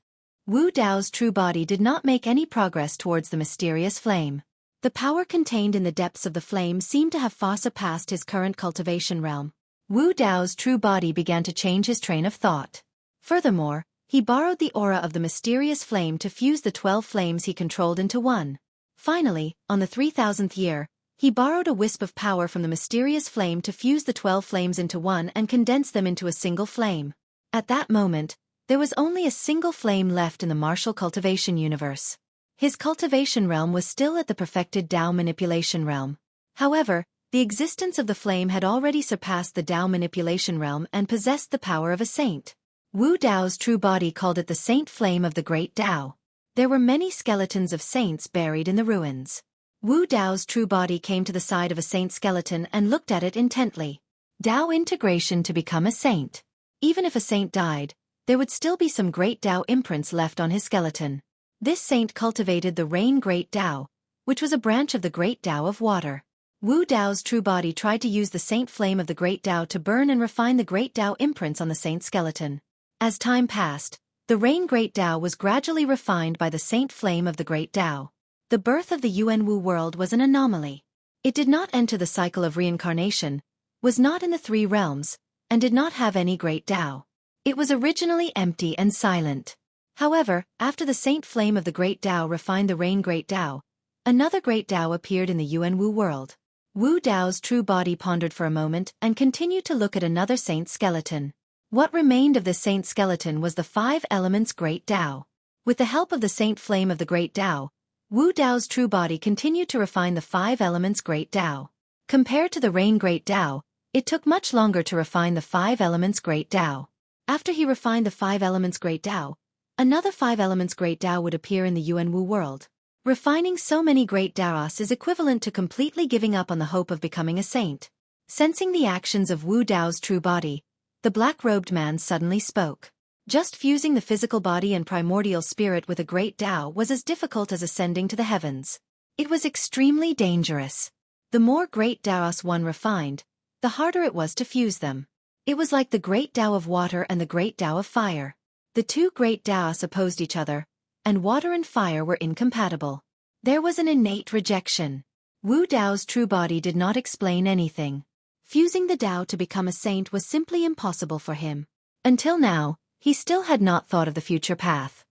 A: Wu Dao's true body did not make any progress towards the mysterious flame. The power contained in the depths of the flame seemed to have far surpassed his current cultivation realm. Wu Dao's true body began to change his train of thought. Furthermore, he borrowed the aura of the mysterious flame to fuse the 12 flames he controlled into one. Finally, on the 3,000th year, he borrowed a wisp of power from the mysterious flame to fuse the 12 flames into one and condense them into a single flame. At that moment, there was only a single flame left in the martial cultivation universe. His cultivation realm was still at the perfected Tao manipulation realm. However, the existence of the flame had already surpassed the Tao manipulation realm and possessed the power of a saint. Wu Dao's true body called it the saint flame of the great Tao. There were many skeletons of saints buried in the ruins. Wu Dao's true body came to the side of a saint skeleton and looked at it intently. Tao integration to become a saint. Even if a saint died, there would still be some great Tao imprints left on his skeleton. This saint cultivated the Rain Great Tao, which was a branch of the Great Tao of Water. Wu Dao's true body tried to use the saint flame of the Great Tao to burn and refine the Great Tao imprints on the saint's skeleton. As time passed, the Rain Great Tao was gradually refined by the saint flame of the Great Tao. The birth of the Yuanwu world was an anomaly. It did not enter the cycle of reincarnation, was not in the three realms, and did not have any Great Tao. It was originally empty and silent. However, after the saint flame of the Great Tao refined the Rain Great Tao, another Great Tao appeared in the Yuanwu world. Wu Dao's true body pondered for a moment and continued to look at another saint skeleton. What remained of this saint skeleton was the 5 elements Great Tao. With the help of the saint flame of the Great Tao, Wu Dao's true body continued to refine the 5 elements Great Tao. Compared to the Rain Great Tao, it took much longer to refine the 5 elements Great Tao. After he refined the 5 elements Great Tao, another 5 elements Great Tao would appear in the Yuanwu world. Refining so many Great Taos is equivalent to completely giving up on the hope of becoming a saint. Sensing the actions of Wu Dao's true body, the black-robed man suddenly spoke. Just fusing the physical body and primordial spirit with a Great Tao was as difficult as ascending to the heavens. It was extremely dangerous. The more Great Taos one refined, the harder it was to fuse them. It was like the Great Tao of Water and the Great Tao of Fire. The two Great Taos opposed each other, and water and fire were incompatible. There was an innate rejection. Wu Dao's true body did not explain anything. Fusing the Dao to become a saint was simply impossible for him. Until now, he still had not thought of the future path.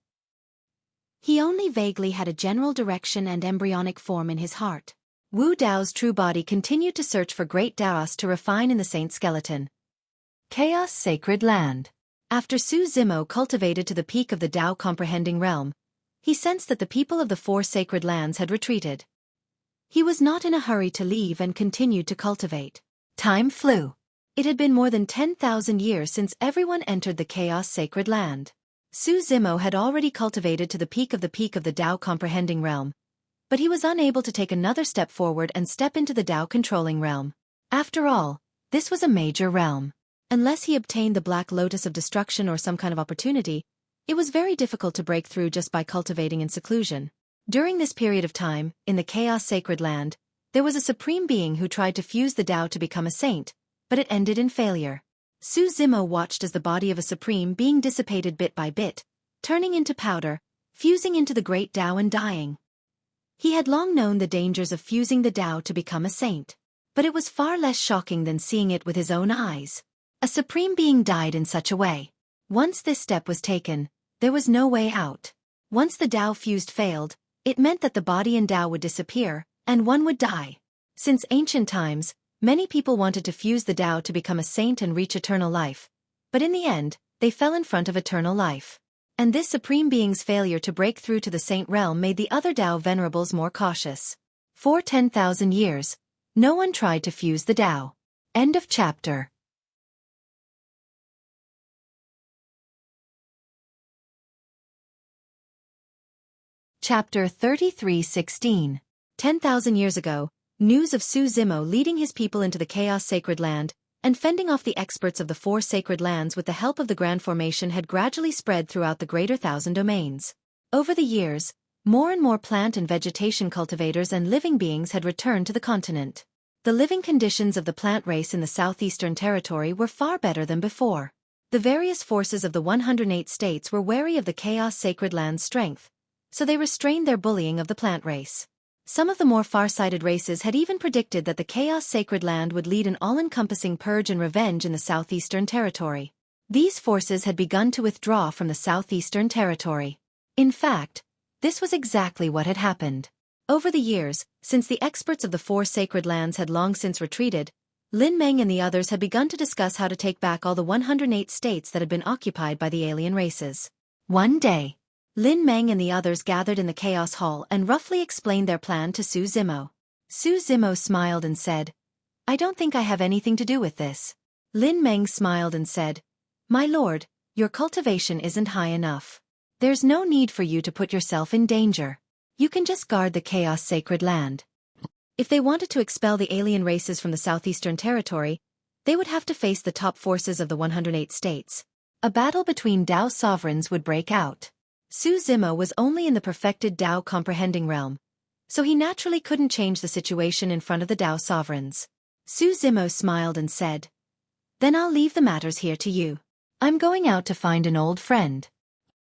A: He only vaguely had a general direction and embryonic form in his heart. Wu Dao's true body continued to search for great Daos to refine in the saint skeleton. Chaos Sacred Land. After Su Zimo cultivated to the peak of the Dao comprehending realm, he sensed that the people of the 4 sacred lands had retreated. He was not in a hurry to leave and continued to cultivate. Time flew. It had been more than 10,000 years since everyone entered the Chaos Sacred Land. Su Zimo had already cultivated to the peak of the Dao comprehending realm, but he was unable to take another step forward and step into the Dao controlling realm. After all, this was a major realm. Unless he obtained the Black Lotus of Destruction or some kind of opportunity, it was very difficult to break through just by cultivating in seclusion. During this period of time, in the Chaos Sacred Land, there was a supreme being who tried to fuse the Dao to become a saint, but it ended in failure. Su Zimo watched as the body of a supreme being dissipated bit by bit, turning into powder, fusing into the great Dao and dying. He had long known the dangers of fusing the Dao to become a saint, but it was far less shocking than seeing it with his own eyes. A supreme being died in such a way. Once this step was taken, there was no way out. Once the Dao fused failed, it meant that the body and Dao would disappear, and one would die. Since ancient times, many people wanted to fuse the Dao to become a saint and reach eternal life, but in the end, they fell in front of eternal life. And this supreme being's failure to break through to the saint realm made the other Dao venerables more cautious. For 10,000 years, no one tried to fuse the Dao. End of chapter. Chapter 33:16. 10,000 years ago, news of Su Zimo leading his people into the Chaos Sacred Land and fending off the experts of the 4 sacred lands with the help of the Grand Formation had gradually spread throughout the greater 1,000 domains. Over the years, more and more plant and vegetation cultivators and living beings had returned to the continent. The living conditions of the plant race in the southeastern territory were far better than before. The various forces of the 108 states were wary of the Chaos Sacred Land's strength, so they restrained their bullying of the plant race. Some of the more far-sighted races had even predicted that the Chaos Sacred Land would lead an all-encompassing purge and revenge in the southeastern territory. These forces had begun to withdraw from the southeastern territory. In fact, this was exactly what had happened. Over the years, since the experts of the 4 sacred lands had long since retreated, Lin Meng and the others had begun to discuss how to take back all the 108 states that had been occupied by the alien races. One day, Lin Meng and the others gathered in the Chaos Hall and roughly explained their plan to Su Zimo. Su Zimo smiled and said, "I don't think I have anything to do with this." Lin Meng smiled and said, "My lord, your cultivation isn't high enough. There's no need for you to put yourself in danger. You can just guard the Chaos Sacred Land. If they wanted to expel the alien races from the southeastern territory, they would have to face the top forces of the 108 states. A battle between Dao sovereigns would break out." Su Zimo was only in the perfected Dao comprehending realm, so he naturally couldn't change the situation in front of the Dao sovereigns. Su Zimo smiled and said, "Then I'll leave the matters here to you. I'm going out to find an old friend."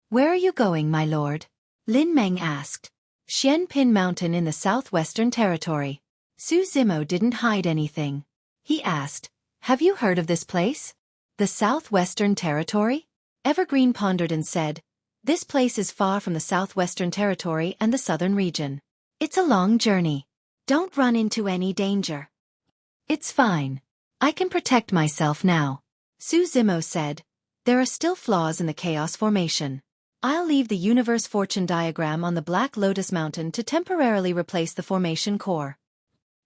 A: "Where are you going, my lord?" Lin Meng asked. "Xianpin Mountain in the southwestern territory." Su Zimo didn't hide anything. He asked, "Have you heard of this place? The southwestern territory?" Evergreen pondered and said, "This place is far from the southwestern territory and the southern region. It's a long journey. Don't run into any danger." "It's fine. I can protect myself now." Su Zimo said, "There are still flaws in the chaos formation. I'll leave the universe fortune diagram on the Black Lotus Mountain to temporarily replace the formation core.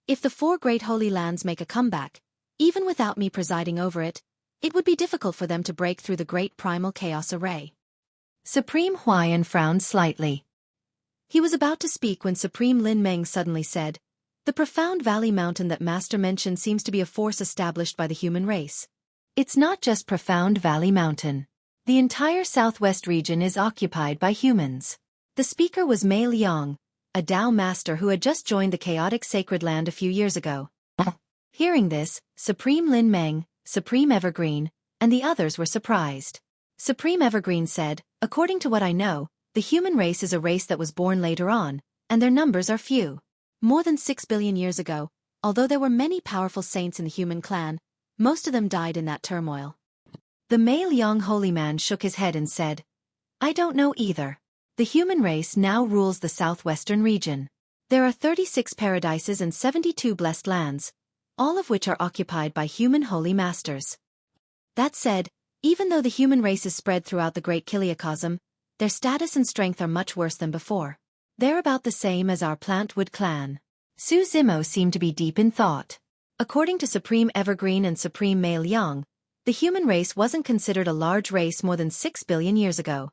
A: If the 4 great holy lands make a comeback, even without me presiding over it, it would be difficult for them to break through the great primal chaos array." Supreme Huayan frowned slightly. He was about to speak when Supreme Lin Meng suddenly said, "The profound valley mountain that Master mentioned seems to be a force established by the human race. It's not just Profound Valley Mountain. The entire southwest region is occupied by humans." The speaker was Mei Liang, a Dao master who had just joined the chaotic sacred land a few years ago. Hearing this, Supreme Lin Meng, Supreme Evergreen, and the others were surprised. Supreme Evergreen said, "According to what I know, The human race is a race that was born later on, and their numbers are few. More than 6 billion years ago, although there were many powerful saints in the human clan, most of them died in that turmoil. The male young holy man shook his head and said, I don't know either. The human race now rules the southwestern region. There are 36 paradises and 72 blessed lands, all of which are occupied by human holy masters. That said, even though the human race is spread throughout the great Kiliacosm, their status and strength are much worse than before. They're about the same as our Plantwood clan. Su Zimo seemed to be deep in thought. According to Supreme Evergreen and Supreme Male Yang, the human race wasn't considered a large race more than 6 billion years ago.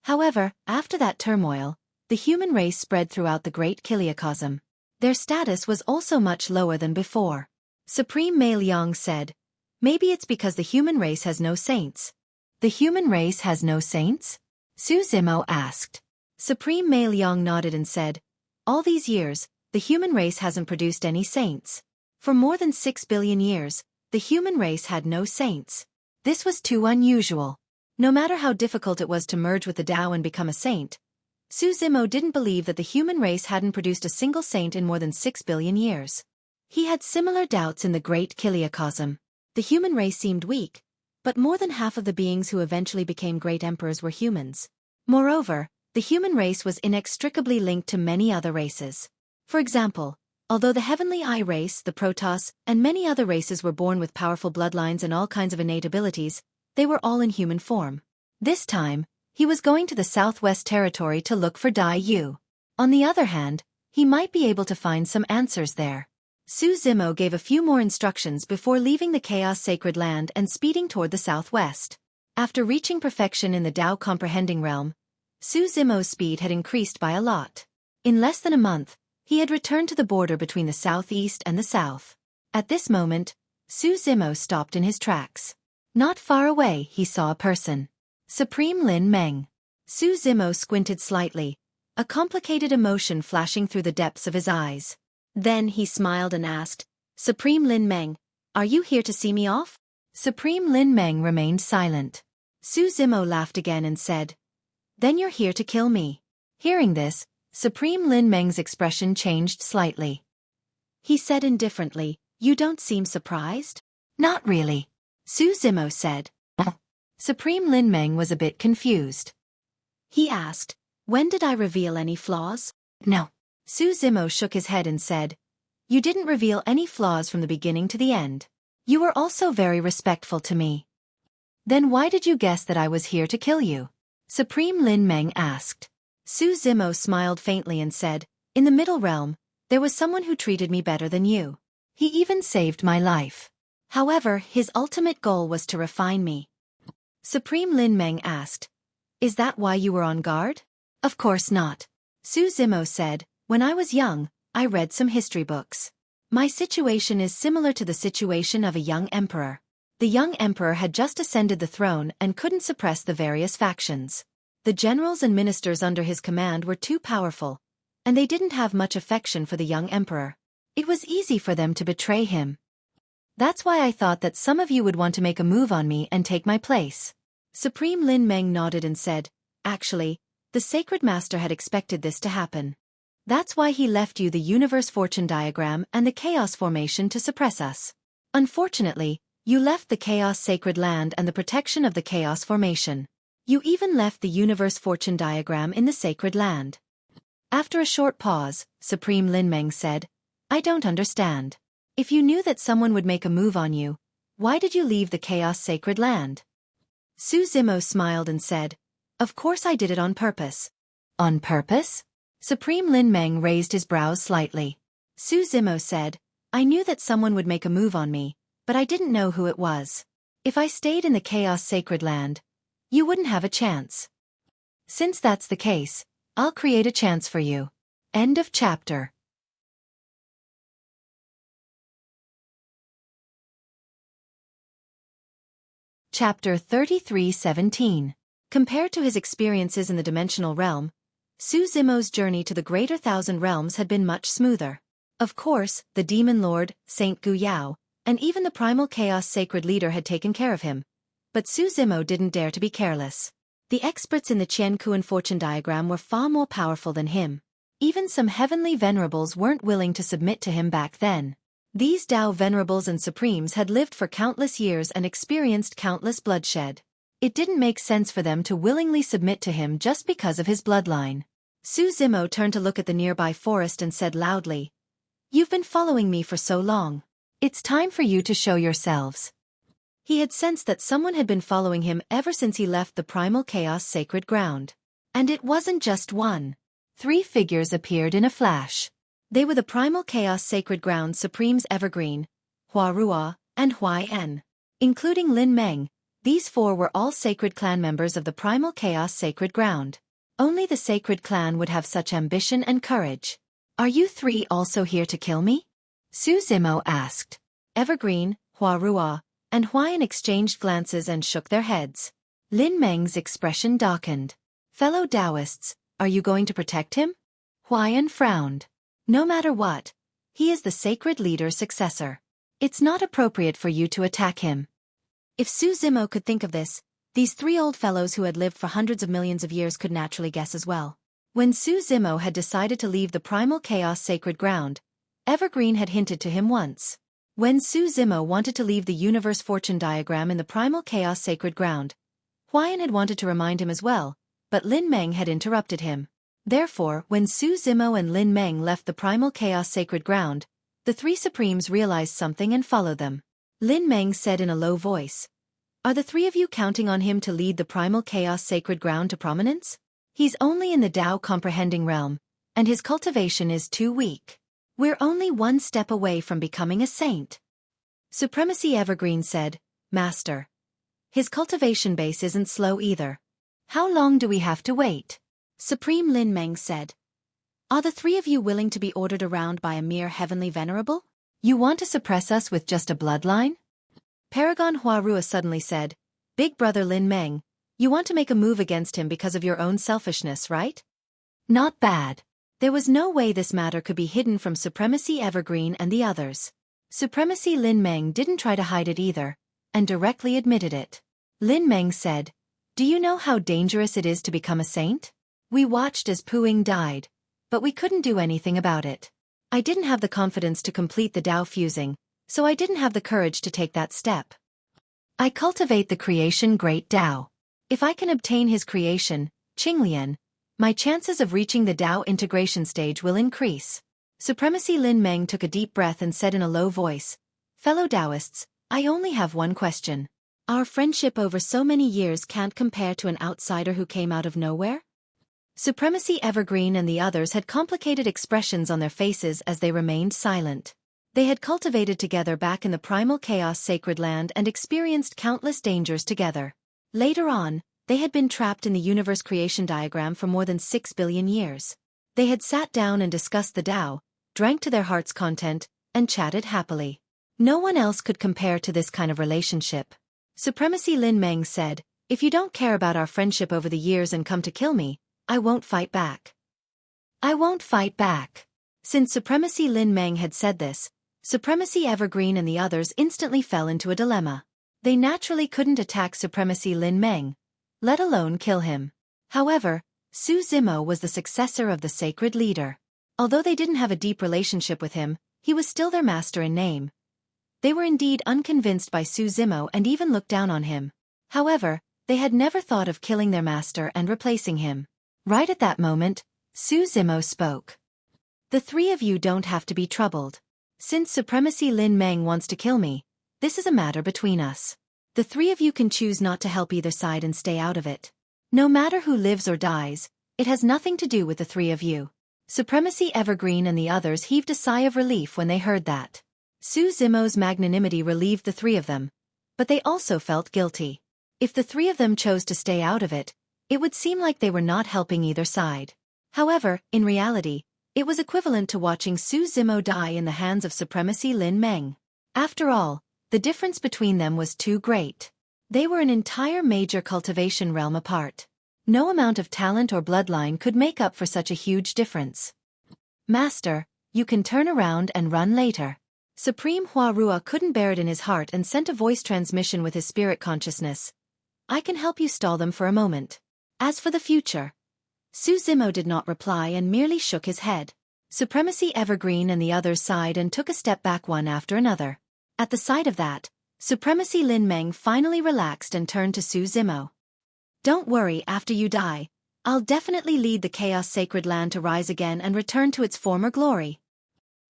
A: However, after that turmoil, the human race spread throughout the great Kiliacosm. Their status was also much lower than before. Supreme Male Yang said, maybe it's because the human race has no saints. The human race has no saints? Su Zimo asked. Supreme Male Yang nodded and said, all these years, the human race hasn't produced any saints. For more than 6 billion years, the human race had no saints. This was too unusual. No matter how difficult it was to merge with the Tao and become a saint, Su Zimo didn't believe that the human race hadn't produced a single saint in more than 6 billion years. He had similar doubts in the great Kiliacosm. The human race seemed weak, but more than half of the beings who eventually became great emperors were humans. Moreover, the human race was inextricably linked to many other races. For example, although the Heavenly Eye race, the Protoss, and many other races were born with powerful bloodlines and all kinds of innate abilities, they were all in human form. This time, he was going to the Southwest Territory to look for Dai Yu. On the other hand, he might be able to find some answers there. Su Zimo gave a few more instructions before leaving the Chaos Sacred Land and speeding toward the southwest. After reaching perfection in the Tao Comprehending Realm, Su Zimo's speed had increased by a lot. In less than a month, he had returned to the border between the southeast and the south. At this moment, Su Zimo stopped in his tracks. Not far away, he saw a person. Supreme Lin Meng. Su Zimo squinted slightly, a complicated emotion flashing through the depths of his eyes. Then he smiled and asked, Supreme Lin Meng, are you here to see me off? Supreme Lin Meng remained silent. Su Zimo laughed again and said, then you're here to kill me. Hearing this, Supreme Lin Meng's expression changed slightly. He said indifferently, you don't seem surprised? Not really. Su Zimo said. Supreme Lin Meng was a bit confused. He asked, when did I reveal any flaws? No. Su Zimo shook his head and said, you didn't reveal any flaws from the beginning to the end. You were also very respectful to me. Then why did you guess that I was here to kill you? Supreme Lin Meng asked. Su Zimo smiled faintly and said, in the Middle Realm, there was someone who treated me better than you. He even saved my life. However, his ultimate goal was to refine me. Supreme Lin Meng asked, is that why you were on guard? Of course not. Su Zimo said, when I was young, I read some history books. My situation is similar to the situation of a young emperor. The young emperor had just ascended the throne and couldn't suppress the various factions. The generals and ministers under his command were too powerful, and they didn't have much affection for the young emperor. It was easy for them to betray him. That's why I thought that some of you would want to make a move on me and take my place. Supreme Lin Meng nodded and said, actually, the Sacred Master had expected this to happen. That's why he left you the Universe Fortune Diagram and the Chaos Formation to suppress us. Unfortunately, you left the Chaos Sacred Land and the protection of the Chaos Formation. You even left the Universe Fortune Diagram in the Sacred Land. After a short pause, Supreme Lin Meng said, I don't understand. If you knew that someone would make a move on you, why did you leave the Chaos Sacred Land? Su Zimo smiled and said, of course I did it on purpose. On purpose? Supreme Lin Meng raised his brows slightly. Su Zimo said, I knew that someone would make a move on me, but I didn't know who it was. If I stayed in the Chaos Sacred Land, you wouldn't have a chance. Since that's the case, I'll create a chance for you. End of chapter. Chapter 33:17. Compared to his experiences in the dimensional realm, Su Zimo's journey to the Greater Thousand Realms had been much smoother. Of course, the Demon Lord, Saint Gu Yao, and even the Primal Chaos Sacred Leader had taken care of him, but Su Zimo didn't dare to be careless. The experts in the Qiankuan fortune diagram were far more powerful than him. Even some heavenly venerables weren't willing to submit to him back then. These Tao venerables and supremes had lived for countless years and experienced countless bloodshed. It didn't make sense for them to willingly submit to him just because of his bloodline. Su Zimo turned to look at the nearby forest and said loudly, "You've been following me for so long. It's time for you to show yourselves." He had sensed that someone had been following him ever since he left the primal chaos sacred ground. And it wasn't just one. 3 figures appeared in a flash. They were the primal chaos sacred ground supremes Evergreen, Hua Ruo, and Huai-En. Including Lin Meng, these 4 were all sacred clan members of the primal chaos sacred ground. Only the sacred clan would have such ambition and courage. "Are you 3 also here to kill me?" Su Zimo asked. Evergreen, Hua Ruo, and Huai-En exchanged glances and shook their heads. Lin Meng's expression darkened. "Fellow Taoists, are you going to protect him?" Huai-En frowned. "No matter what, he is the sacred leader's successor. It's not appropriate for you to attack him." If Su Zimo could think of this, these 3 old fellows who had lived for hundreds of millions of years could naturally guess as well. When Su Zimo had decided to leave the primal chaos sacred ground, Evergreen had hinted to him once. When Su Zimo wanted to leave the universe fortune diagram in the primal chaos sacred ground, Huai-En had wanted to remind him as well, but Lin Meng had interrupted him. Therefore, when Su Zimo and Lin Meng left the primal chaos sacred ground, the 3 supremes realized something and followed them. Lin Meng said in a low voice, "Are the 3 of you counting on him to lead the primal chaos sacred ground to prominence? He's only in the Tao comprehending realm, and his cultivation is too weak. We're only 1 step away from becoming a saint." Supremacy Evergreen said, "Master, his cultivation base isn't slow either. How long do we have to wait?" Supreme Lin Meng said, "Are the 3 of you willing to be ordered around by a mere heavenly venerable? You want to suppress us with just a bloodline?" Paragon Hua Ruo suddenly said, "Big brother Lin Meng, you want to make a move against him because of your own selfishness, right?" Not bad. There was no way this matter could be hidden from Supremacy Evergreen and the others. Supremacy Lin Meng didn't try to hide it either, and directly admitted it. Lin Meng said, "Do you know how dangerous it is to become a saint? We watched as Puing died, but we couldn't do anything about it. I didn't have the confidence to complete the Tao fusing, so I didn't have the courage to take that step. I cultivate the creation great Tao. If I can obtain his creation, Qinglian, my chances of reaching the Tao integration stage will increase." Supremacy Lin Meng took a deep breath and said in a low voice, "Fellow Taoists, I only have one question. Our friendship over so many years can't compare to an outsider who came out of nowhere?" Supremacy Evergreen and the others had complicated expressions on their faces as they remained silent. They had cultivated together back in the primal chaos sacred land and experienced countless dangers together. Later on, they had been trapped in the universe creation diagram for more than 6 billion years. They had sat down and discussed the Tao, drank to their heart's content, and chatted happily. No one else could compare to this kind of relationship. Supremacy Lin Meng said, "If you don't care about our friendship over the years and come to kill me, I won't fight back. I won't fight back." Since Supremacy Lin Meng had said this, Supremacy Evergreen and the others instantly fell into a dilemma. They naturally couldn't attack Supremacy Lin Meng, let alone kill him. However, Su Zimo was the successor of the sacred leader. Although they didn't have a deep relationship with him, he was still their master in name. They were indeed unconvinced by Su Zimo and even looked down on him. However, they had never thought of killing their master and replacing him. Right at that moment, Su Zimo spoke. "The 3 of you don't have to be troubled. Since Supremacy Lin Meng wants to kill me, this is a matter between us. The 3 of you can choose not to help either side and stay out of it. No matter who lives or dies, it has nothing to do with the 3 of you." Supremacy Evergreen and the others heaved a sigh of relief when they heard that. Su Zimo's magnanimity relieved the 3 of them, but they also felt guilty. If the 3 of them chose to stay out of it, it would seem like they were not helping either side. However, in reality, it was equivalent to watching Su Zimo die in the hands of Supremacy Lin Meng. After all, the difference between them was too great. They were an entire major cultivation realm apart. No amount of talent or bloodline could make up for such a huge difference. "Master, you can turn around and run later." Supreme Hua Ruo couldn't bear it in his heart and sent a voice transmission with his spirit consciousness. "I can help you stall them for a moment. As for the future, Su Zimo did not reply and merely shook his head. Supremacy Evergreen and the others sighed and took a step back one after another. At the sight of that, Supremacy Lin Meng finally relaxed and turned to Su Zimo. Don't worry, after you die, I'll definitely lead the Chaos Sacred Land to rise again and return to its former glory.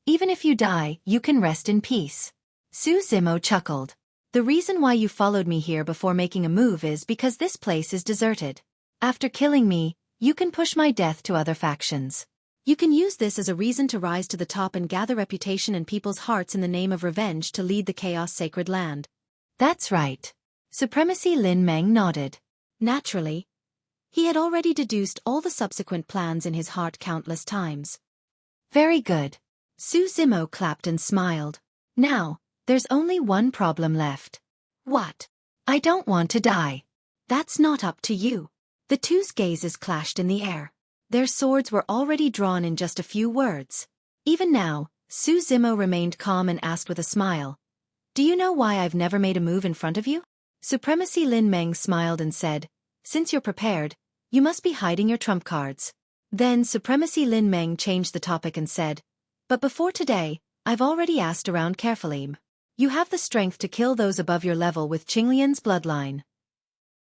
A: Even if you die, you can rest in peace. Su Zimo chuckled. The reason why you followed me here before making a move is because this place is deserted. After killing me, you can push my death to other factions. You can use this as a reason to rise to the top and gather reputation in people's hearts in the name of revenge to lead the Chaos Sacred Land. That's right. Supremacy Lin Meng nodded. Naturally, he had already deduced all the subsequent plans in his heart countless times. Very good. Su Zimo clapped and smiled. Now, there's only one problem left. What? I don't want to die. That's not up to you. The two's gazes clashed in the air. Their swords were already drawn in just a few words. Even now, Su Zimo remained calm and asked with a smile. Do you know why I've never made a move in front of you? Supremacy Lin Meng smiled and said, since you're prepared, you must be hiding your trump cards. Then Supremacy Lin Meng changed the topic and said, but before today, I've already asked around carefully. You have the strength to kill those above your level with Qinglian's bloodline.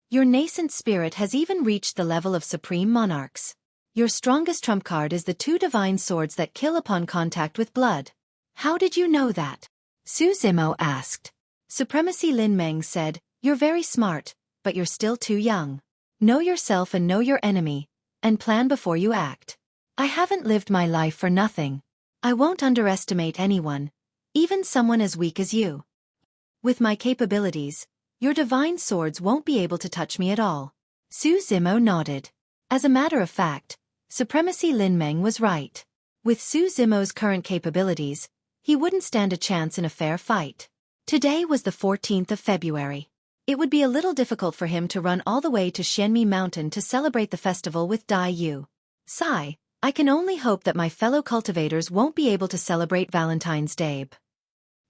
A: Your nascent spirit has even reached the level of Supreme Monarchs. Your strongest trump card is the two divine swords that kill upon contact with blood. How did you know that? Su Zimo asked. Supremacy Lin Meng said, you're very smart, but you're still too young. Know yourself and know your enemy, and plan before you act. I haven't lived my life for nothing. I won't underestimate anyone, even someone as weak as you. With my capabilities, your divine swords won't be able to touch me at all. Su Zimo nodded. As a matter of fact, Supremacy Lin Meng was right. With Su Zimo's current capabilities, he wouldn't stand a chance in a fair fight. Today was the 14th of February. It would be a little difficult for him to run all the way to Xianmi Mountain to celebrate the festival with Dai Yu. Sigh, I can only hope that my fellow cultivators won't be able to celebrate Valentine's Day.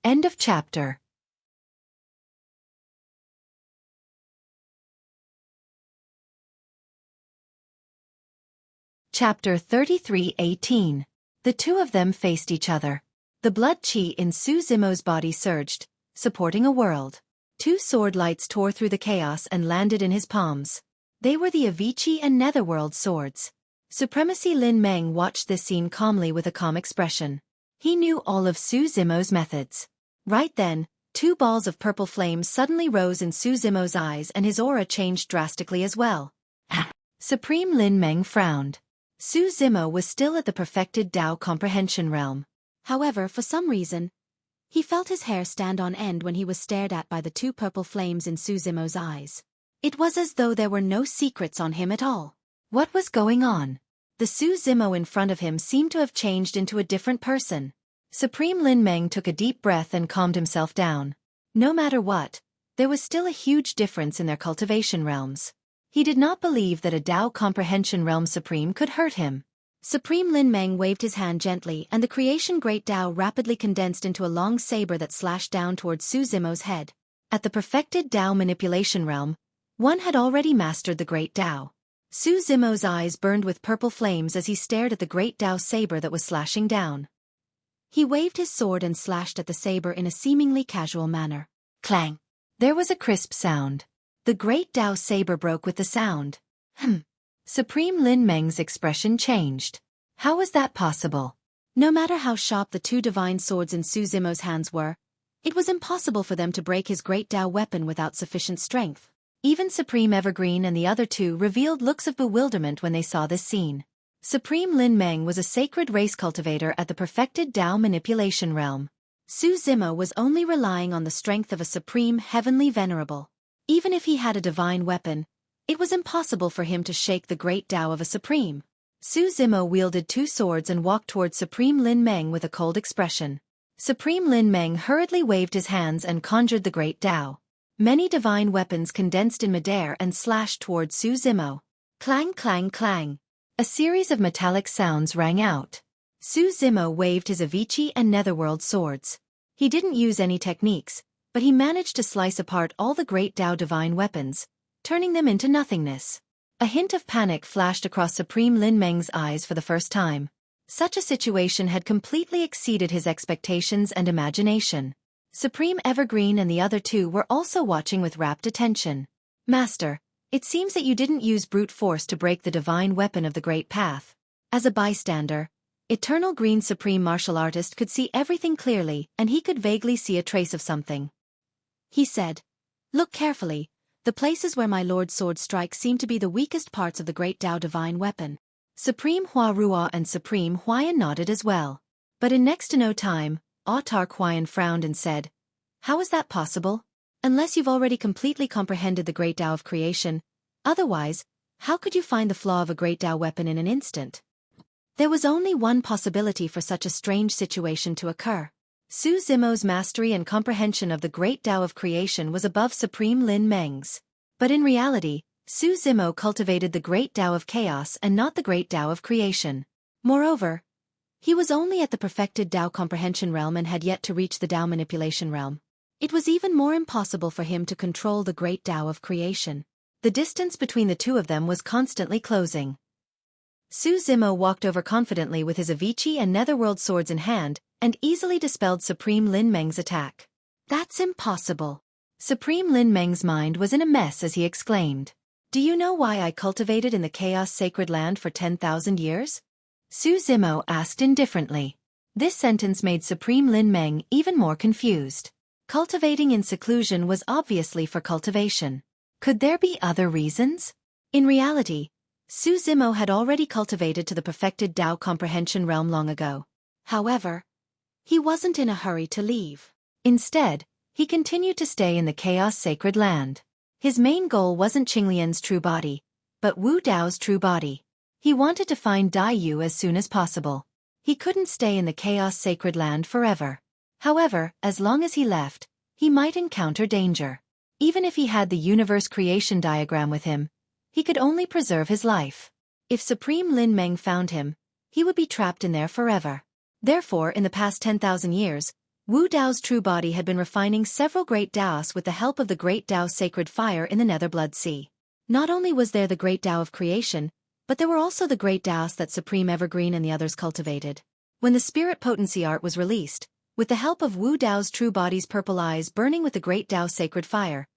A: End of chapter. Chapter 33:18. The two of them faced each other. The blood qi in Su Zimo's body surged, supporting a world. Two sword lights tore through the chaos and landed in his palms. They were the Avicii and Netherworld swords. Supremacy Lin Meng watched this scene calmly with a calm expression. He knew all of Su Zimo's methods. Right then, two balls of purple flame suddenly rose in Su Zimo's eyes and his aura changed drastically as well. Supreme Lin Meng frowned. Su Zimo was still at the perfected Tao comprehension realm. However, for some reason, he felt his hair stand on end when he was stared at by the two purple flames in Su Zimo's eyes. It was as though there were no secrets on him at all. What was going on? The Su Zimo in front of him seemed to have changed into a different person. Supreme Lin Meng took a deep breath and calmed himself down. No matter what, there was still a huge difference in their cultivation realms. He did not believe that a Tao comprehension realm supreme could hurt him. Supreme Lin Meng waved his hand gently and the creation Great Tao rapidly condensed into a long saber that slashed down towards Su Zimo's head. At the perfected Tao manipulation realm, one had already mastered the Great Tao. Su Zimo's eyes burned with purple flames as he stared at the Great Tao saber that was slashing down. He waved his sword and slashed at the saber in a seemingly casual manner. Clang! There was a crisp sound. The Great Tao saber broke with the sound. Supreme Lin Meng's expression changed. How was that possible? No matter how sharp the two divine swords in Su Zimo's hands were, it was impossible for them to break his Great Tao weapon without sufficient strength. Even Supreme Evergreen and the other two revealed looks of bewilderment when they saw this scene. Supreme Lin Meng was a sacred race cultivator at the perfected Tao manipulation realm. Su Zimo was only relying on the strength of a supreme heavenly venerable. Even if he had a divine weapon, it was impossible for him to shake the Great Tao of a supreme. Su Zimo wielded two swords and walked towards Supreme Lin Meng with a cold expression. Supreme Lin Meng hurriedly waved his hands and conjured the Great Tao. Many divine weapons condensed in midair and slashed towards Su Zimo. Clang clang clang. A series of metallic sounds rang out. Su Zimo waved his Avicii and Netherworld swords. He didn't use any techniques, but he managed to slice apart all the Great Tao divine weapons, turning them into nothingness. A hint of panic flashed across Supreme Lin Meng's eyes for the first time. Such a situation had completely exceeded his expectations and imagination. Supreme Evergreen and the other two were also watching with rapt attention. Master, it seems that you didn't use brute force to break the divine weapon of the Great Path. As a bystander, Eternal Green Supreme Martial Artist could see everything clearly, and he could vaguely see a trace of something. He said, "Look carefully. The places where my Lord's sword strikes seem to be the weakest parts of the Great Tao divine weapon." Supreme Hua Ruo and Supreme Huayan nodded as well. But in next to no time, Autark Huayan frowned and said, "How is that possible? Unless you've already completely comprehended the Great Tao of creation, otherwise, how could you find the flaw of a Great Tao weapon in an instant?" There was only one possibility for such a strange situation to occur. Su Zimo's mastery and comprehension of the Great Tao of creation was above Supreme Lin Meng's. But in reality, Su Zimo cultivated the Great Tao of chaos and not the Great Tao of creation. Moreover, he was only at the perfected Tao comprehension realm and had yet to reach the Tao manipulation realm. It was even more impossible for him to control the Great Tao of creation. The distance between the two of them was constantly closing. Su Zimo walked over confidently with his Avicii and Netherworld swords in hand, and easily dispelled Supreme Lin Meng's attack. "That's impossible." Supreme Lin Meng's mind was in a mess as he exclaimed. "Do you know why I cultivated in the Chaos Sacred Land for 10,000 years? Su Zimo asked indifferently. This sentence made Supreme Lin Meng even more confused. Cultivating in seclusion was obviously for cultivation. Could there be other reasons? In reality, Su Zimo had already cultivated to the perfected Tao comprehension realm long ago. However, he wasn't in a hurry to leave. Instead, he continued to stay in the Chaos Sacred Land. His main goal wasn't Qinglian's true body, but Wu Dao's true body. He wanted to find Dai Yu as soon as possible. He couldn't stay in the Chaos Sacred Land forever. However, as long as he left, he might encounter danger. Even if he had the universe creation diagram with him, he could only preserve his life. If Supreme Lin Meng found him, he would be trapped in there forever. Therefore, in the past 10,000 years, Wu Dao's true body had been refining several great Daos with the help of the Great Tao Sacred Fire in the Nether Blood Sea. Not only was there the Great Tao of creation, but there were also the Great Daos that Supreme Evergreen and the others cultivated. When the Spirit Potency art was released, with the help of Wu Dao's true body's purple eyes burning with the Great Tao Sacred Fire,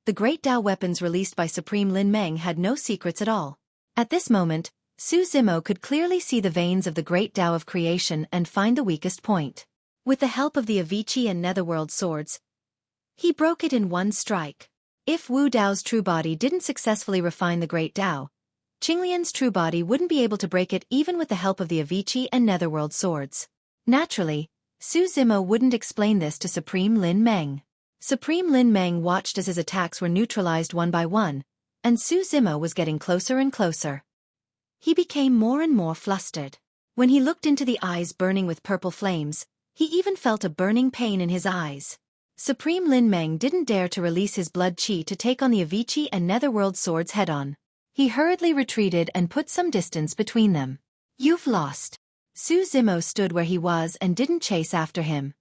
A: the Great Tao weapons released by Supreme Lin Meng had no secrets at all. At this moment, Su Zimo could clearly see the veins of the Great Tao of creation and find the weakest point. With the help of the Avicii and Netherworld swords, he broke it in one strike. If Wu Dao's true body didn't successfully refine the Great Tao, Qinglian's true body wouldn't be able to break it even with the help of the Avicii and Netherworld swords. Naturally, Su Zimo wouldn't explain this to Supreme Lin Meng. Supreme Lin Meng watched as his attacks were neutralized one by one, and Su Zimo was getting closer and closer. He became more and more flustered. When he looked into the eyes burning with purple flames, he even felt a burning pain in his eyes. Supreme Lin Meng didn't dare to release his blood chi to take on the Avicii and Netherworld swords head-on. He hurriedly retreated and put some distance between them. "You've lost." Su Zimo stood where he was and didn't chase after him.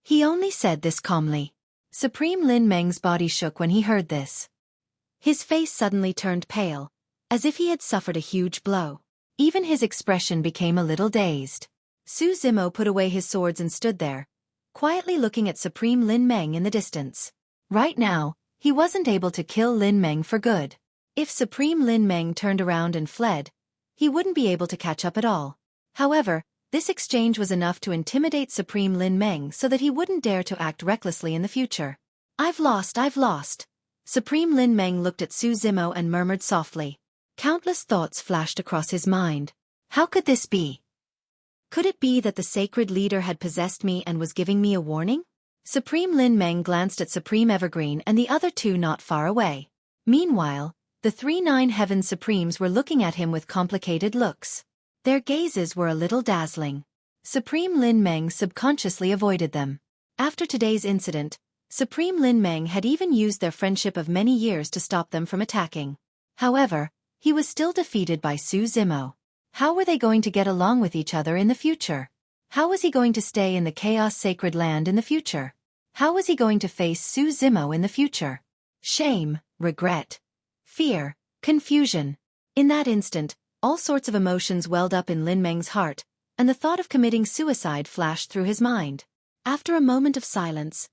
A: He only said this calmly. Supreme Lin Meng's body shook when he heard this. His face suddenly turned pale, as if he had suffered a huge blow. Even his expression became a little dazed. Su Zimo put away his swords and stood there, quietly looking at Supreme Lin Meng in the distance. Right now, he wasn't able to kill Lin Meng for good. If Supreme Lin Meng turned around and fled, he wouldn't be able to catch up at all. However, this exchange was enough to intimidate Supreme Lin Meng so that he wouldn't dare to act recklessly in the future. I've lost. Supreme Lin Meng looked at Su Zimo and murmured softly. Countless thoughts flashed across his mind. How could this be? Could it be that the sacred leader had possessed me and was giving me a warning? Supreme Lin Meng glanced at Supreme Evergreen and the other two not far away. Meanwhile, the 3 Nine Heavens Supremes were looking at him with complicated looks. Their gazes were a little dazzling. Supreme Lin Meng subconsciously avoided them. After today's incident, Supreme Lin Meng had even used their friendship of many years to stop them from attacking. However, he was still defeated by Su Zimo. How were they going to get along with each other in the future? How was he going to stay in the Chaos Sacred Land in the future? How was he going to face Su Zimo in the future? Shame, regret, fear, confusion. In that instant, all sorts of emotions welled up in Lin Meng's heart, and the thought of committing suicide flashed through his mind. After a moment of silence,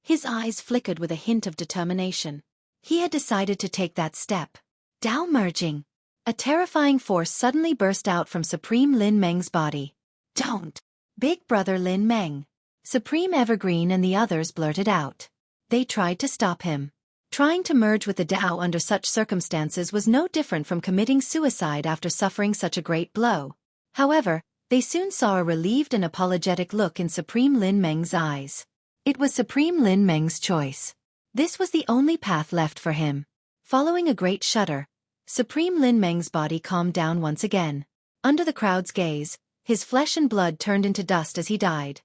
A: his eyes flickered with a hint of determination. He had decided to take that step. Tao merging. A terrifying force suddenly burst out from Supreme Lin Meng's body. Don't! Big brother Lin Meng. Supreme Evergreen and the others blurted out. They tried to stop him. Trying to merge with the Tao under such circumstances was no different from committing suicide after suffering such a great blow. However, they soon saw a relieved and apologetic look in Supreme Lin Meng's eyes. It was Supreme Lin Meng's choice. This was the only path left for him. Following a great shudder, Supreme Lin Meng's body calmed down once again. Under the crowd's gaze, his flesh and blood turned into dust as he died.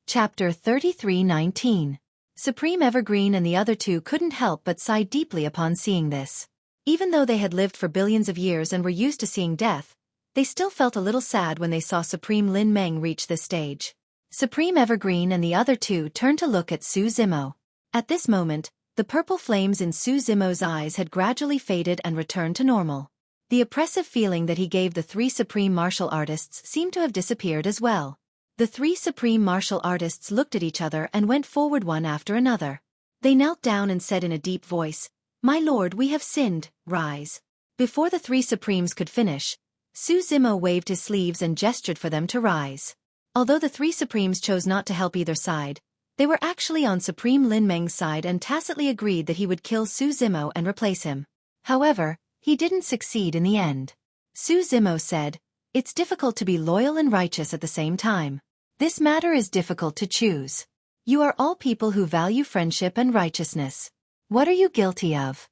A: Chapter 33:19. Supreme Evergreen and the other two couldn't help but sigh deeply upon seeing this. Even though they had lived for billions of years and were used to seeing death, they still felt a little sad when they saw Supreme Lin Meng reach this stage. Supreme Evergreen and the other two turned to look at Su Zimo. At this moment, the purple flames in Su Zimo's eyes had gradually faded and returned to normal. The oppressive feeling that he gave the three supreme martial artists seemed to have disappeared as well. The three supreme martial artists looked at each other and went forward one after another. They knelt down and said in a deep voice, "My lord, we have sinned, rise." Before the three supremes could finish, Su Zimo waved his sleeves and gestured for them to rise. Although the three supremes chose not to help either side, they were actually on Supreme Lin Meng's side and tacitly agreed that he would kill Su Zimo and replace him. However, he didn't succeed in the end. Su Zimo said, "It's difficult to be loyal and righteous at the same time. This matter is difficult to choose. You are all people who value friendship and righteousness. What are you guilty of?"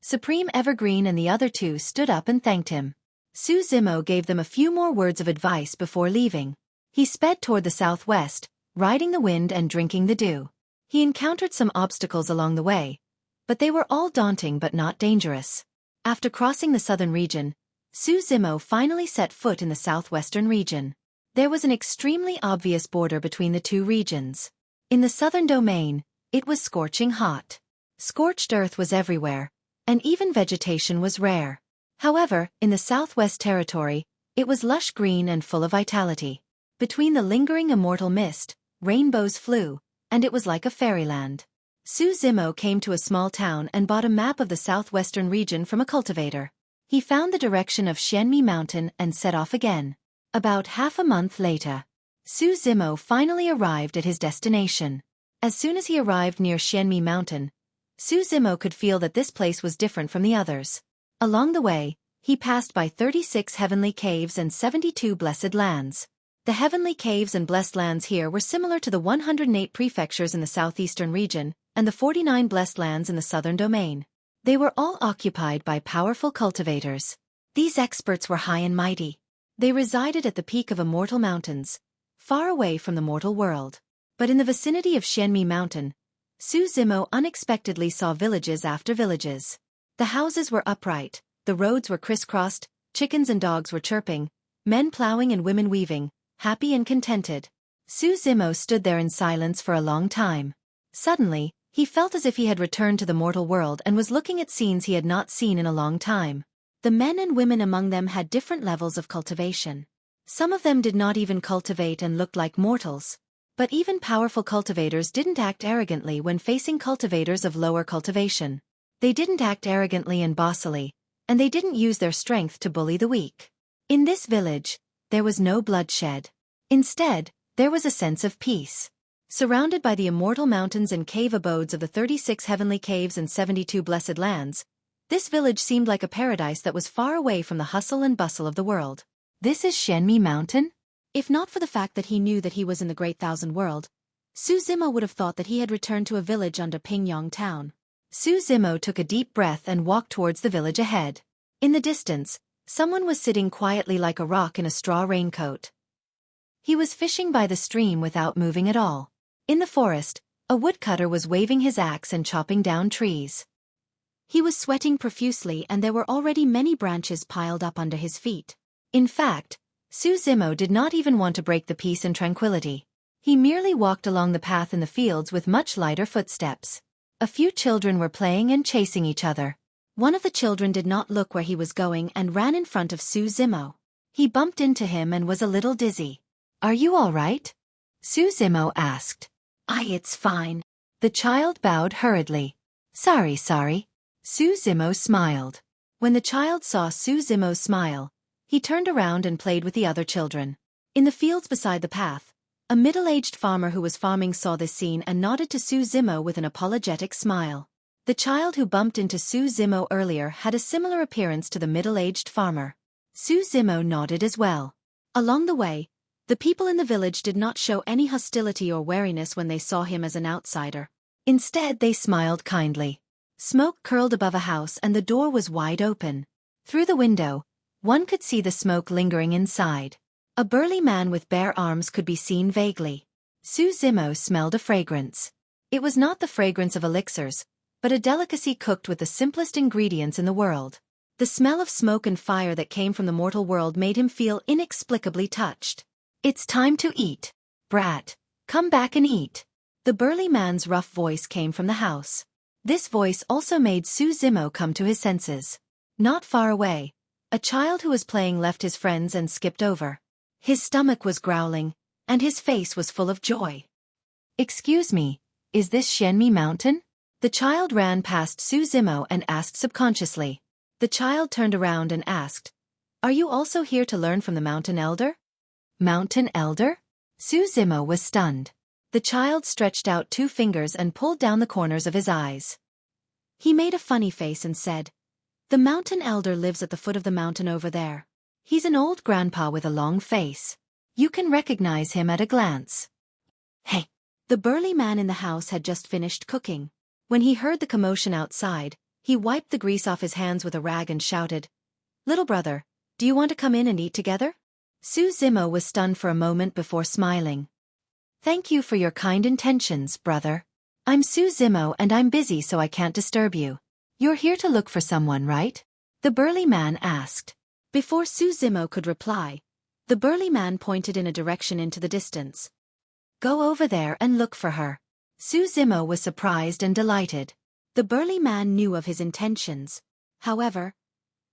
A: Supreme Evergreen and the other two stood up and thanked him. Su Zimo gave them a few more words of advice before leaving. He sped toward the southwest, riding the wind and drinking the dew. He encountered some obstacles along the way, but they were all daunting but not dangerous. After crossing the southern region, Su Zimo finally set foot in the southwestern region. There was an extremely obvious border between the two regions. In the southern domain, it was scorching hot. Scorched earth was everywhere, and even vegetation was rare. However, in the southwest territory, it was lush green and full of vitality. Between the lingering immortal mist, rainbows flew, and it was like a fairyland. Su Zimo came to a small town and bought a map of the southwestern region from a cultivator. He found the direction of Xueqi Mountain and set off again. About half a month later, Su Zimo finally arrived at his destination. As soon as he arrived near Xueqi Mountain, Su Zimo could feel that this place was different from the others. Along the way, he passed by 36 heavenly caves and 72 blessed lands. The heavenly caves and blessed lands here were similar to the 108 prefectures in the southeastern region and the 49 blessed lands in the southern domain. They were all occupied by powerful cultivators. These experts were high and mighty. They resided at the peak of immortal mountains, far away from the mortal world. But in the vicinity of Xueqi Mountain, Su Zimo unexpectedly saw villages after villages. The houses were upright, the roads were crisscrossed, chickens and dogs were chirping, men plowing and women weaving, happy and contented. Su Zimo stood there in silence for a long time. Suddenly, he felt as if he had returned to the mortal world and was looking at scenes he had not seen in a long time. The men and women among them had different levels of cultivation. Some of them did not even cultivate and looked like mortals. But even powerful cultivators didn't act arrogantly when facing cultivators of lower cultivation. They didn't act arrogantly and bossily, and they didn't use their strength to bully the weak. In this village, there was no bloodshed. Instead, there was a sense of peace. Surrounded by the immortal mountains and cave abodes of the 36 heavenly caves and 72 blessed lands, this village seemed like a paradise that was far away from the hustle and bustle of the world. This is Xueqi Mountain? If not for the fact that he knew that he was in the Great Thousand World, Su Zimo would have thought that he had returned to a village under Pingyong Town. Su Zimo took a deep breath and walked towards the village ahead. In the distance, someone was sitting quietly like a rock in a straw raincoat. He was fishing by the stream without moving at all. In the forest, a woodcutter was waving his axe and chopping down trees. He was sweating profusely and there were already many branches piled up under his feet. In fact, Su Zimo did not even want to break the peace and tranquility. He merely walked along the path in the fields with much lighter footsteps. A few children were playing and chasing each other. One of the children did not look where he was going and ran in front of Xueqi. He bumped into him and was a little dizzy. "Are you all right?" Xueqi asked. It's fine." The child bowed hurriedly. Sorry. Xueqi smiled. When the child saw Xueqi's smile, he turned around and played with the other children. In the fields beside the path, a middle-aged farmer who was farming saw this scene and nodded to Xueqi with an apologetic smile. The child who bumped into Xueqi earlier had a similar appearance to the middle-aged farmer. Xueqi nodded as well. Along the way, the people in the village did not show any hostility or wariness when they saw him as an outsider. Instead, they smiled kindly. Smoke curled above a house and the door was wide open. Through the window, one could see the smoke lingering inside. A burly man with bare arms could be seen vaguely. Xueqi smelled a fragrance. It was not the fragrance of elixirs, but a delicacy cooked with the simplest ingredients in the world. The smell of smoke and fire that came from the mortal world made him feel inexplicably touched. "It's time to eat. Brat, come back and eat." The burly man's rough voice came from the house. This voice also made Xueqi come to his senses. Not far away, a child who was playing left his friends and skipped over. His stomach was growling, and his face was full of joy. "Excuse me, is this Xueqi Mountain?" The child ran past Xueqi and asked subconsciously. The child turned around and asked, "Are you also here to learn from the mountain elder?" "Mountain elder?" Xueqi was stunned. The child stretched out 2 fingers and pulled down the corners of his eyes. He made a funny face and said, "The mountain elder lives at the foot of the mountain over there. He's an old grandpa with a long face. You can recognize him at a glance." "Hey!" The burly man in the house had just finished cooking. When he heard the commotion outside, he wiped the grease off his hands with a rag and shouted, "Little brother, do you want to come in and eat together?" Xueqi was stunned for a moment before smiling. "Thank you for your kind intentions, brother. I'm Xueqi and I'm busy so I can't disturb you. You're here to look for someone, right?" The burly man asked. Before Xueqi could reply, the burly man pointed in a direction into the distance. "Go over there and look for her." Xueqi was surprised and delighted. The burly man knew of his intentions. However,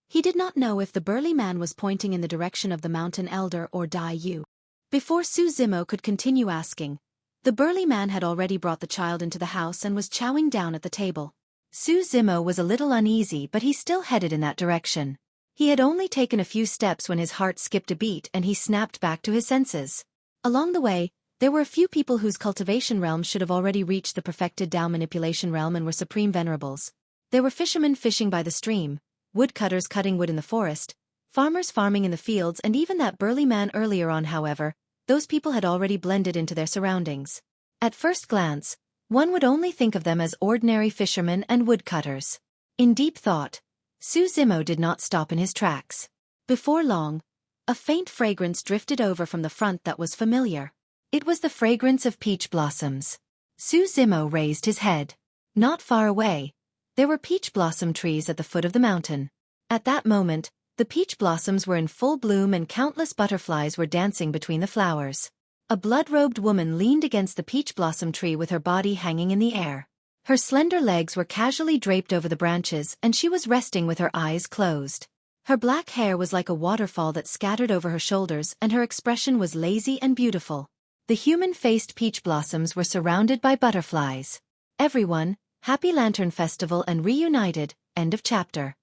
A: he did not know if the burly man was pointing in the direction of the mountain elder or Dai Yu. Before Xueqi could continue asking, the burly man had already brought the child into the house and was chowing down at the table. Xueqi was a little uneasy, but he still headed in that direction. He had only taken a few steps when his heart skipped a beat and he snapped back to his senses. Along the way, there were a few people whose cultivation realms should have already reached the perfected Tao manipulation realm and were supreme venerables. There were fishermen fishing by the stream, woodcutters cutting wood in the forest, farmers farming in the fields, and even that burly man earlier on. However, those people had already blended into their surroundings. At first glance, one would only think of them as ordinary fishermen and woodcutters. In deep thought, Xueqi did not stop in his tracks. Before long, a faint fragrance drifted over from the front that was familiar. It was the fragrance of peach blossoms. Xueqi raised his head. Not far away, there were peach blossom trees at the foot of the mountain. At that moment, the peach blossoms were in full bloom and countless butterflies were dancing between the flowers. A blood-robed woman leaned against the peach blossom tree with her body hanging in the air. Her slender legs were casually draped over the branches and she was resting with her eyes closed. Her black hair was like a waterfall that scattered over her shoulders and her expression was lazy and beautiful. The human-faced peach blossoms were surrounded by butterflies. Everyone, happy Lantern Festival and reunited. End of chapter.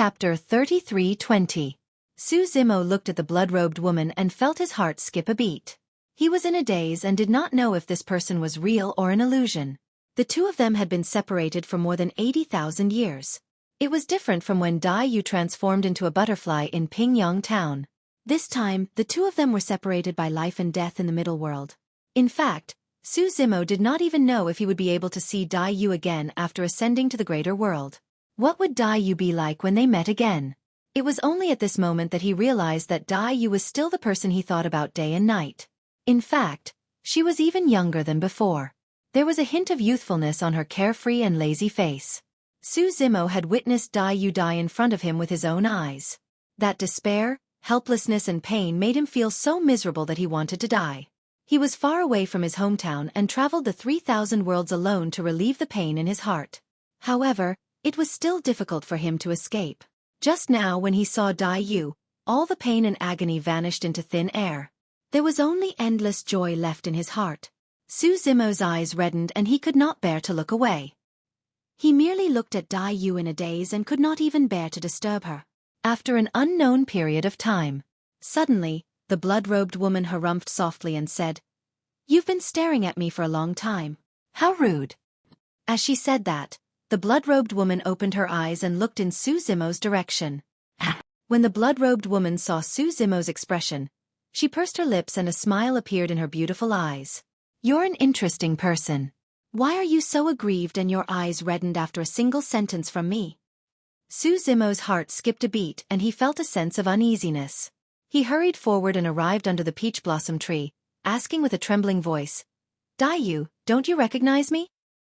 A: Chapter 33:20. Xueqi looked at the blood-robed woman and felt his heart skip a beat. He was in a daze and did not know if this person was real or an illusion. The two of them had been separated for more than 80,000 years. It was different from when Dai Yu transformed into a butterfly in Pingyang Town. This time, the two of them were separated by life and death in the middle world. In fact, Xueqi did not even know if he would be able to see Dai Yu again after ascending to the greater world. What would Dai Yu be like when they met again? It was only at this moment that he realized that Dai Yu was still the person he thought about day and night. In fact, she was even younger than before. There was a hint of youthfulness on her carefree and lazy face. Su Zimo had witnessed Dai Yu die in front of him with his own eyes. That despair, helplessness and pain made him feel so miserable that he wanted to die. He was far away from his hometown and traveled the 3,000 worlds alone to relieve the pain in his heart. However, it was still difficult for him to escape. Just now when he saw Dai Yu, all the pain and agony vanished into thin air. There was only endless joy left in his heart. Su Zimo's eyes reddened and he could not bear to look away. He merely looked at Dai Yu in a daze and could not even bear to disturb her. After an unknown period of time, suddenly, the blood-robed woman harumphed softly and said, "You've been staring at me for a long time. How rude." As she said that, the blood-robed woman opened her eyes and looked in Su Zimo's direction. When the blood-robed woman saw Su Zimo's expression, she pursed her lips and a smile appeared in her beautiful eyes. "You're an interesting person. Why are you so aggrieved and your eyes reddened after a single sentence from me?" Su Zimo's heart skipped a beat and he felt a sense of uneasiness. He hurried forward and arrived under the peach blossom tree, asking with a trembling voice, "Dai Yu, don't you recognize me?"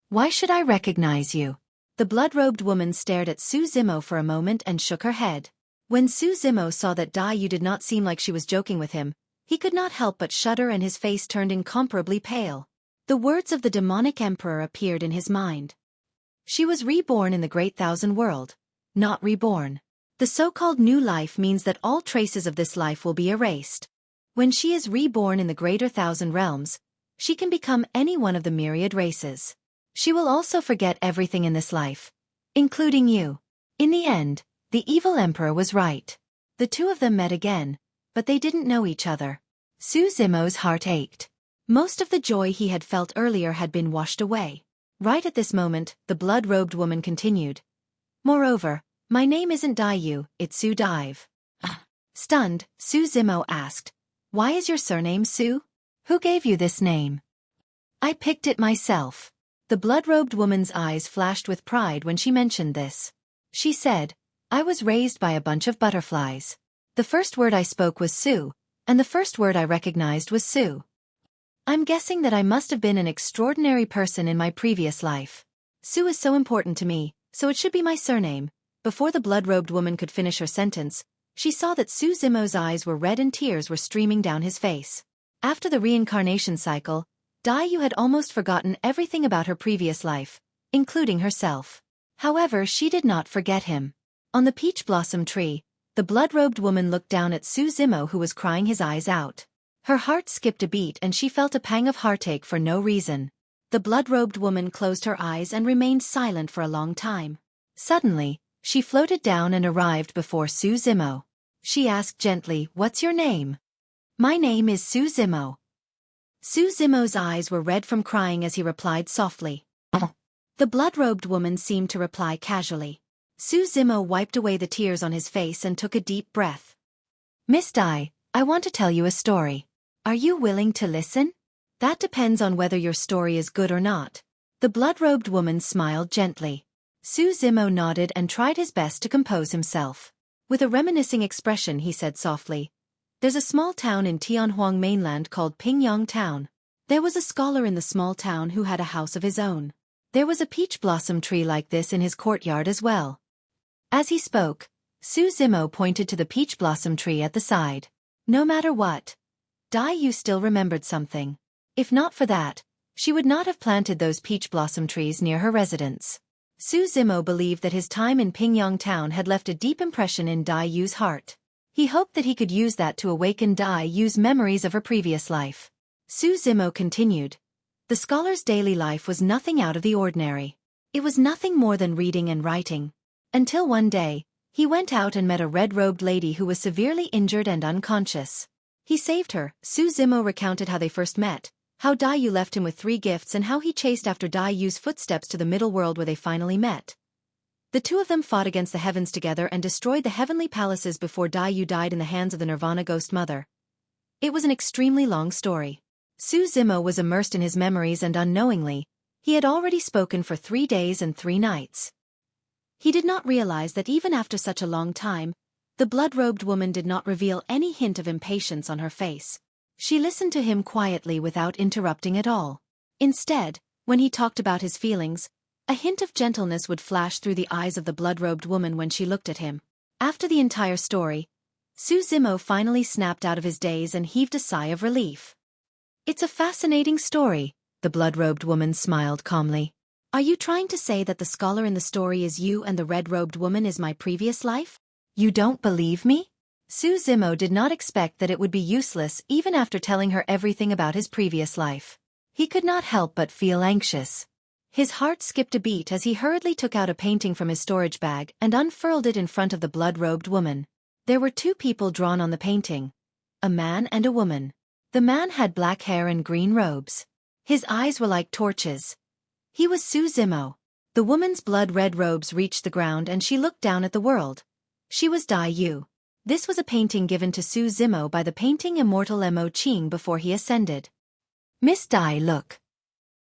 A: "Why should I recognize you?" The blood-robed woman stared at Su Zimo for a moment and shook her head. When Su Zimo saw that Dai Yu did not seem like she was joking with him, he could not help but shudder and his face turned incomparably pale. The words of the demonic emperor appeared in his mind. She was reborn in the Great Thousand World, not reborn. The so-called new life means that all traces of this life will be erased. When she is reborn in the Greater Thousand Realms, she can become any one of the myriad races. She will also forget everything in this life, including you. In the end, the evil emperor was right. The two of them met again, but they didn't know each other. Su Zimo's heart ached. Most of the joy he had felt earlier had been washed away. Right at this moment, the blood-robed woman continued. "Moreover, my name isn't Dai Yu, it's Su Dive." Stunned, Su Zimo asked, "Why is your surname Su? Who gave you this name?" "I picked it myself." The blood-robed woman's eyes flashed with pride when she mentioned this. She said, "I was raised by a bunch of butterflies. The first word I spoke was Su, and the first word I recognized was Su. I'm guessing that I must have been an extraordinary person in my previous life. Su is so important to me, so it should be my surname." Before the blood-robed woman could finish her sentence, she saw that Su Zimo's eyes were red and tears were streaming down his face. After the reincarnation cycle, Dai Yu had almost forgotten everything about her previous life, including herself. However, she did not forget him. On the peach blossom tree, the blood-robed woman looked down at Su Zimo who was crying his eyes out. Her heart skipped a beat and she felt a pang of heartache for no reason. The blood-robed woman closed her eyes and remained silent for a long time. Suddenly, she floated down and arrived before Su Zimo. She asked gently, "What's your name?" "My name is Su Zimo." Su Zimo's eyes were red from crying as he replied softly. The blood-robed woman seemed to reply casually. Su Zimo wiped away the tears on his face and took a deep breath. "Miss Dai, I want to tell you a story. Are you willing to listen?" "That depends on whether your story is good or not." The blood-robed woman smiled gently. Su Zimo nodded and tried his best to compose himself. With a reminiscing expression he said softly, "There's a small town in Tianhuang mainland called Pingyang Town. There was a scholar in the small town who had a house of his own. There was a peach blossom tree like this in his courtyard as well." As he spoke, Su Zimo pointed to the peach blossom tree at the side. No matter what, Dai Yu still remembered something. If not for that, she would not have planted those peach blossom trees near her residence. Su Zimo believed that his time in Pingyang Town had left a deep impression in Dai Yu's heart. He hoped that he could use that to awaken Dai Yu's memories of her previous life. Su Zimo continued. The scholar's daily life was nothing out of the ordinary. It was nothing more than reading and writing. Until one day, he went out and met a red-robed lady who was severely injured and unconscious. He saved her. Su Zimo recounted how they first met, how Dai Yu left him with 3 gifts and how he chased after Dai Yu's footsteps to the middle world where they finally met. The two of them fought against the heavens together and destroyed the heavenly palaces before Dai Yu died in the hands of the Nirvana Ghost Mother. It was an extremely long story. Su Zimo was immersed in his memories and unknowingly, he had already spoken for 3 days and 3 nights. He did not realize that even after such a long time, the blood-robed woman did not reveal any hint of impatience on her face. She listened to him quietly without interrupting at all. Instead, when he talked about his feelings, A hint of gentleness would flash through the eyes of the blood-robed woman when she looked at him. After the entire story, Xueqi finally snapped out of his daze and heaved a sigh of relief. "It's a fascinating story," the blood-robed woman smiled calmly. "Are you trying to say that the scholar in the story is you and the red-robed woman is my previous life? You don't believe me?" Xueqi did not expect that it would be useless even after telling her everything about his previous life. He could not help but feel anxious. His heart skipped a beat as he hurriedly took out a painting from his storage bag and unfurled it in front of the blood-robed woman. There were two people drawn on the painting, a man and a woman. The man had black hair and green robes. His eyes were like torches. He was Xueqi. The woman's blood-red robes reached the ground and she looked down at the world. She was Dai Yu. This was a painting given to Xueqi by the painting immortal Mo Qing before he ascended. "Miss Dai, look."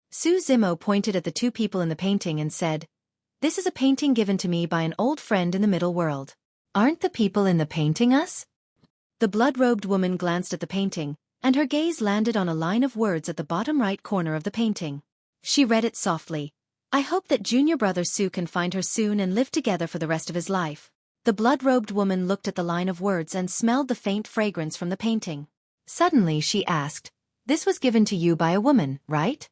A: Xueqi pointed at the two people in the painting and said, "This is a painting given to me by an old friend in the middle world. Aren't the people in the painting us?" The blood-robed woman glanced at the painting, and her gaze landed on a line of words at the bottom right corner of the painting. She read it softly. "I hope that junior brother Su can find her soon and live together for the rest of his life." The blood-robed woman looked at the line of words and smelled the faint fragrance from the painting. Suddenly she asked, "This was given to you by a woman, right?"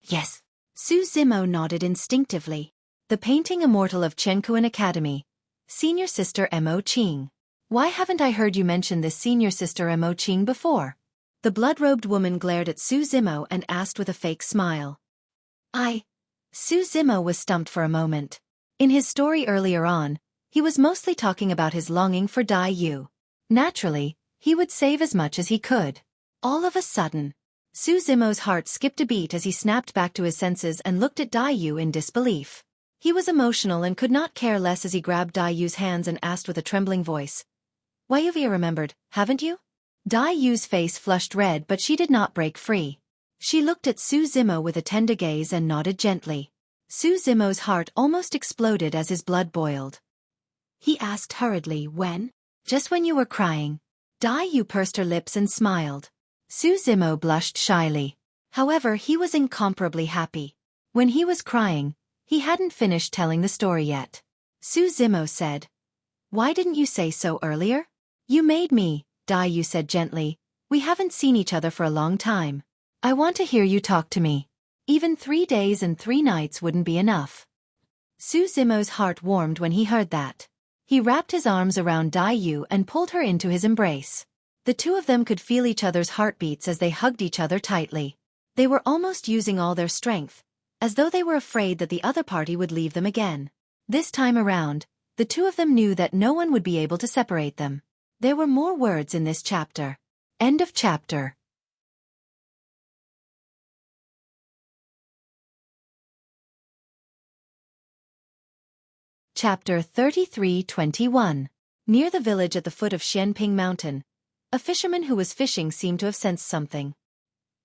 A: "Yes." Xueqi nodded instinctively. "The painting immortal of Xueqi Academy. Senior sister Mo Qing. Why haven't I heard you mention this senior sister Mo Qing before?" The blood-robed woman glared at Xueqi and asked with a fake smile. Xueqi was stumped for a moment. In his story earlier on, he was mostly talking about his longing for Dai Yu. Naturally, he would save as much as he could. All of a sudden, Xueqi's heart skipped a beat as he snapped back to his senses and looked at Dai Yu in disbelief. He was emotional and could not care less as he grabbed Dai Yu's hands and asked with a trembling voice, "Why, you've remembered, haven't you?" Dai Yu's face flushed red, but she did not break free. She looked at Xueqi with a tender gaze and nodded gently. Xueqi's heart almost exploded as his blood boiled. He asked hurriedly, "When?" "Just when you were crying." Dai Yu pursed her lips and smiled. Xueqi blushed shyly. However, he was incomparably happy. When he was crying, he hadn't finished telling the story yet. Xueqi said, "Why didn't you say so earlier?" "You made me," Dai Yu said gently. "We haven't seen each other for a long time. I want to hear you talk to me. Even 3 days and 3 nights wouldn't be enough." Xueqi's heart warmed when he heard that. He wrapped his arms around Dai Yu and pulled her into his embrace. The two of them could feel each other's heartbeats as they hugged each other tightly. They were almost using all their strength, as though they were afraid that the other party would leave them again. This time around, the two of them knew that no one would be able to separate them. There were more words in this chapter. End of chapter. Chapter 33-21. Near the village at the foot of Xianping Mountain, a fisherman who was fishing seemed to have sensed something.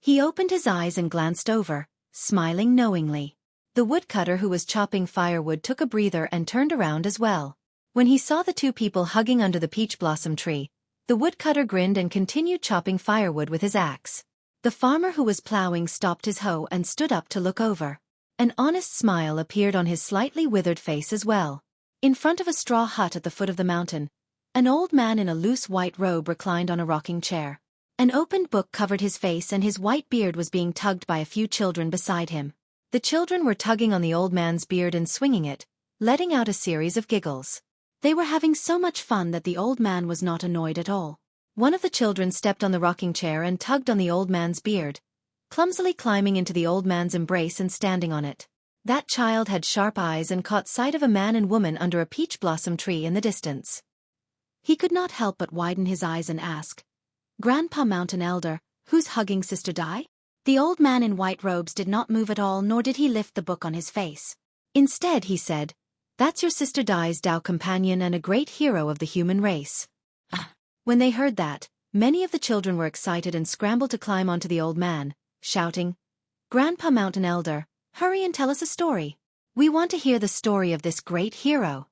A: He opened his eyes and glanced over, smiling knowingly. The woodcutter who was chopping firewood took a breather and turned around as well. When he saw the two people hugging under the peach blossom tree, the woodcutter grinned and continued chopping firewood with his axe. The farmer who was plowing stopped his hoe and stood up to look over. An honest smile appeared on his slightly withered face as well. In front of a straw hut at the foot of the mountain, an old man in a loose white robe reclined on a rocking chair. An opened book covered his face and his white beard was being tugged by a few children beside him. The children were tugging on the old man's beard and swinging it, letting out a series of giggles. They were having so much fun that the old man was not annoyed at all. One of the children stepped on the rocking chair and tugged on the old man's beard, clumsily climbing into the old man's embrace and standing on it. That child had sharp eyes and caught sight of a man and woman under a peach blossom tree in the distance. He could not help but widen his eyes and ask, "Grandpa Mountain Elder, who's hugging Sister Dai?" The old man in white robes did not move at all, nor did he lift the book on his face. Instead he said, "That's your Sister Dai's Tao companion and a great hero of the human race." When they heard that, many of the children were excited and scrambled to climb onto the old man, shouting, "Grandpa Mountain Elder, hurry and tell us a story. We want to hear the story of this great hero."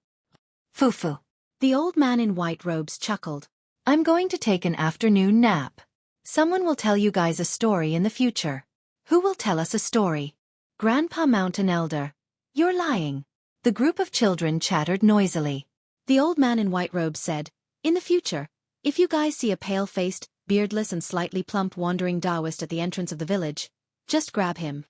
A: "Fufu." The old man in white robes chuckled. "I'm going to take an afternoon nap. Someone will tell you guys a story in the future. Who will tell us a story?" "Grandpa Mountain Elder," You're lying. The group of children chattered noisily. The old man in white robes said, "In the future, if you guys see a pale-faced, beardless and slightly plump wandering Taoist at the entrance of the village, just grab him."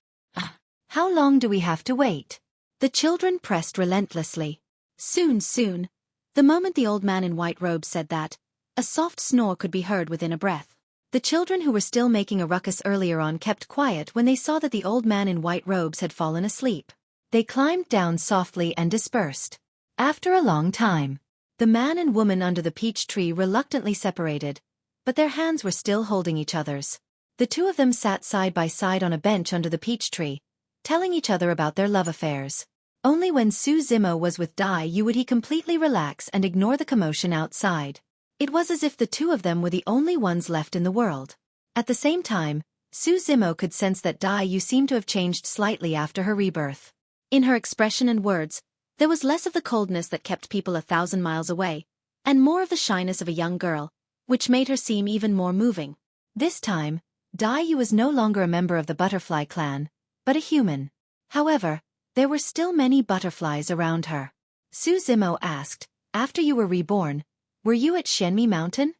A: How long do we have to wait? The children pressed relentlessly. Soon, soon. The moment the old man in white robes said that, a soft snore could be heard within a breath. The children who were still making a ruckus earlier on kept quiet when they saw that the old man in white robes had fallen asleep. They climbed down softly and dispersed. After a long time, the man and woman under the peach tree reluctantly separated, but their hands were still holding each other's. The two of them sat side by side on a bench under the peach tree, telling each other about their love affairs. Only when Su Zimo was with Dai Yu would he completely relax and ignore the commotion outside. It was as if the two of them were the only ones left in the world. At the same time, Su Zimo could sense that Dai Yu seemed to have changed slightly after her rebirth. In her expression and words, there was less of the coldness that kept people 1,000 miles away, and more of the shyness of a young girl, which made her seem even more moving. This time, Dai Yu was no longer a member of the butterfly clan, but a human. However, there were still many butterflies around her. Su Zimo asked, "After you were reborn, were you at Shenmi Mountain?"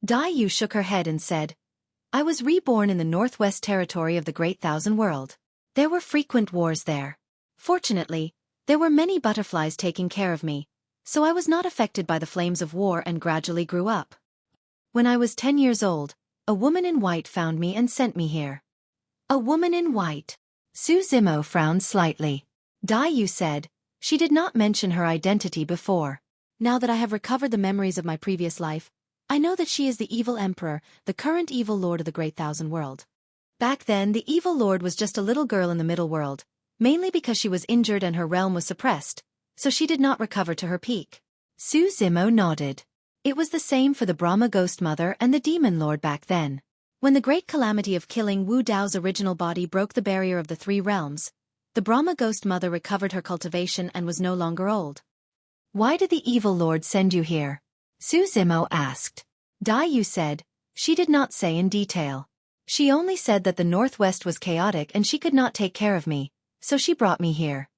A: Dai Yu shook her head and said, "I was reborn in the northwest territory of the Great Thousand World. There were frequent wars there. Fortunately, there were many butterflies taking care of me, so I was not affected by the flames of war and gradually grew up. When I was 10 years old, a woman in white found me and sent me here." A woman in white. Su Zimo frowned slightly. Dai Yu said, "She did not mention her identity before. Now that I have recovered the memories of my previous life, I know that she is the evil emperor, the current evil lord of the Great Thousand World. Back then the evil lord was just a little girl in the middle world, mainly because she was injured and her realm was suppressed, so she did not recover to her peak." Su Zimo nodded. It was the same for the Brahma Ghost Mother and the Demon Lord back then. When the great calamity of killing Wu Dao's original body broke the barrier of the three realms, the Brahma Ghost Mother recovered her cultivation and was no longer old. "Why did the evil lord send you here?" Su Zimo asked. Dai Yu said, "She did not say in detail. She only said that the Northwest was chaotic and she could not take care of me, so she brought me here."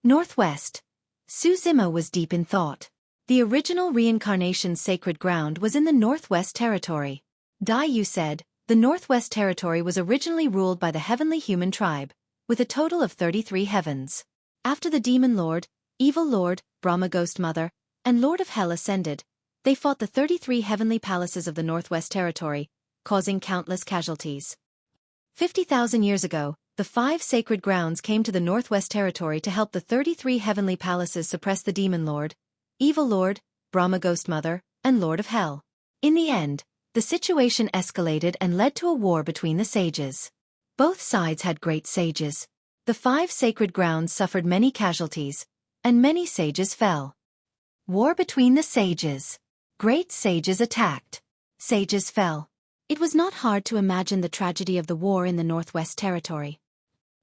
A: Northwest. Su Zimo was deep in thought. The original reincarnation sacred ground was in the Northwest Territory. Dai Yu said, the Northwest Territory was originally ruled by the heavenly human tribe, with a total of 33 heavens. After the Demon Lord, Evil Lord, Brahma Ghost Mother, and Lord of Hell ascended, they fought the 33 heavenly palaces of the Northwest Territory, causing countless casualties. 50,000 years ago, the 5 sacred grounds came to the Northwest Territory to help the 33 heavenly palaces suppress the Demon Lord, Evil Lord, Brahma Ghost Mother, and Lord of Hell. In the end, the situation escalated and led to a war between the sages. Both sides had great sages. The 5 sacred grounds suffered many casualties, and many sages fell. War between the sages. Great sages attacked. Sages fell. It was not hard to imagine the tragedy of the war in the Northwest Territory.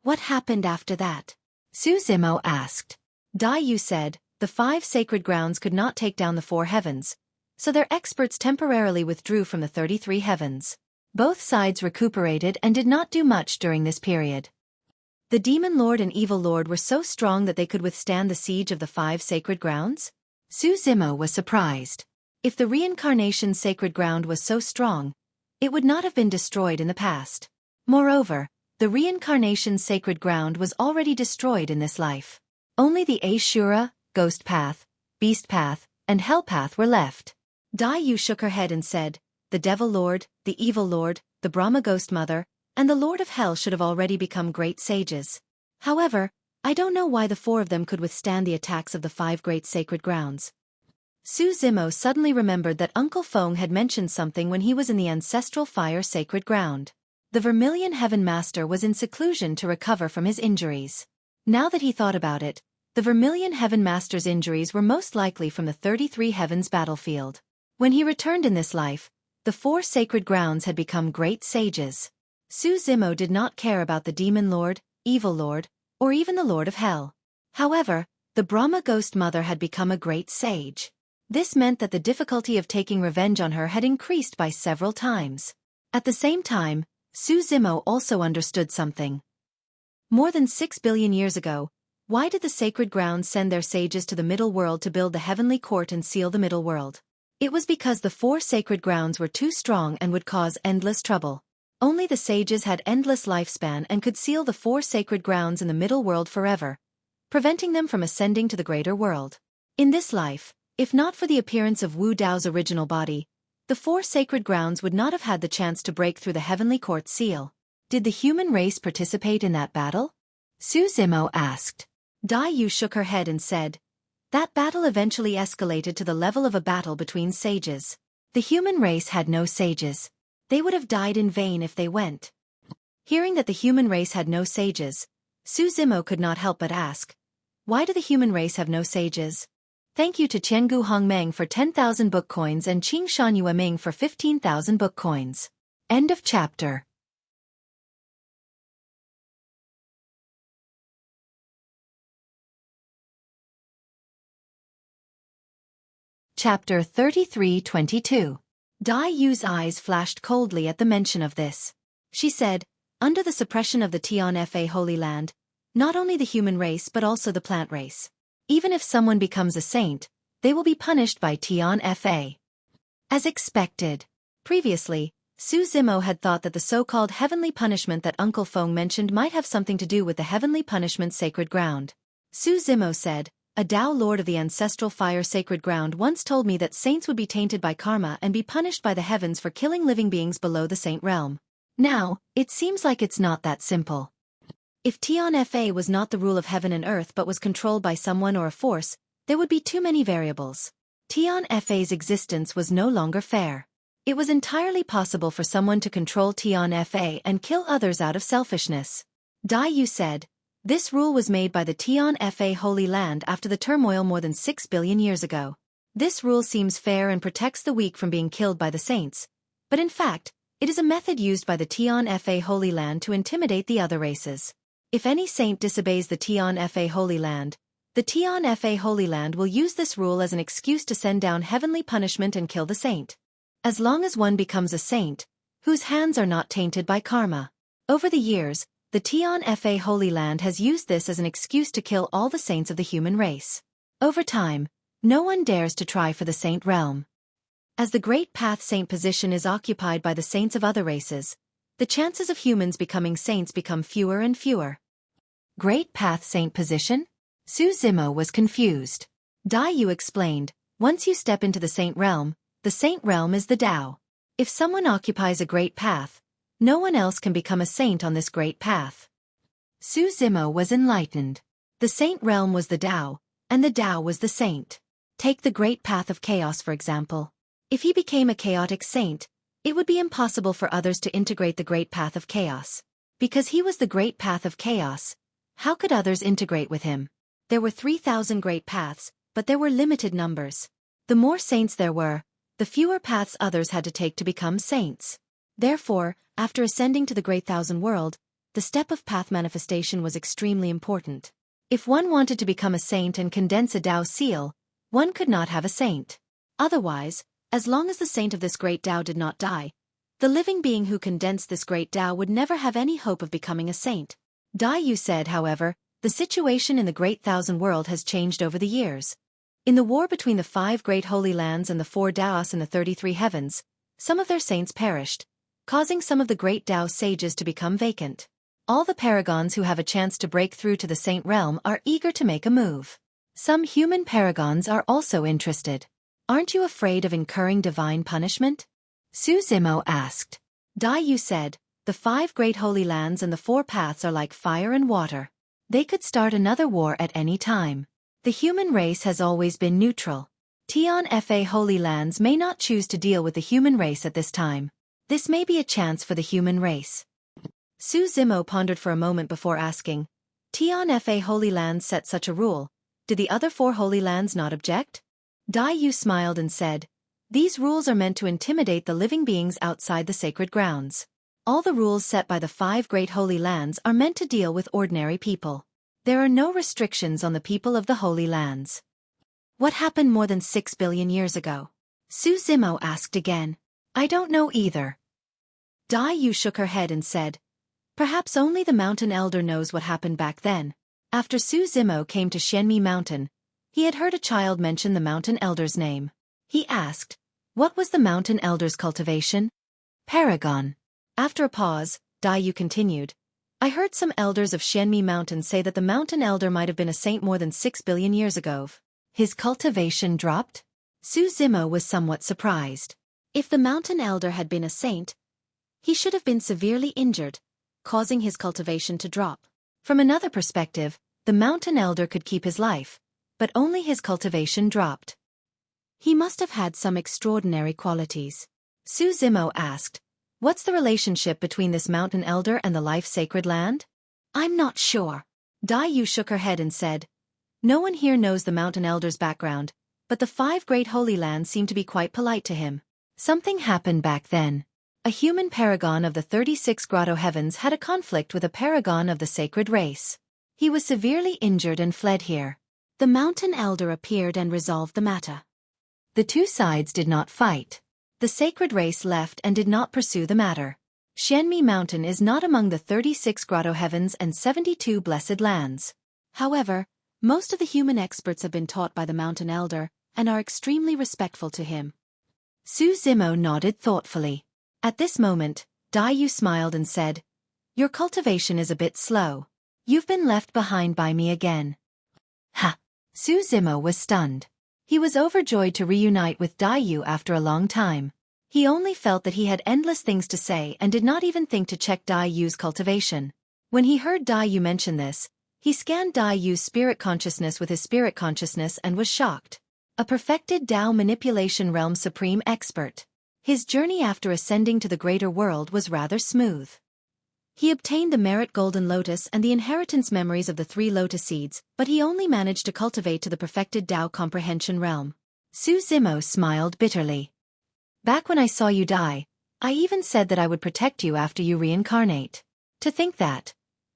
A: What happened after that? Su Zimo asked. Dai Yu said, the 5 sacred grounds could not take down the 4 heavens, so their experts temporarily withdrew from the 33 heavens. Both sides recuperated and did not do much during this period. The Demon Lord and Evil Lord were so strong that they could withstand the siege of the 5 sacred grounds? Su Zimo was surprised. If the reincarnation sacred ground was so strong, it would not have been destroyed in the past. Moreover, the reincarnation sacred ground was already destroyed in this life. Only the Ashura, Ghost Path, Beast Path, and Hell Path were left. Dai Yu shook her head and said, the Devil Lord, the Evil Lord, the Brahma Ghost Mother, and the Lord of Hell should have already become great sages. However, I don't know why the 4 of them could withstand the attacks of the 5 great sacred grounds. Su Zimo suddenly remembered that Uncle Feng had mentioned something when he was in the ancestral fire sacred ground. The Vermilion Heaven Master was in seclusion to recover from his injuries. Now that he thought about it, the Vermilion Heaven Master's injuries were most likely from the 33 heavens battlefield. When he returned in this life, the 4 sacred grounds had become great sages. Su Zimo did not care about the Demon Lord, Evil Lord, or even the Lord of Hell. However, the Brahma Ghost Mother had become a great sage. This meant that the difficulty of taking revenge on her had increased by several times. At the same time, Su Zimo also understood something. More than 6 billion years ago, Why did the sacred grounds send their sages to the middle world to build the heavenly court and seal the middle world? It was because the 4 sacred grounds were too strong and would cause endless trouble. Only the sages had endless lifespan and could seal the 4 sacred grounds in the middle world forever, preventing them from ascending to the greater world. In this life, if not for the appearance of Wu Dao's original body, the 4 sacred grounds would not have had the chance to break through the heavenly court seal. Did the human race participate in that battle? Su Zimo asked. Dai Yu shook her head and said, that battle eventually escalated to the level of a battle between sages. The human race had no sages. They would have died in vain if they went. Hearing that the human race had no sages, Su Zimo could not help but ask, why do the human race have no sages? Thank you to Qiangu Hongmeng for 10,000 book coins and Qing Shan Yueming for 15,000 book coins. End of chapter. Chapter 33-22. Dai Yu's eyes flashed coldly at the mention of this. She said, under the suppression of the Tian Fa Holy Land, not only the human race but also the plant race. Even if someone becomes a saint, they will be punished by Tian Fa. As expected. Previously, Su Zimo had thought that the so-called heavenly punishment that Uncle Feng mentioned might have something to do with the heavenly punishment sacred ground. Su Zimo said, a Tao Lord of the ancestral fire sacred ground once told me that saints would be tainted by karma and be punished by the heavens for killing living beings below the saint realm. Now, it seems like it's not that simple. If Tian Fa was not the rule of heaven and earth but was controlled by someone or a force, there would be too many variables. Tian Fa's existence was no longer fair. It was entirely possible for someone to control Tian Fa and kill others out of selfishness. Dai Yu said, this rule was made by the Tian Fa Holy Land after the turmoil more than 6 billion years ago. This rule seems fair and protects the weak from being killed by the saints, but in fact, it is a method used by the Tian Fa Holy Land to intimidate the other races. If any saint disobeys the Tian Fa Holy Land, the Tian Fa Holy Land will use this rule as an excuse to send down heavenly punishment and kill the saint. As long as one becomes a saint, whose hands are not tainted by karma. Over the years, the Tian Fa Holy Land has used this as an excuse to kill all the saints of the human race. Over time, no one dares to try for the saint realm. As the Great Path Saint position is occupied by the saints of other races, the chances of humans becoming saints become fewer and fewer. Great Path Saint position? Su Zimo was confused. Dai Yu explained, once you step into the saint realm is the Tao. If someone occupies a great path, no one else can become a saint on this great path. Su Zimo was enlightened. The saint realm was the Tao, and the Tao was the saint. Take the great path of chaos for example. If he became a chaotic saint, it would be impossible for others to integrate the great path of chaos. Because he was the great path of chaos, how could others integrate with him? There were 3,000 great paths, but there were limited numbers. The more saints there were, the fewer paths others had to take to become saints. Therefore, after ascending to the Great Thousand World, the step of path manifestation was extremely important. If one wanted to become a saint and condense a Tao seal, one could not have a saint. Otherwise, as long as the saint of this great Tao did not die, the living being who condensed this great Tao would never have any hope of becoming a saint. Dai Yu said, however, the situation in the Great Thousand World has changed over the years. In the war between the 5 great holy lands and the 4 Taos in the 33 heavens, some of their saints perished, causing some of the great Tao sages to become vacant. All the paragons who have a chance to break through to the saint realm are eager to make a move. Some human paragons are also interested. Aren't you afraid of incurring divine punishment? Su Zimo asked. Dai Yu said, the 5 great holy lands and the 4 paths are like fire and water. They could start another war at any time. The human race has always been neutral. Tian Fa Holy Lands may not choose to deal with the human race at this time. This may be a chance for the human race. Su Zimo pondered for a moment before asking, Tian Fa Holy Lands set such a rule, did the other 4 holy lands not object? Dai Yu smiled and said, these rules are meant to intimidate the living beings outside the sacred grounds. All the rules set by the 5 great holy lands are meant to deal with ordinary people. There are no restrictions on the people of the holy lands. What happened more than 6 billion years ago? Su Zimo asked again. I don't know either. Dai Yu shook her head and said, perhaps only the mountain elder knows what happened back then. After Su Zimo came to Xuanmi Mountain, he had heard a child mention the mountain elder's name. He asked, what was the mountain elder's cultivation? Paragon. After a pause, Dai Yu continued, I heard some elders of Xuanmi Mountain say that the mountain elder might have been a saint more than 6 billion years ago. His cultivation dropped? Su Zimo was somewhat surprised. If the mountain elder had been a saint, he should have been severely injured, causing his cultivation to drop. From another perspective, the mountain elder could keep his life, but only his cultivation dropped. He must have had some extraordinary qualities. Su Zimo asked, what's the relationship between this mountain elder and the life-sacred land? I'm not sure. Dai Yu shook her head and said, no one here knows the mountain elder's background, but the 5 great holy lands seem to be quite polite to him. Something happened back then. A human paragon of the 36 grotto heavens had a conflict with a paragon of the sacred race. He was severely injured and fled here. The mountain elder appeared and resolved the matter. The two sides did not fight. The sacred race left and did not pursue the matter. Xuanmi Mountain is not among the 36 grotto heavens and 72 blessed lands. However, most of the human experts have been taught by the mountain elder and are extremely respectful to him. Su Zimo nodded thoughtfully. At this moment, Dai Yu smiled and said, your cultivation is a bit slow. You've been left behind by me again. Ha! Su Zimo was stunned. He was overjoyed to reunite with Dai Yu after a long time. He only felt that he had endless things to say and did not even think to check Dai Yu's cultivation. When he heard Dai Yu mention this, he scanned Dai Yu's spirit consciousness with his spirit consciousness and was shocked. A perfected Tao manipulation realm supreme expert. His journey after ascending to the greater world was rather smooth. He obtained the merit golden lotus and the inheritance memories of the 3 lotus seeds, but he only managed to cultivate to the perfected Tao comprehension realm. Su Zimo smiled bitterly. Back when I saw you die, I even said that I would protect you after you reincarnate. To think that.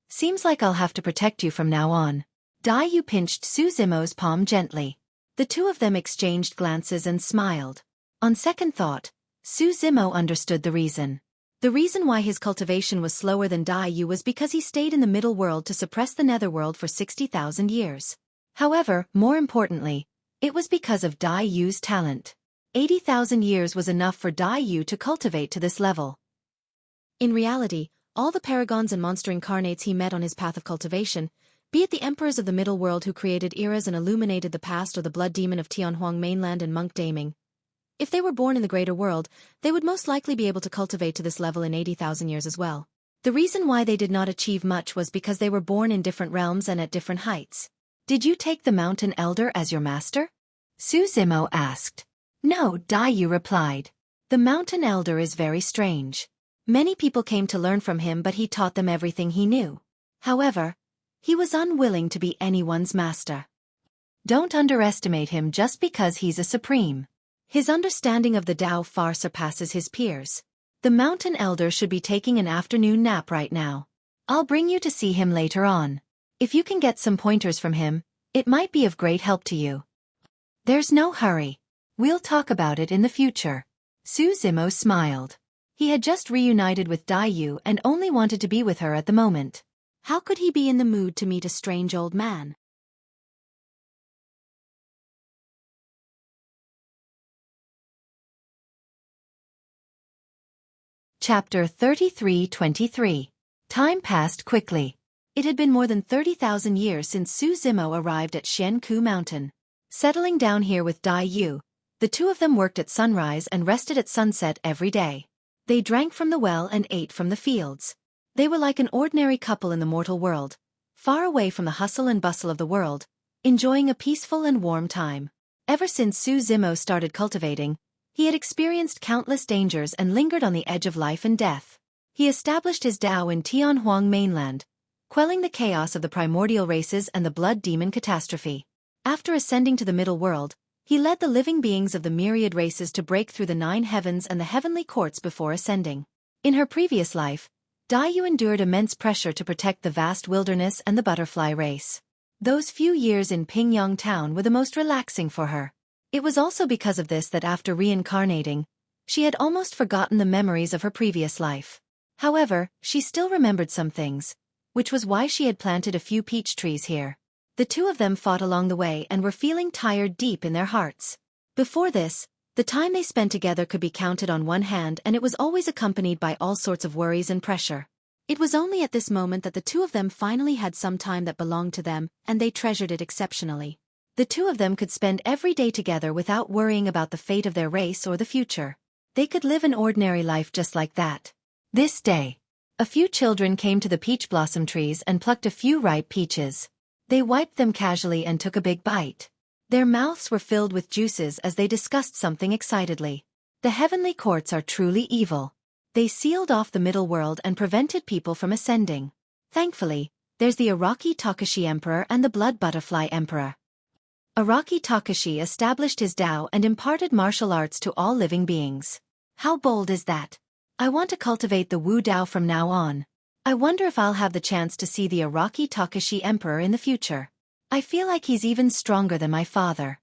A: Seems like I'll have to protect you from now on. Dai Yu pinched Su Zimo's palm gently. The two of them exchanged glances and smiled. On second thought, Su Zimo understood the reason. The reason why his cultivation was slower than Dai Yu was because he stayed in the middle world to suppress the netherworld for 60,000 years. However, more importantly, it was because of Dai Yu's talent. 80,000 years was enough for Dai Yu to cultivate to this level. In reality, all the paragons and monster incarnates he met on his path of cultivation, be it the emperors of the middle world who created eras and illuminated the past or the blood demon of Tianhuang mainland and monk Daming, if they were born in the greater world, they would most likely be able to cultivate to this level in 80,000 years as well. The reason why they did not achieve much was because they were born in different realms and at different heights. Did you take the mountain elder as your master? Su Zimo asked. No, Dai Yu replied. The mountain elder is very strange. Many people came to learn from him, but he taught them everything he knew. However, he was unwilling to be anyone's master. Don't underestimate him just because he's a supreme. His understanding of the Tao far surpasses his peers. The mountain elder should be taking an afternoon nap right now. I'll bring you to see him later on. If you can get some pointers from him, it might be of great help to you. There's no hurry. We'll talk about it in the future. Su Zimo smiled. He had just reunited with Dai Yu and only wanted to be with her at the moment. How could he be in the mood to meet a strange old man? Chapter 33-23. Time passed quickly. It had been more than 30,000 years since Su Zimo arrived at Xueqi Mountain. Settling down here with Dai Yu, the two of them worked at sunrise and rested at sunset every day. They drank from the well and ate from the fields. They were like an ordinary couple in the mortal world, far away from the hustle and bustle of the world, enjoying a peaceful and warm time. Ever since Su Zimo started cultivating, he had experienced countless dangers and lingered on the edge of life and death. He established his Tao in Tianhuang mainland, quelling the chaos of the primordial races and the blood demon catastrophe. After ascending to the middle world, he led the living beings of the myriad races to break through the 9 heavens and the heavenly courts before ascending. In her previous life, Dai Yu endured immense pressure to protect the vast wilderness and the butterfly race. Those few years in Pingyang town were the most relaxing for her. It was also because of this that after reincarnating, she had almost forgotten the memories of her previous life. However, she still remembered some things, which was why she had planted a few peach trees here. The two of them fought along the way and were feeling tired deep in their hearts. Before this, the time they spent together could be counted on one hand, and it was always accompanied by all sorts of worries and pressure. It was only at this moment that the two of them finally had some time that belonged to them, and they treasured it exceptionally. The two of them could spend every day together without worrying about the fate of their race or the future. They could live an ordinary life just like that. This day, a few children came to the peach blossom trees and plucked a few ripe peaches. They wiped them casually and took a big bite. Their mouths were filled with juices as they discussed something excitedly. The heavenly courts are truly evil. They sealed off the middle world and prevented people from ascending. Thankfully, there's the Araki Takashi Emperor and the Blood Butterfly Emperor. Araki Takashi established his Tao and imparted martial arts to all living beings. How bold is that? I want to cultivate the Wu Dao from now on. I wonder if I'll have the chance to see the Araki Takashi Emperor in the future. I feel like he's even stronger than my father.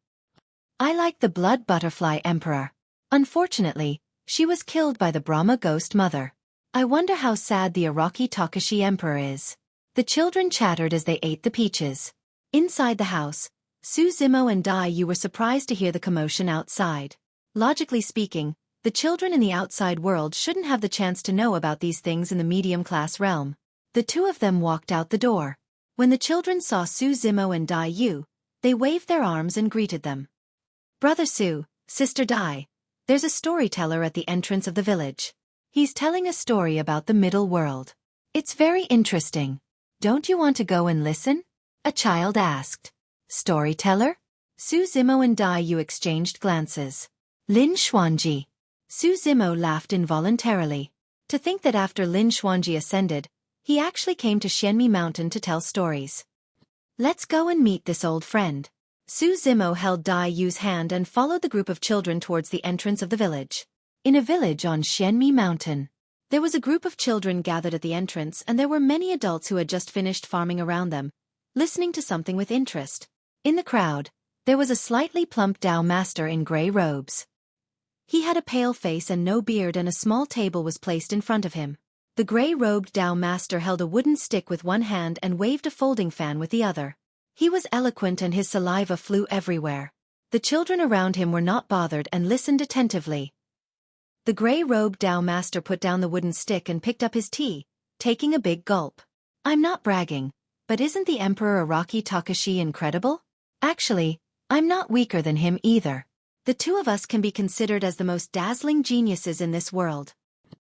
A: I like the Blood Butterfly Emperor. Unfortunately, she was killed by the Brahma ghost mother. I wonder how sad the Araki Takashi Emperor is. The children chattered as they ate the peaches. Inside the house, Suzumo and Dai-yu were surprised to hear the commotion outside. Logically speaking, the children in the outside world shouldn't have the chance to know about these things in the medium-class realm. The two of them walked out the door. When the children saw Suzumo and Dai-yu, they waved their arms and greeted them. Brother Su, Sister Dai, there's a storyteller at the entrance of the village. He's telling a story about the middle world. It's very interesting. Don't you want to go and listen? A child asked. Storyteller? Suzumo and Dai-yu exchanged glances. Lin Xuanji. Suzumo laughed involuntarily. To think that after Lin Xuanji ascended, he actually came to Xianmi Mountain to tell stories. Let's go and meet this old friend. Suzumo held Dai-yu's hand and followed the group of children towards the entrance of the village. In a village on Xianmi Mountain, there was a group of children gathered at the entrance, and there were many adults who had just finished farming around them, listening to something with interest. In the crowd, there was a slightly plump Tao master in gray robes. He had a pale face and no beard, and a small table was placed in front of him. The gray-robed Tao master held a wooden stick with one hand and waved a folding fan with the other. He was eloquent and his saliva flew everywhere. The children around him were not bothered and listened attentively. The gray-robed Tao master put down the wooden stick and picked up his tea, taking a big gulp. I'm not bragging, but isn't the Emperor Araki Takashi incredible? Actually, I'm not weaker than him either. The two of us can be considered as the most dazzling geniuses in this world.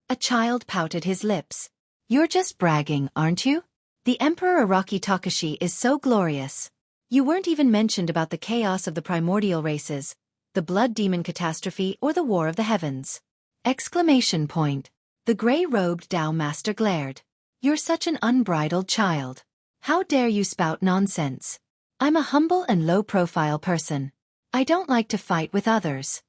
A: A child pouted his lips. You're just bragging, aren't you? The Emperor Araki Takashi is so glorious. You weren't even mentioned about the chaos of the primordial races, the blood demon catastrophe, or the war of the heavens. Exclamation point. The gray-robed Tao master glared. You're such an unbridled child. How dare you spout nonsense? I'm a humble and low-profile person. I don't like to fight with others.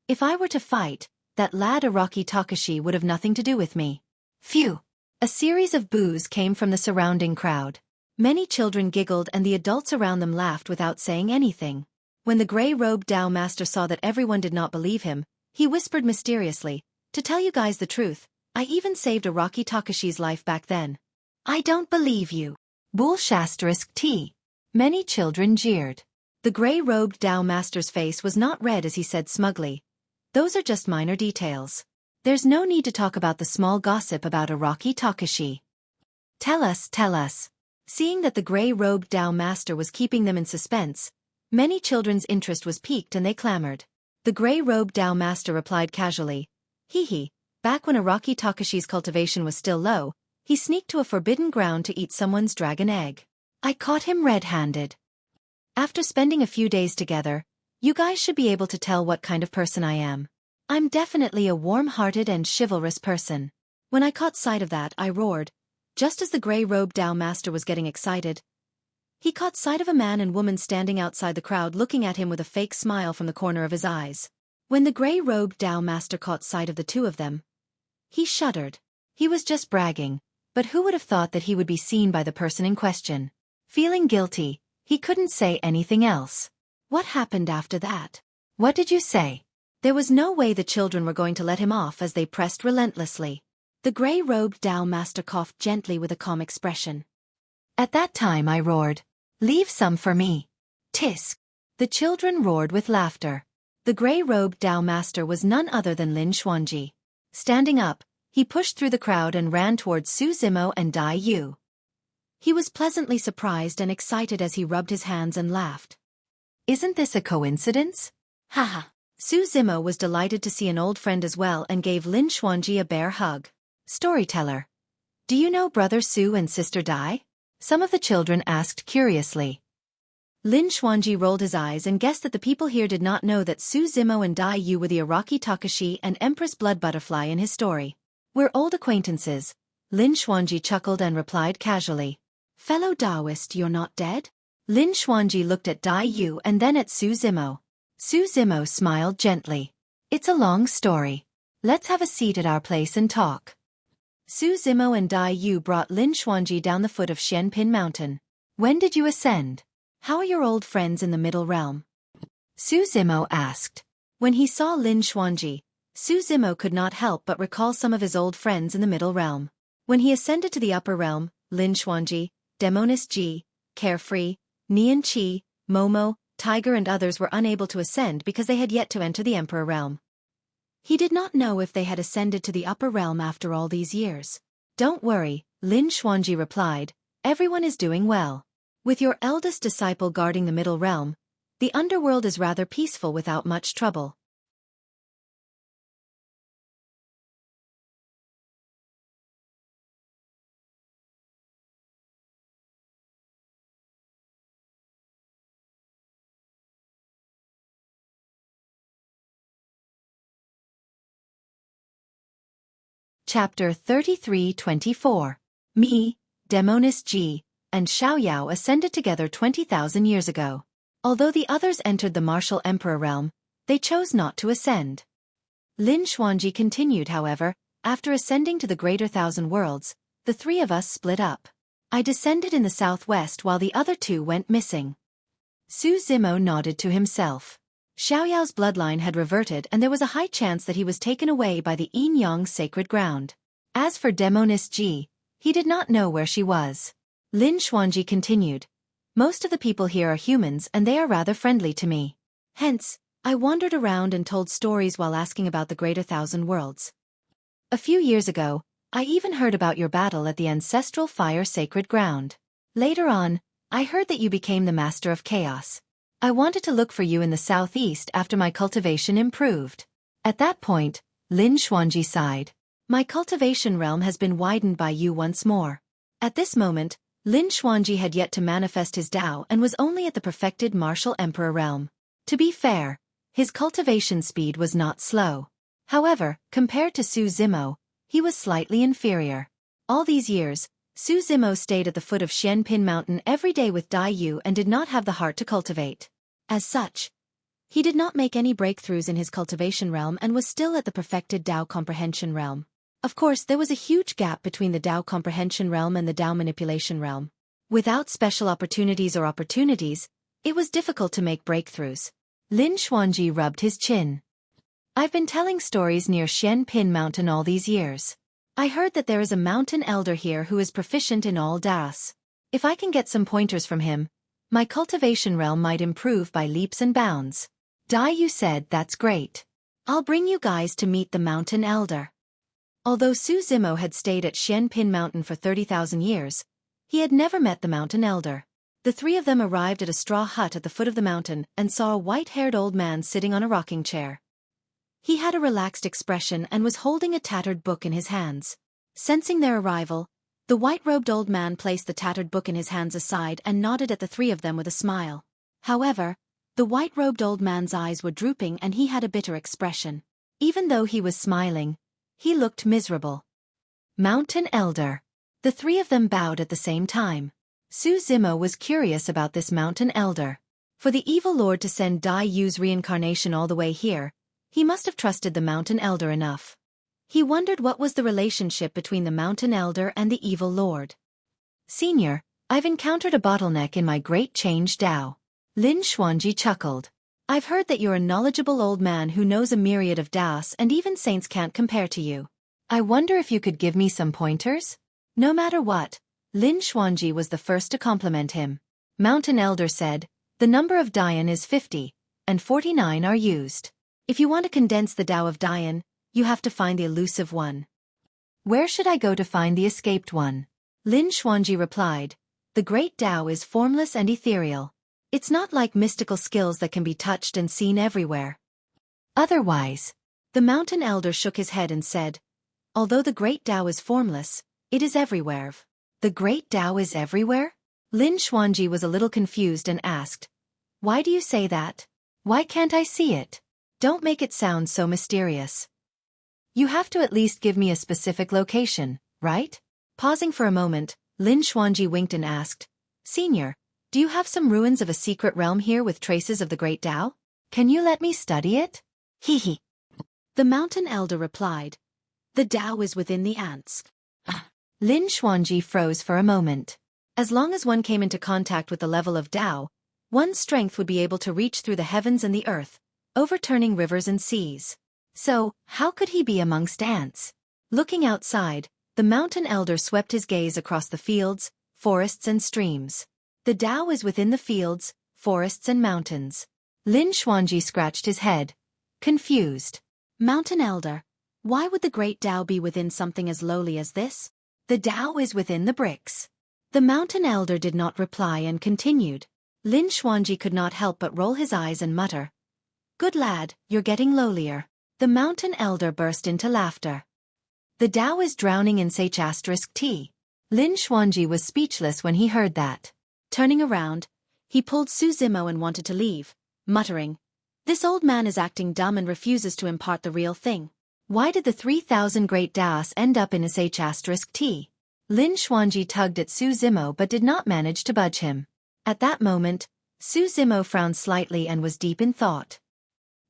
A: If I were to fight, that lad Araki Takashi would have nothing to do with me. Phew! A series of boos came from the surrounding crowd. Many children giggled and the adults around them laughed without saying anything. When the gray-robed Tao master saw that everyone did not believe him, he whispered mysteriously, "To tell you guys the truth, I even saved Araki Takashi's life back then." I don't believe you. Bull**T. Many children jeered. The gray-robed Tao master's face was not red as he said smugly, "Those are just minor details. There's no need to talk about the small gossip about Araki Takashi. Tell us. Seeing that the gray-robed Tao master was keeping them in suspense, many children's interest was piqued and they clamored. The gray-robed Tao master replied casually, "Hee, back when Araki Takashi's cultivation was still low, he sneaked to a forbidden ground to eat someone's dragon egg. I caught him red-handed. After spending a few days together, you guys should be able to tell what kind of person I am. I'm definitely a warm-hearted and chivalrous person." When I caught sight of that, I roared. Just as the gray-robed Tao master was getting excited, he caught sight of a man and woman standing outside the crowd looking at him with a fake smile from the corner of his eyes. When the gray-robed Tao master caught sight of the two of them, he shuddered. He was just bragging, but who would have thought that he would be seen by the person in question? Feeling guilty, he couldn't say anything else. What happened after that? What did you say? There was no way the children were going to let him off as they pressed relentlessly. The gray-robed Tao master coughed gently with a calm expression. At that time I roared, "Leave some for me." Tisk! The children roared with laughter. The gray-robed Tao master was none other than Lin Xuanji. Standing up, he pushed through the crowd and ran towards Su Zimo and Dai Yu. He was pleasantly surprised and excited as he rubbed his hands and laughed. Isn't this a coincidence? Haha. Su Zimo was delighted to see an old friend as well and gave Lin Xuanji a bear hug. Storyteller. Do you know brother Su and sister Dai? Some of the children asked curiously. Lin Xuanji rolled his eyes and guessed that the people here did not know that Su Zimo and Dai Yu were the Araki Takashi and Empress Blood Butterfly in his story. We're old acquaintances. Lin Xuanji chuckled and replied casually. Fellow Taoist, you're not dead? Lin Xuanji looked at Dai Yu and then at Su Zimo. Su Zimo smiled gently. It's a long story. Let's have a seat at our place and talk. Su Zimo and Dai Yu brought Lin Xuanji down the foot of Xianpin Mountain. When did you ascend? How are your old friends in the Middle Realm? Su Zimo asked. When he saw Lin Xuanji, Su Zimo could not help but recall some of his old friends in the Middle Realm. When he ascended to the Upper Realm, Lin Xuanji, Demonis Ji, Carefree, Nian Qi, Momo, Tiger and others were unable to ascend because they had yet to enter the Emperor Realm. He did not know if they had ascended to the Upper Realm after all these years. Don't worry, Lin Xuanji replied, everyone is doing well. With your eldest disciple guarding the Middle Realm, the underworld is rather peaceful without much trouble. Chapter 33-24. Me, Demonis Ji, and Xiaoyao ascended together 20,000 years ago. Although the others entered the martial emperor realm, they chose not to ascend. Lin Xuanji continued, however, after ascending to the greater thousand worlds, the three of us split up. I descended in the southwest while the other two went missing. Su Zimo nodded to himself. Xiaoyao's bloodline had reverted and there was a high chance that he was taken away by the Yin-Yang sacred ground. As for Demonis Ji, he did not know where she was. Lin Xuanji continued. Most of the people here are humans and they are rather friendly to me. Hence, I wandered around and told stories while asking about the greater thousand worlds. A few years ago, I even heard about your battle at the ancestral fire sacred ground. Later on, I heard that you became the master of chaos. I wanted to look for you in the southeast after my cultivation improved. At that point, Lin Xuanji sighed. My cultivation realm has been widened by you once more. At this moment, Lin Xuanji had yet to manifest his Tao and was only at the perfected martial emperor realm. To be fair, his cultivation speed was not slow. However, compared to Su Zimo, he was slightly inferior. All these years, Su Zimo stayed at the foot of Xianpin Mountain every day with Dai Yu and did not have the heart to cultivate. As such, he did not make any breakthroughs in his cultivation realm and was still at the perfected Tao comprehension realm. Of course, there was a huge gap between the Tao comprehension realm and the Tao manipulation realm. Without special opportunities, it was difficult to make breakthroughs. Lin Xuanji rubbed his chin. I've been telling stories near Xianpin Mountain all these years. I heard that there is a mountain elder here who is proficient in all Taos. If I can get some pointers from him, my cultivation realm might improve by leaps and bounds. Dai Yu said, that's great. I'll bring you guys to meet the mountain elder. Although Su Zimo had stayed at Xianpin Mountain for 30,000 years, he had never met the mountain elder. The three of them arrived at a straw hut at the foot of the mountain and saw a white-haired old man sitting on a rocking chair. He had a relaxed expression and was holding a tattered book in his hands. Sensing their arrival, the white-robed old man placed the tattered book in his hands aside and nodded at the three of them with a smile. However, the white-robed old man's eyes were drooping and he had a bitter expression. Even though he was smiling, he looked miserable. Mountain Elder. The three of them bowed at the same time. Su Zimo was curious about this mountain elder. For the evil lord to send Dai Yu's reincarnation all the way here, he must have trusted the mountain elder enough. He wondered what was the relationship between the mountain elder and the evil lord. Senior, I've encountered a bottleneck in my great change Tao. Lin Xuanji chuckled. I've heard that you're a knowledgeable old man who knows a myriad of Taos and even saints can't compare to you. I wonder if you could give me some pointers? No matter what, Lin Xuanji was the first to compliment him. Mountain Elder said, the number of Dian is 50, and 49 are used. If you want to condense the Tao of Dian, you have to find the elusive one. Where should I go to find the escaped one? Lin Xuanji replied, the great Tao is formless and ethereal. It's not like mystical skills that can be touched and seen everywhere. Otherwise, the Mountain Elder shook his head and said, although the great Tao is formless, it is everywhere. The great Tao is everywhere? Lin Xuanji was a little confused and asked, why do you say that? Why can't I see it? Don't make it sound so mysterious. You have to at least give me a specific location, right? Pausing for a moment, Lin Xuanji winked and asked, Senior, do you have some ruins of a secret realm here with traces of the great Tao? Can you let me study it? Hee. The Mountain Elder replied, the Tao is within the ants. Lin Xuanji froze for a moment. As long as one came into contact with the level of Tao, one's strength would be able to reach through the heavens and the earth, overturning rivers and seas. So, how could he be amongst ants? Looking outside, the Mountain Elder swept his gaze across the fields, forests and streams. The Tao is within the fields, forests and mountains. Lin Xuanji scratched his head, confused. Mountain Elder, why would the great Tao be within something as lowly as this? The Tao is within the bricks. The Mountain Elder did not reply and continued. Lin Xuanji could not help but roll his eyes and mutter, good lad, you're getting lowlier. The Mountain Elder burst into laughter. The Tao is drowning in T. Lin Xuanji was speechless when he heard that. Turning around, he pulled Su Zimo and wanted to leave, muttering, this old man is acting dumb and refuses to impart the real thing. Why did the 3,000 great Taos end up in T? Lin Xuanji tugged at Su Zimo but did not manage to budge him. At that moment, Su Zimo frowned slightly and was deep in thought.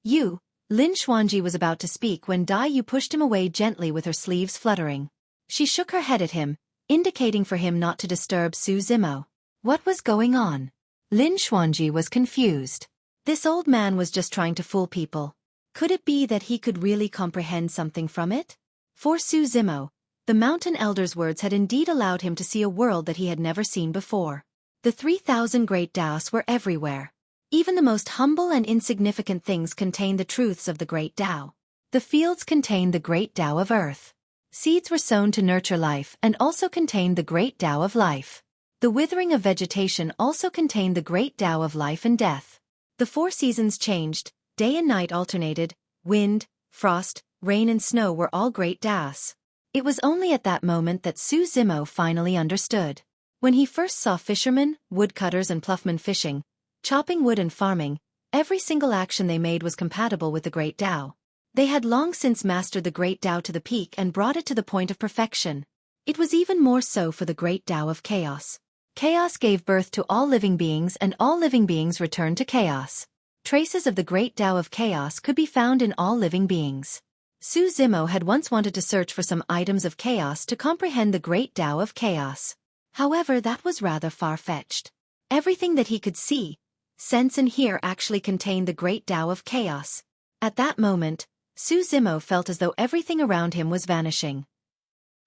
A: You, Lin Xuanji was about to speak when Dai Yu pushed him away gently with her sleeves fluttering. She shook her head at him, indicating for him not to disturb Su Zimo. What was going on? Lin Xuanji was confused. This old man was just trying to fool people. Could it be that he could really comprehend something from it? For Su Zimo, the Mountain Elder's words had indeed allowed him to see a world that he had never seen before. The 3,000 great Taos were everywhere. Even the most humble and insignificant things contained the truths of the great Tao. The fields contained the great Tao of earth. Seeds were sown to nurture life and also contained the great Tao of life. The withering of vegetation also contained the great Tao of life and death. The 4 seasons changed, day and night alternated, wind, frost, rain and snow were all great Taos. It was only at that moment that Su Zimo finally understood. When he first saw fishermen, woodcutters and ploughmen fishing, chopping wood and farming, every single action they made was compatible with the great Tao. They had long since mastered the great Tao to the peak and brought it to the point of perfection. It was even more so for the great Tao of chaos. Chaos gave birth to all living beings and all living beings returned to chaos. Traces of the great Tao of chaos could be found in all living beings. Su Zimo had once wanted to search for some items of chaos to comprehend the great Tao of chaos. However, that was rather far-fetched. Everything that he could see, sense and hear actually contained the great Tao of chaos. At that moment, Su Zimo felt as though everything around him was vanishing.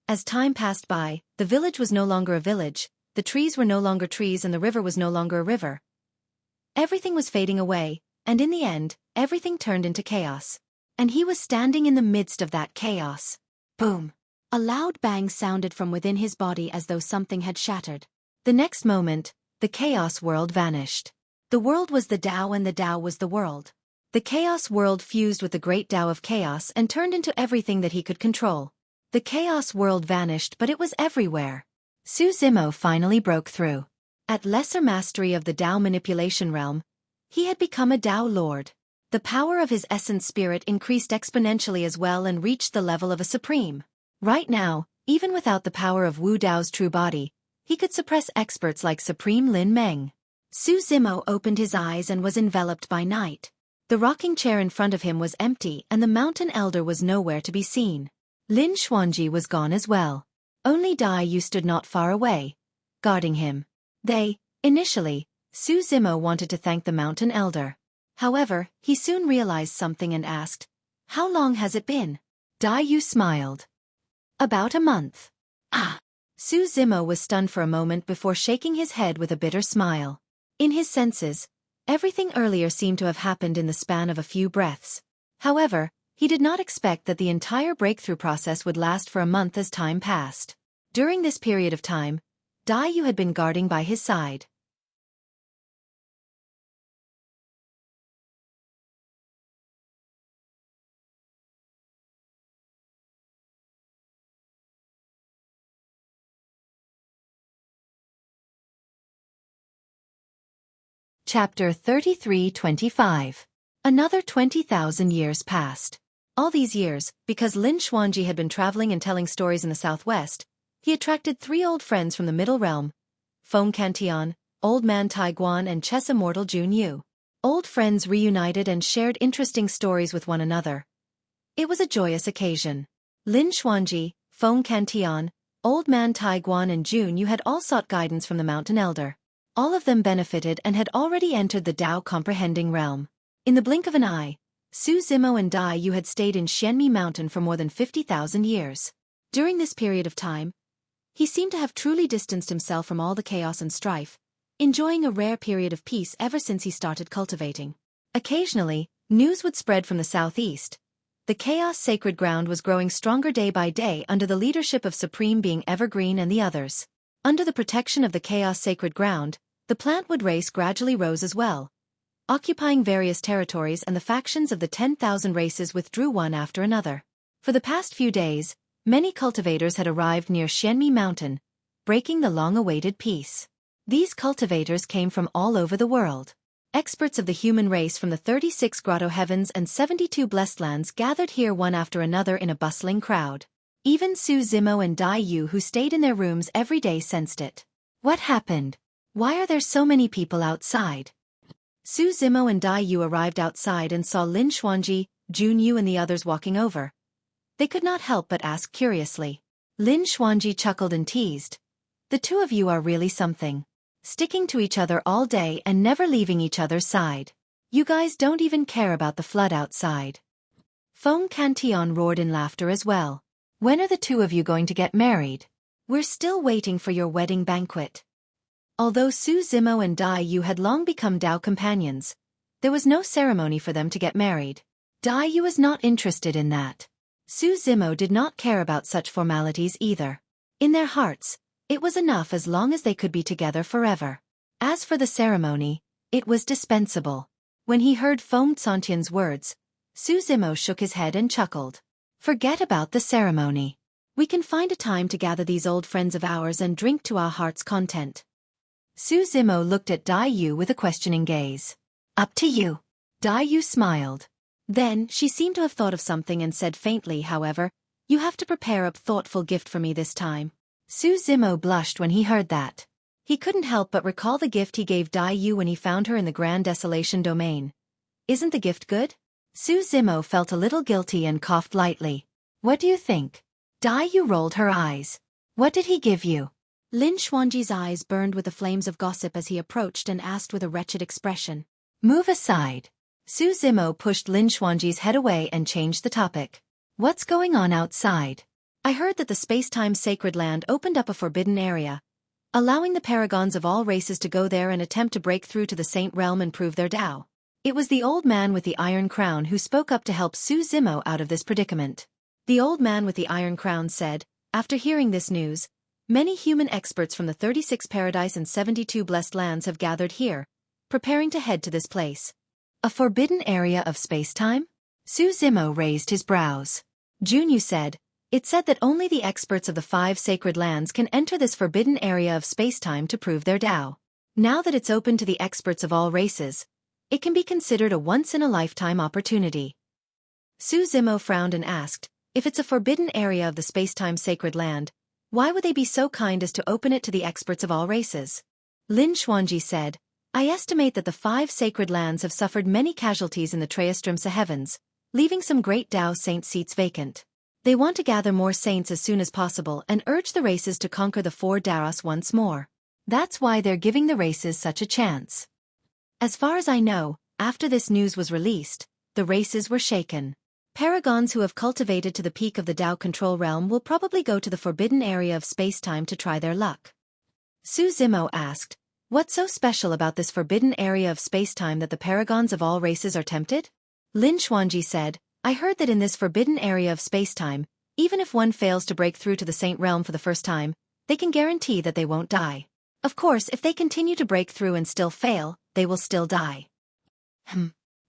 A: As time passed by, the village was no longer a village, the trees were no longer trees and the river was no longer a river. Everything was fading away, and in the end, everything turned into chaos. And he was standing in the midst of that chaos. Boom! A loud bang sounded from within his body as though something had shattered. The next moment, the chaos world vanished. The world was the Tao and the Tao was the world. The chaos world fused with the great Tao of chaos and turned into everything that he could control. The chaos world vanished but it was everywhere. Su Zimo finally broke through. At lesser mastery of the Tao manipulation realm, he had become a Tao lord. The power of his essence spirit increased exponentially as well and reached the level of a supreme. Right now, even without the power of Wu Dao's true body, he could suppress experts like Supreme Lin Meng. Su Zimo opened his eyes and was enveloped by night. The rocking chair in front of him was empty and the Mountain Elder was nowhere to be seen. Lin Xuanji was gone as well. Only Dai Yu stood not far away, guarding him. Initially, Su Zimo wanted to thank the Mountain Elder. However, he soon realized something and asked, how long has it been? Dai Yu smiled. About a month. Ah! Su Zimo was stunned for a moment before shaking his head with a bitter smile. In his senses, everything earlier seemed to have happened in the span of a few breaths. However, he did not expect that the entire breakthrough process would last for a month as time passed. During this period of time, Dai Yu had been guarding by his side. Chapter 33-25. Another 20,000 years passed. All these years, because Lin Xuanji had been traveling and telling stories in the southwest, he attracted 3 old friends from the Middle Realm: Feng Cantian, Old Man Tai Guan and chess immortal Jun Yu. Old friends reunited and shared interesting stories with one another. It was a joyous occasion. Lin Xuanji, Feng Cantian, Old Man Tai Guan and Jun Yu had all sought guidance from the Mountain Elder. All of them benefited and had already entered the Tao comprehending realm. In the blink of an eye, Su Zimo and Dai Yu had stayed in Xianmi Mountain for more than 50,000 years. During this period of time, he seemed to have truly distanced himself from all the chaos and strife, enjoying a rare period of peace ever since he started cultivating. Occasionally, news would spread from the southeast. The Chaos Sacred Ground was growing stronger day by day under the leadership of Supreme Being Evergreen and the others. Under the protection of the Chaos Sacred Ground, the plantwood race gradually rose as well, occupying various territories, and the factions of the 10,000 races withdrew one after another. For the past few days, many cultivators had arrived near Xianmi Mountain, breaking the long-awaited peace. These cultivators came from all over the world. Experts of the human race from the 36 Grotto Heavens and 72 Blessed Lands gathered here one after another in a bustling crowd. Even Su Zimo and Dai Yu, who stayed in their rooms every day, sensed it. What happened? Why are there so many people outside? Su Zimo and Dai Yu arrived outside and saw Lin Xuanji, Jun Yu and the others walking over. They could not help but ask curiously. Lin Xuanji chuckled and teased. The 2 of you are really something. Sticking to each other all day and never leaving each other's side. You guys don't even care about the flood outside. Feng Cantian roared in laughter as well. When are the 2 of you going to get married? We're still waiting for your wedding banquet. Although Su Zimo and Dai Yu had long become Tao companions, there was no ceremony for them to get married. Dai Yu was not interested in that. Su Zimo did not care about such formalities either. In their hearts, it was enough as long as they could be together forever. As for the ceremony, it was dispensable. When he heard Feng Cantian's words, Su Zimo shook his head and chuckled. Forget about the ceremony. We can find a time to gather these old friends of ours and drink to our heart's content. Su Zimo looked at Dai Yu with a questioning gaze. Up to you. Dai Yu smiled. Then, she seemed to have thought of something and said faintly, however, you have to prepare a thoughtful gift for me this time. Su Zimo blushed when he heard that. He couldn't help but recall the gift he gave Dai Yu when he found her in the Grand Desolation Domain. Isn't the gift good? Su Zimo felt a little guilty and coughed lightly. What do you think? Dai Yu rolled her eyes. What did he give you? Lin Xuanji's eyes burned with the flames of gossip as he approached and asked with a wretched expression. Move aside. Su Zimo pushed Lin Xuanji's head away and changed the topic. What's going on outside? I heard that the space-time sacred land opened up a forbidden area, allowing the paragons of all races to go there and attempt to break through to the Saint Realm and prove their Tao. It was the old man with the iron crown who spoke up to help Su Zimo out of this predicament. The old man with the iron crown said, after hearing this news, many human experts from the 36 Paradise and 72 Blessed Lands have gathered here, preparing to head to this place. A forbidden area of space-time? Su Zimo raised his brows. Jun Yu said, it said that only the experts of the 5 sacred lands can enter this forbidden area of space-time to prove their Tao. Now that it's open to the experts of all races, it can be considered a once-in-a-lifetime opportunity. Su Zimo frowned and asked, if it's a forbidden area of the space-time sacred land, why would they be so kind as to open it to the experts of all races? Lin Xuanji said, I estimate that the 5 sacred lands have suffered many casualties in the Treastrimsa heavens, leaving some great Tao saint seats vacant. They want to gather more saints as soon as possible and urge the races to conquer the 4 Daros once more. That's why they're giving the races such a chance. As far as I know, after this news was released, the races were shaken. Paragons who have cultivated to the peak of the Tao control realm will probably go to the forbidden area of space-time to try their luck. Su Zimo asked, "What's so special about this forbidden area of space-time that the paragons of all races are tempted?" Lin Xuanji said, "I heard that in this forbidden area of space-time, even if one fails to break through to the Saint Realm for the first time, they can guarantee that they won't die. Of course, if they continue to break through and still fail, they will still die."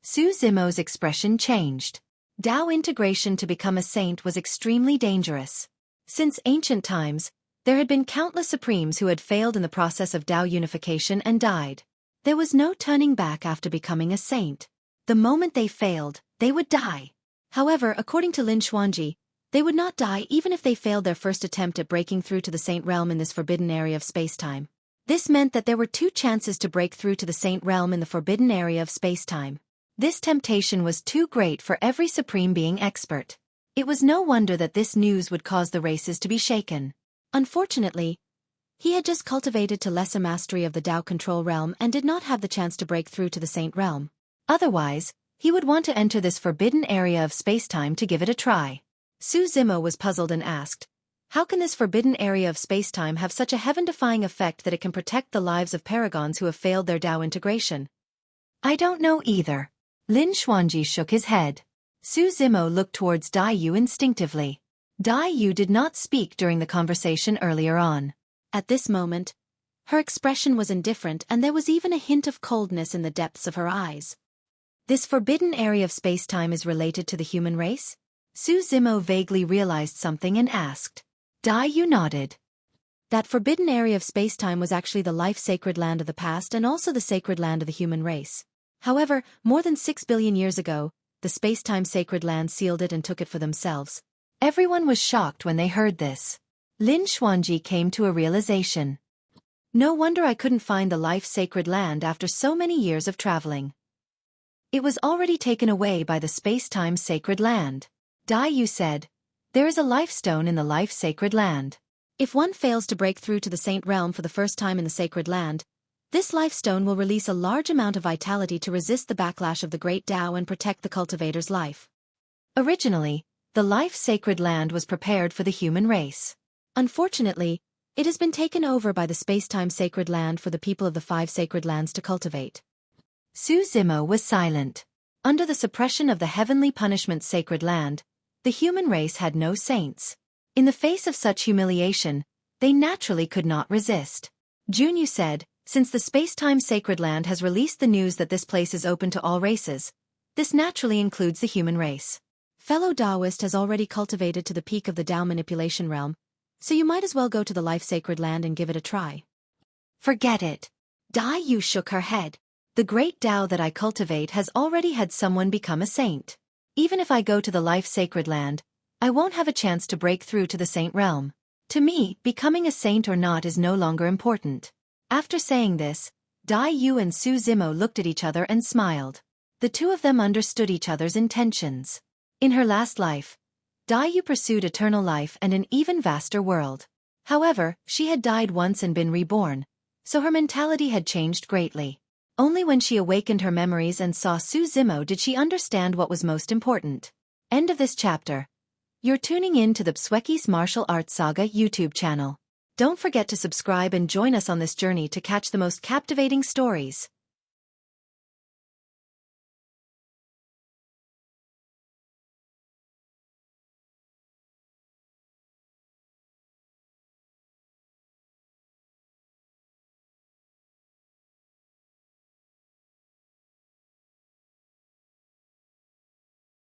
A: Su Zimo's expression changed. Tao integration to become a saint was extremely dangerous. Since ancient times, there had been countless supremes who had failed in the process of Tao unification and died. There was no turning back after becoming a saint. The moment they failed, they would die. However, according to Lin Xuanji, they would not die even if they failed their first attempt at breaking through to the Saint Realm in this forbidden area of space-time. This meant that there were 2 chances to break through to the Saint Realm in the forbidden area of space-time. This temptation was too great for every supreme being expert. It was no wonder that this news would cause the races to be shaken. Unfortunately, he had just cultivated to lesser mastery of the Tao control realm and did not have the chance to break through to the Saint Realm. Otherwise, he would want to enter this forbidden area of space-time to give it a try. Su Zimo was puzzled and asked, "How can this forbidden area of space-time have such a heaven-defying effect that it can protect the lives of paragons who have failed their Tao integration?" "I don't know either." Lin Xuanji shook his head. Su Zimo looked towards Dai Yu instinctively. Dai Yu did not speak during the conversation earlier on. At this moment, her expression was indifferent and there was even a hint of coldness in the depths of her eyes. "This forbidden area of space-time is related to the human race?" Su Zimo vaguely realized something and asked. Dai Yu nodded. That forbidden area of space-time was actually the life-sacred land of the past and also the sacred land of the human race. However, more than 6 billion years ago, the space-time sacred land sealed it and took it for themselves. Everyone was shocked when they heard this. Lin Xuanji came to a realization. No wonder I couldn't find the life-sacred land after so many years of traveling. It was already taken away by the space-time sacred land. Dai Yu said, "There is a life stone in the life-sacred land. If one fails to break through to the Saint Realm for the first time in the sacred land, this life stone will release a large amount of vitality to resist the backlash of the great Tao and protect the cultivator's life." Originally, the life-sacred land was prepared for the human race. Unfortunately, it has been taken over by the space-time sacred land for the people of the 5 sacred lands to cultivate. Su Zimo was silent. Under the suppression of the heavenly punishment sacred land, the human race had no saints. In the face of such humiliation, they naturally could not resist. Junyu said, "Since the space-time sacred land has released the news that this place is open to all races, this naturally includes the human race. Fellow Taoist has already cultivated to the peak of the Tao manipulation realm, so you might as well go to the life-sacred land and give it a try." "Forget it." Dai Yu shook her head. "The great Tao that I cultivate has already had someone become a saint. Even if I go to the life-sacred land, I won't have a chance to break through to the Saint Realm. To me, becoming a saint or not is no longer important." After saying this, Dai Yu and Su Zimo looked at each other and smiled. The 2 of them understood each other's intentions. In her last life, Dai Yu pursued eternal life and an even vaster world. However, she had died once and been reborn, so her mentality had changed greatly. Only when she awakened her memories and saw Su Zimo did she understand what was most important. End of this chapter. You're tuning in to the Xueqi's Martial Arts Saga YouTube channel. Don't forget to subscribe and join us on this journey to catch the most captivating stories.